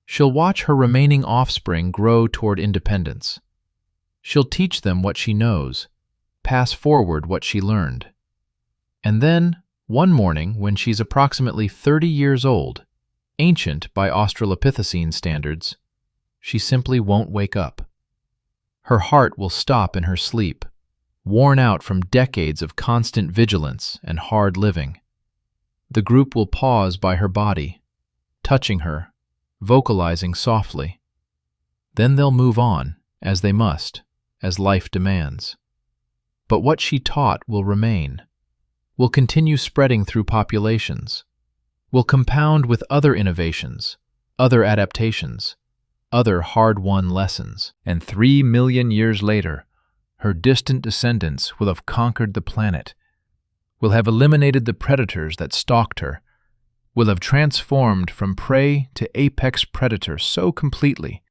S2: She'll watch her remaining offspring grow toward independence. She'll teach them what she knows, pass forward what she learned. And then, one morning when she's approximately 30 years old, ancient by Australopithecine standards, she simply won't wake up. Her heart will stop in her sleep, worn out from decades of constant vigilance and hard living. The group will pause by her body, touching her, vocalizing softly. Then they'll move on, as they must, as life demands. But what she taught will remain. will continue spreading through populations, will compound with other innovations, other adaptations, other hard-won lessons. And 3 million years later, her distant descendants will have conquered the planet, will have eliminated the predators that stalked her, will have transformed from prey to apex predator so completely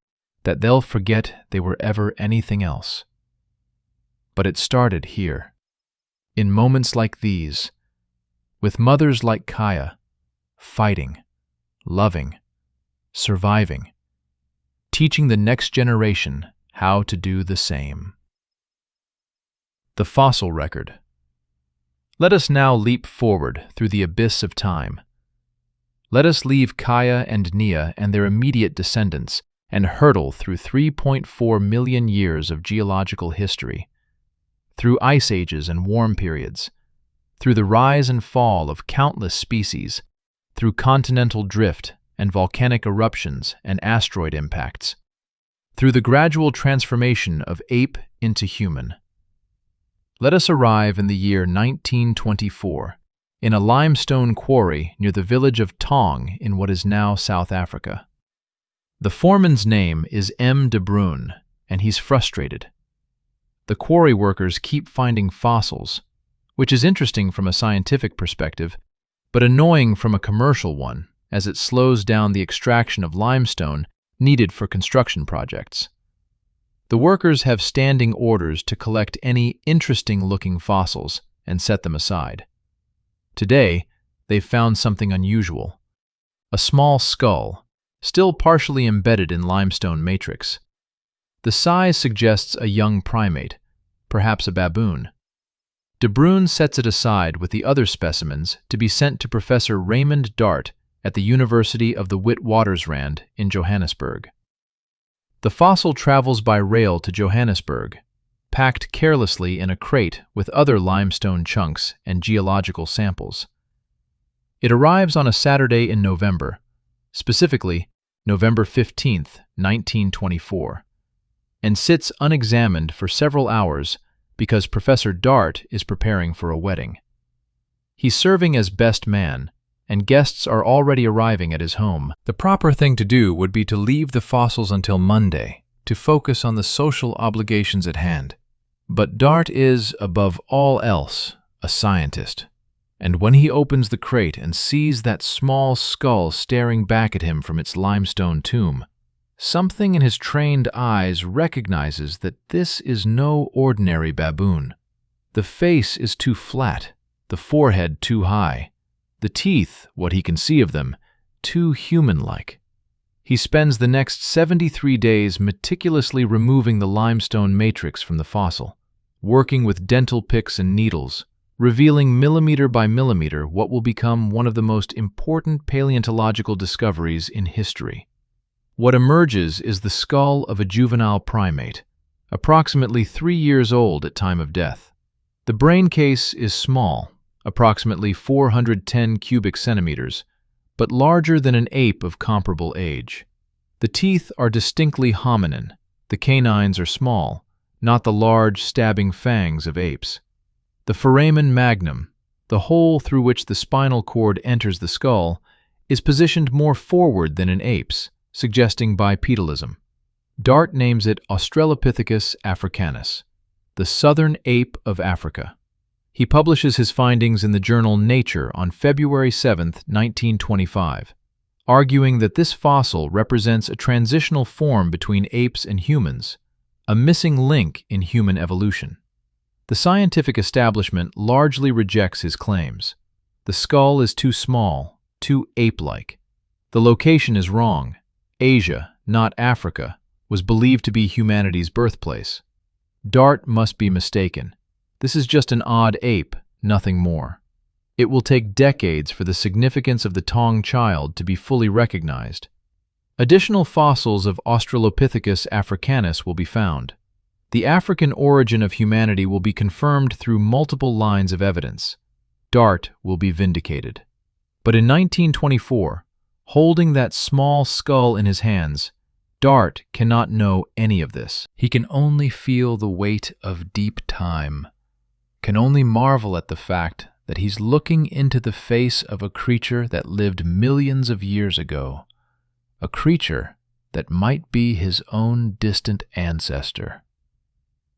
S2: that they'll forget they were ever anything else. But it started here, in moments like these, with mothers like Kaya, fighting, loving, surviving, teaching the next generation how to do the same. The fossil record. Let us now leap forward through the abyss of time. Let us leave Kaya and Nia and their immediate descendants and hurtle through 3.4 million years of geological history, through ice ages and warm periods, through the rise and fall of countless species, through continental drift and volcanic eruptions and asteroid impacts, through the gradual transformation of ape into human. Let us arrive in the year 1924, in a limestone quarry near the village of Taung in what is now South Africa. The foreman's name is M. de Bruin, and he's frustrated. The quarry workers keep finding fossils, which is interesting from a scientific perspective, but annoying from a commercial one, as it slows down the extraction of limestone needed for construction projects. The workers have standing orders to collect any interesting-looking fossils and set them aside. Today, they've found something unusual. A small skull, still partially embedded in limestone matrix. The size suggests a young primate, perhaps a baboon. De Bruin sets it aside with the other specimens to be sent to Professor Raymond Dart at the University of the Witwatersrand in Johannesburg. The fossil travels by rail to Johannesburg, packed carelessly in a crate with other limestone chunks and geological samples. It arrives on a Saturday in November, specifically November 15, 1924, and sits unexamined for several hours because Professor Dart is preparing for a wedding. He's serving as best man, and guests are already arriving at his home. The proper thing to do would be to leave the fossils until Monday, to focus on the social obligations at hand. But Dart is, above all else, a scientist. And when he opens the crate and sees that small skull staring back at him from its limestone tomb, something in his trained eyes recognizes that this is no ordinary baboon. The face is too flat, the forehead too high, the teeth, what he can see of them, too human-like. He spends the next 73 days meticulously removing the limestone matrix from the fossil, working with dental picks and needles, revealing millimeter by millimeter what will become one of the most important paleontological discoveries in history. What emerges is the skull of a juvenile primate, approximately 3 years old at time of death. The brain case is small, approximately 410 cubic centimeters, but larger than an ape of comparable age. The teeth are distinctly hominin. The canines are small, not the large, stabbing fangs of apes. The foramen magnum, the hole through which the spinal cord enters the skull, is positioned more forward than in apes, suggesting bipedalism. Dart names it Australopithecus africanus, the southern ape of Africa. He publishes his findings in the journal Nature on February 7, 1925, arguing that this fossil represents a transitional form between apes and humans, a missing link in human evolution. The scientific establishment largely rejects his claims. The skull is too small, too ape-like. The location is wrong. Asia, not Africa, was believed to be humanity's birthplace. Dart must be mistaken. This is just an odd ape, nothing more. It will take decades for the significance of the Taung Child to be fully recognized. Additional fossils of Australopithecus africanus will be found. The African origin of humanity will be confirmed through multiple lines of evidence. Dart will be vindicated. But in 1924, holding that small skull in his hands, Dart cannot know any of this. He can only feel the weight of deep time, can only marvel at the fact that he's looking into the face of a creature that lived millions of years ago, a creature that might be his own distant ancestor.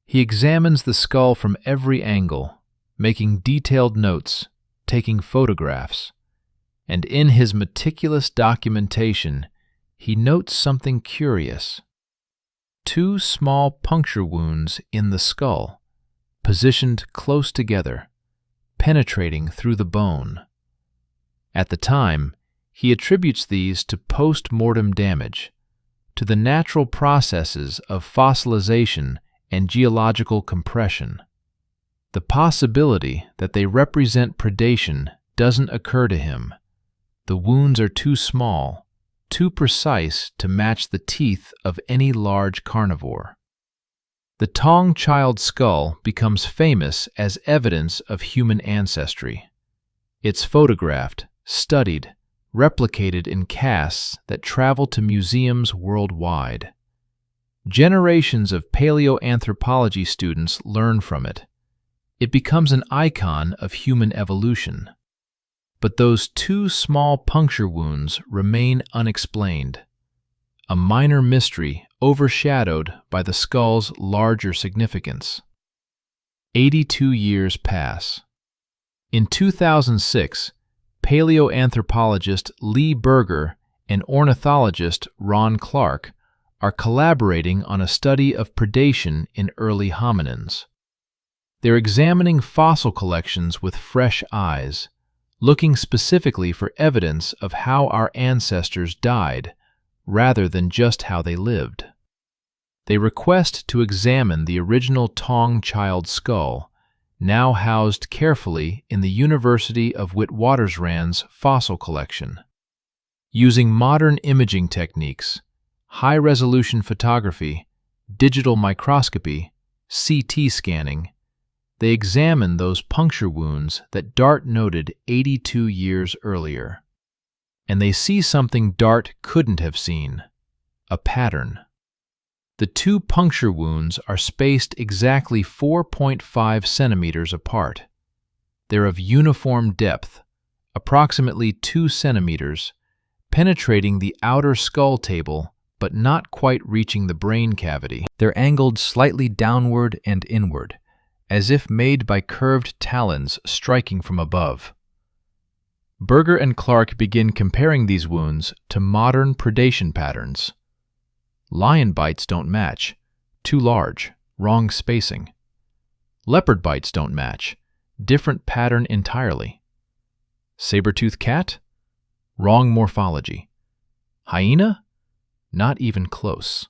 S2: He examines the skull from every angle, making detailed notes, taking photographs, and in his meticulous documentation, he notes something curious. 2 small puncture wounds in the skull, positioned close together, penetrating through the bone. At the time, he attributes these to post-mortem damage, to the natural processes of fossilization and geological compression. The possibility that they represent predation doesn't occur to him. The wounds are too small, too precise to match the teeth of any large carnivore. The Taung Child skull becomes famous as evidence of human ancestry. It's photographed, studied, replicated in casts that travel to museums worldwide. Generations of paleoanthropology students learn from it. It becomes an icon of human evolution. But those 2 small puncture wounds remain unexplained, a minor mystery overshadowed by the skull's larger significance. 82 years pass. In 2006, paleoanthropologist Lee Berger and ornithologist Ron Clark are collaborating on a study of predation in early hominins. They're examining fossil collections with fresh eyes, looking specifically for evidence of how our ancestors died, rather than just how they lived. They request to examine the original Taung Child skull, now housed carefully in the University of Witwatersrand's fossil collection. Using modern imaging techniques, high-resolution photography, digital microscopy, CT scanning, they examine those puncture wounds that Dart noted 82 years earlier. And they see something Dart couldn't have seen: a pattern. The 2 puncture wounds are spaced exactly 4.5 centimeters apart. They're of uniform depth, approximately 2 centimeters, penetrating the outer skull table but not quite reaching the brain cavity. They're angled slightly downward and inward, as if made by curved talons striking from above. Berger and Clark begin comparing these wounds to modern predation patterns. Lion bites don't match, too large, wrong spacing. Leopard bites don't match, different pattern entirely. Saber-toothed cat? Wrong morphology. Hyena? Not even close.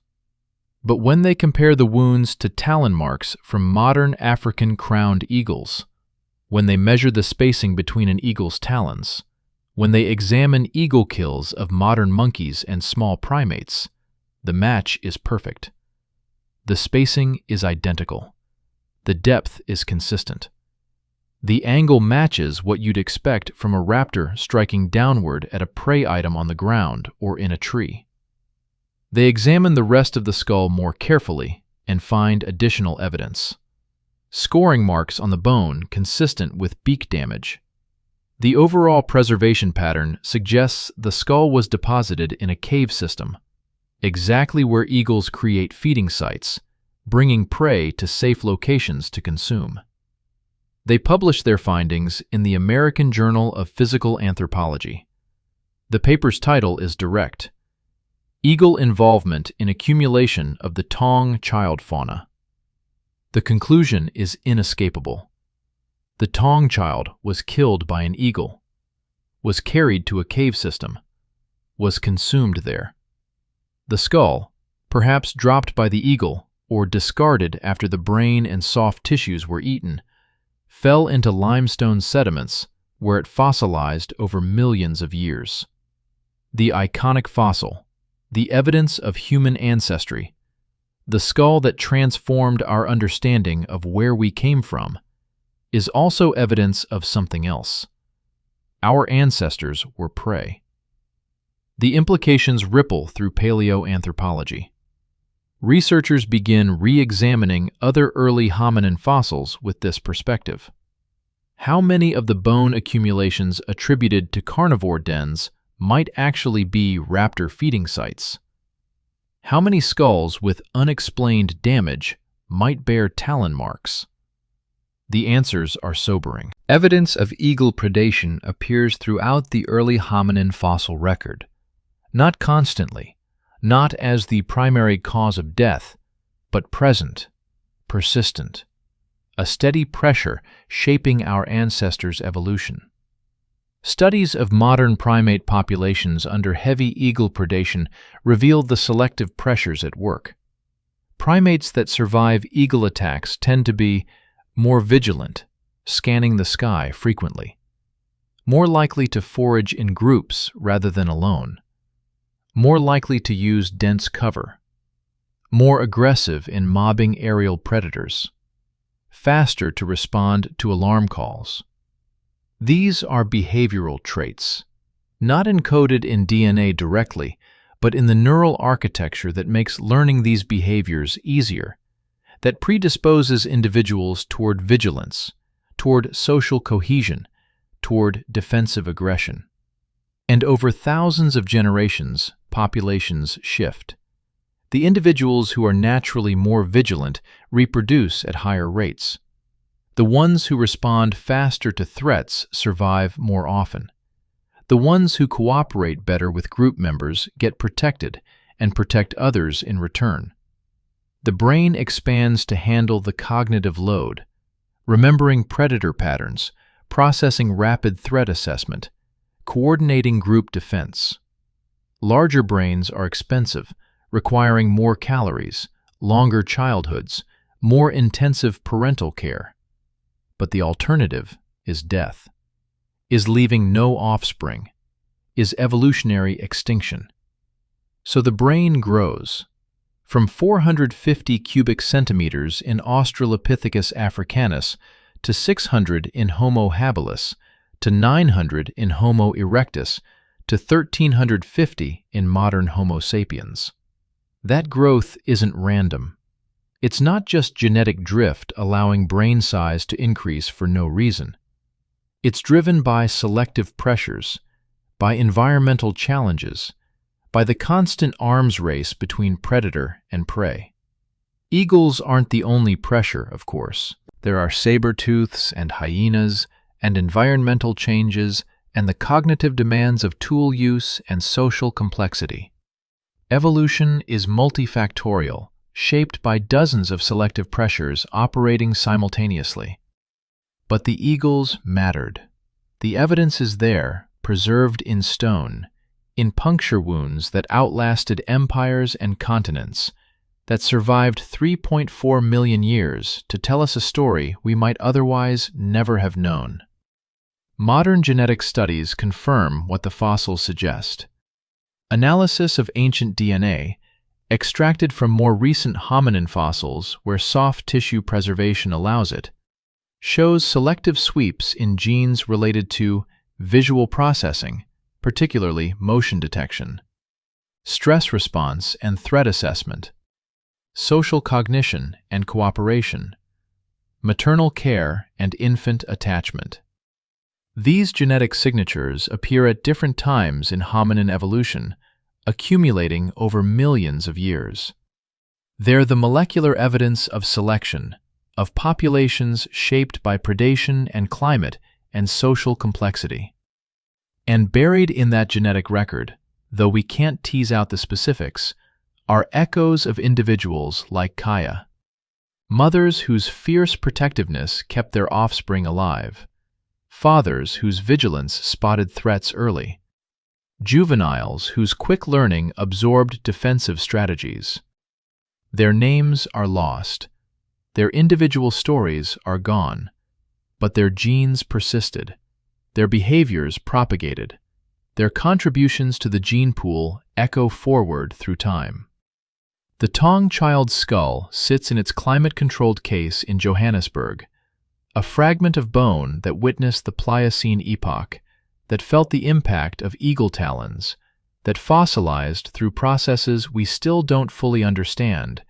S2: But when they compare the wounds to talon marks from modern African crowned eagles, when they measure the spacing between an eagle's talons, when they examine eagle kills of modern monkeys and small primates, the match is perfect. The spacing is identical. The depth is consistent. The angle matches what you'd expect from a raptor striking downward at a prey item on the ground or in a tree. They examine the rest of the skull more carefully and find additional evidence. Scoring marks on the bone consistent with beak damage. The overall preservation pattern suggests the skull was deposited in a cave system, exactly where eagles create feeding sites, bringing prey to safe locations to consume. They published their findings in the American Journal of Physical Anthropology. The paper's title is direct: Eagle Involvement in Accumulation of the Taung Child Fauna. The conclusion is inescapable. The Taung Child was killed by an eagle, was carried to a cave system, was consumed there. The skull, perhaps dropped by the eagle or discarded after the brain and soft tissues were eaten, fell into limestone sediments where it fossilized over millions of years. The iconic fossil, the evidence of human ancestry, the skull that transformed our understanding of where we came from, is also evidence of something else. Our ancestors were prey. The implications ripple through paleoanthropology. Researchers begin re-examining other early hominin fossils with this perspective. How many of the bone accumulations attributed to carnivore dens might actually be raptor feeding sites? How many skulls with unexplained damage might bear talon marks? The answers are sobering. Evidence of eagle predation appears throughout the early hominin fossil record. Not constantly, not as the primary cause of death, but present, persistent, a steady pressure shaping our ancestors' evolution. Studies of modern primate populations under heavy eagle predation revealed the selective pressures at work. Primates that survive eagle attacks tend to be more vigilant, scanning the sky frequently, more likely to forage in groups rather than alone, more likely to use dense cover, more aggressive in mobbing aerial predators, faster to respond to alarm calls. These are behavioral traits, not encoded in DNA directly, but in the neural architecture that makes learning these behaviors easier, that predisposes individuals toward vigilance, toward social cohesion, toward defensive aggression. And over thousands of generations, populations shift. The individuals who are naturally more vigilant reproduce at higher rates. The ones who respond faster to threats survive more often. The ones who cooperate better with group members get protected and protect others in return. The brain expands to handle the cognitive load, remembering predator patterns, processing rapid threat assessment, coordinating group defense. Larger brains are expensive, requiring more calories, longer childhoods, more intensive parental care. But the alternative is death, is leaving no offspring, is evolutionary extinction. So the brain grows. From 450 cubic centimeters in Australopithecus africanus to 600 in Homo habilis, to 900 in Homo erectus, to 1350 in modern Homo sapiens. That growth isn't random. It's not just genetic drift allowing brain size to increase for no reason. It's driven by selective pressures, by environmental challenges, by the constant arms race between predator and prey. Eagles aren't the only pressure, of course. There are saber-tooths and hyenas, and environmental changes, and the cognitive demands of tool use and social complexity. Evolution is multifactorial, shaped by dozens of selective pressures operating simultaneously. But the eagles mattered. The evidence is there, preserved in stone, in puncture wounds that outlasted empires and continents, that survived 3.4 million years to tell us a story we might otherwise never have known. Modern genetic studies confirm what the fossils suggest. Analysis of ancient DNA, extracted from more recent hominin fossils where soft tissue preservation allows it, shows selective sweeps in genes related to visual processing, particularly motion detection, stress response and threat assessment, social cognition and cooperation, maternal care and infant attachment. These genetic signatures appear at different times in hominin evolution, accumulating over millions of years. They're the molecular evidence of selection, of populations shaped by predation and climate and social complexity. And buried in that genetic record, though we can't tease out the specifics, are echoes of individuals like Kaya. Mothers whose fierce protectiveness kept their offspring alive. Fathers whose vigilance spotted threats early. Juveniles whose quick learning absorbed defensive strategies. Their names are lost. Their individual stories are gone. But their genes persisted. Their behaviors propagated. Their contributions to the gene pool echo forward through time. The Taung Child skull sits in its climate-controlled case in Johannesburg, a fragment of bone that witnessed the Pliocene epoch, that felt the impact of eagle talons, that fossilized through processes we still don't fully understand,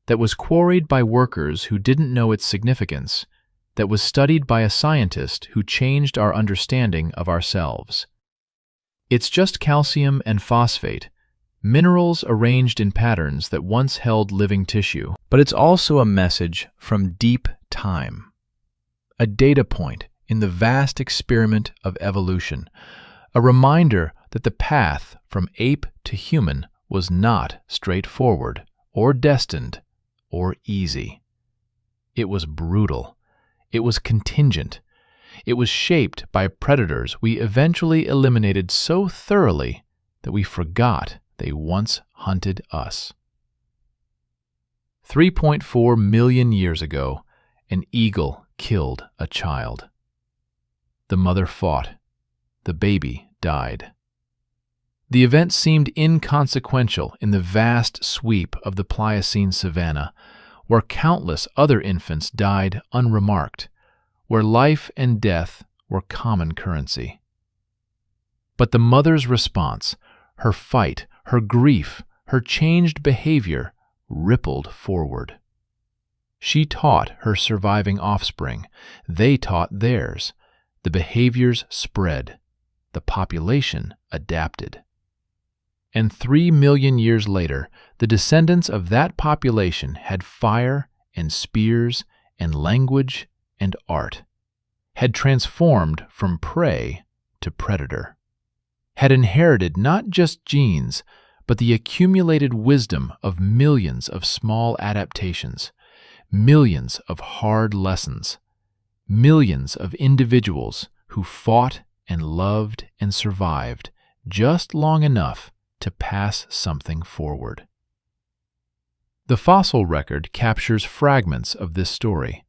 S2: that was quarried by workers who didn't know its significance, that was studied by a scientist who changed our understanding of ourselves. It's just calcium and phosphate, minerals arranged in patterns that once held living tissue. But it's also a message from deep time, a data point in the vast experiment of evolution, a reminder that the path from ape to human was not straightforward or destined or easy. It was brutal. It was contingent. It was shaped by predators we eventually eliminated so thoroughly that we forgot they once hunted us. 3.4 million years ago, an eagle killed a child. The mother fought. The baby died. The event seemed inconsequential in the vast sweep of the Pliocene savanna, where countless other infants died unremarked, where life and death were common currency. But the mother's response, her fight, her grief, her changed behavior, rippled forward. She taught her surviving offspring. They taught theirs. The behaviors spread. The population adapted. And 3 million years later, the descendants of that population had fire and spears and language and art, had transformed from prey to predator, had inherited not just genes, but the accumulated wisdom of millions of small adaptations, millions of hard lessons, millions of individuals who fought and loved and survived just long enough to pass something forward. The fossil record captures fragments of this story.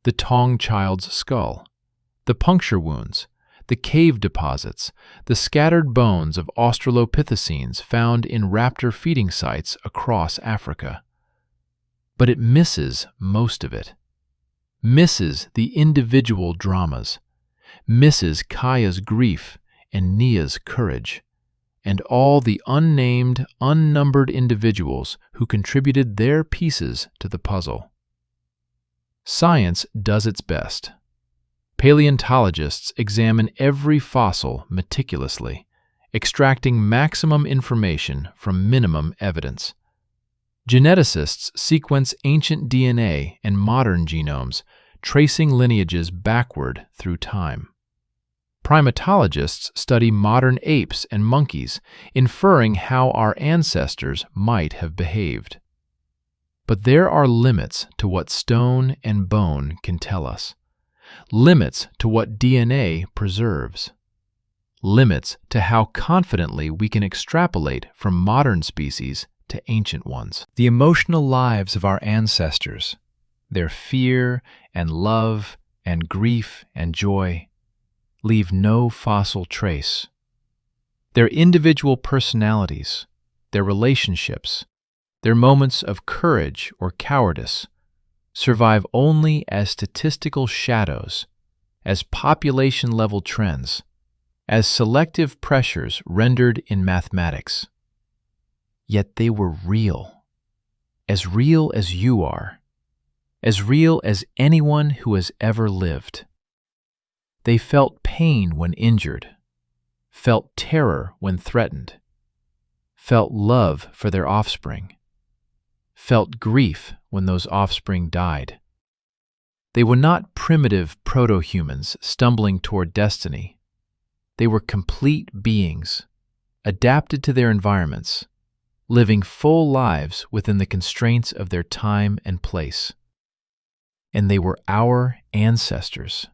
S2: The Taung Child's skull, the puncture wounds, the cave deposits, the scattered bones of Australopithecines found in raptor feeding sites across Africa. But it misses most of it. Misses the individual dramas, misses Kaya's grief and Nia's courage, and all the unnamed, unnumbered individuals who contributed their pieces to the puzzle. Science does its best. Paleontologists examine every fossil meticulously, extracting maximum information from minimum evidence. Geneticists sequence ancient DNA and modern genomes, tracing lineages backward through time. Primatologists study modern apes and monkeys, inferring how our ancestors might have behaved. But there are limits to what stone and bone can tell us, limits to what DNA preserves, limits to how confidently we can extrapolate from modern species to ancient ones. The emotional lives of our ancestors, their fear and love and grief and joy, leave no fossil trace. Their individual personalities, their relationships, their moments of courage or cowardice survive only as statistical shadows, as population-level trends, as selective pressures rendered in mathematics. Yet they were real as you are, as real as anyone who has ever lived. They felt pain when injured, felt terror when threatened, felt love for their offspring, felt grief when those offspring died. They were not primitive proto-humans stumbling toward destiny. They were complete beings, adapted to their environments, living full lives within the constraints of their time and place. And they were our ancestors.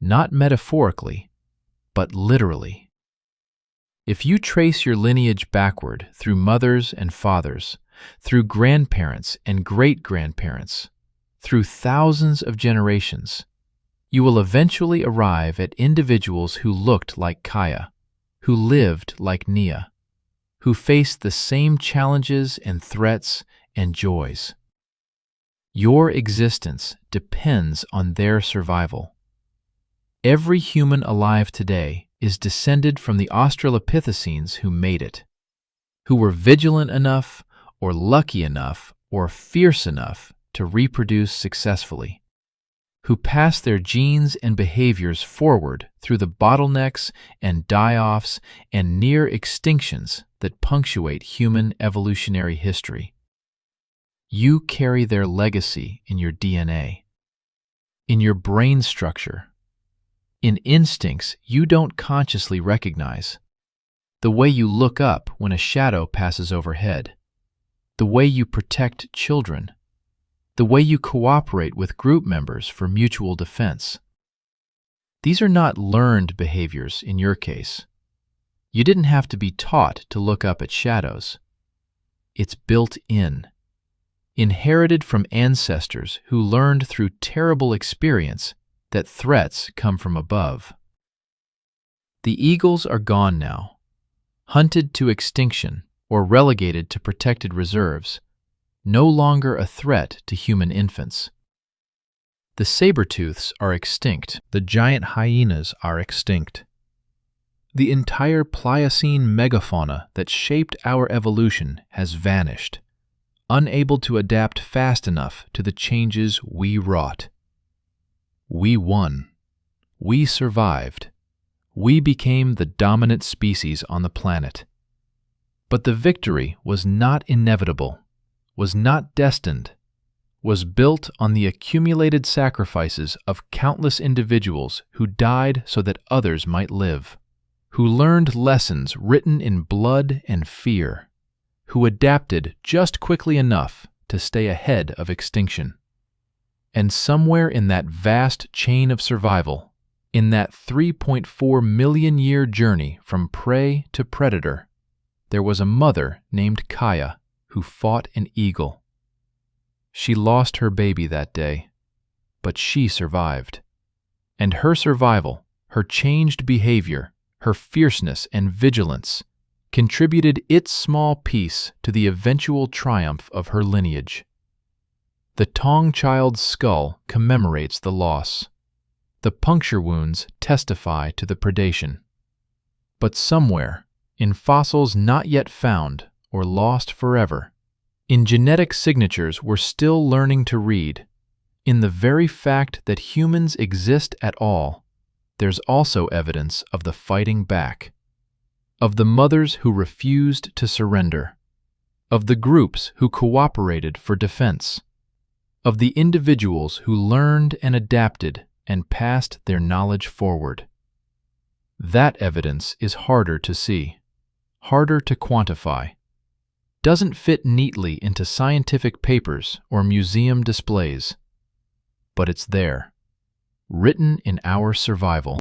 S2: Not metaphorically, but literally. If you trace your lineage backward through mothers and fathers, through grandparents and great-grandparents, through thousands of generations, you will eventually arrive at individuals who looked like Kaya, who lived like Nia, who faced the same challenges and threats and joys. Your existence depends on their survival. Every human alive today is descended from the Australopithecines who made it, who were vigilant enough or lucky enough or fierce enough to reproduce successfully, who pass their genes and behaviors forward through the bottlenecks and die-offs and near extinctions that punctuate human evolutionary history. You carry their legacy in your DNA, in your brain structure, in instincts you don't consciously recognize. The way you look up when a shadow passes overhead, the way you protect children, the way you cooperate with group members for mutual defense. These are not learned behaviors in your case. You didn't have to be taught to look up at shadows. It's built in, inherited from ancestors who learned through terrible experience that threats come from above. The eagles are gone now, hunted to extinction or relegated to protected reserves, no longer a threat to human infants. The saber-tooths are extinct. The giant hyenas are extinct. The entire Pliocene megafauna that shaped our evolution has vanished, unable to adapt fast enough to the changes we wrought. We won. We survived. We became the dominant species on the planet. But the victory was not inevitable, was not destined, was built on the accumulated sacrifices of countless individuals who died so that others might live, who learned lessons written in blood and fear, who adapted just quickly enough to stay ahead of extinction. And somewhere in that vast chain of survival, in that 3.4 million year journey from prey to predator, there was a mother named Kaya who fought an eagle. She lost her baby that day, but she survived. And her survival, her changed behavior, her fierceness and vigilance, contributed its small piece to the eventual triumph of her lineage. The Taung Child's skull commemorates the loss. The puncture wounds testify to the predation. But somewhere, in fossils not yet found or lost forever, in genetic signatures we're still learning to read, in the very fact that humans exist at all, there's also evidence of the fighting back, of the mothers who refused to surrender, of the groups who cooperated for defense, of the individuals who learned and adapted and passed their knowledge forward. That evidence is harder to see, harder to quantify, doesn't fit neatly into scientific papers or museum displays, but it's there, written in our survival.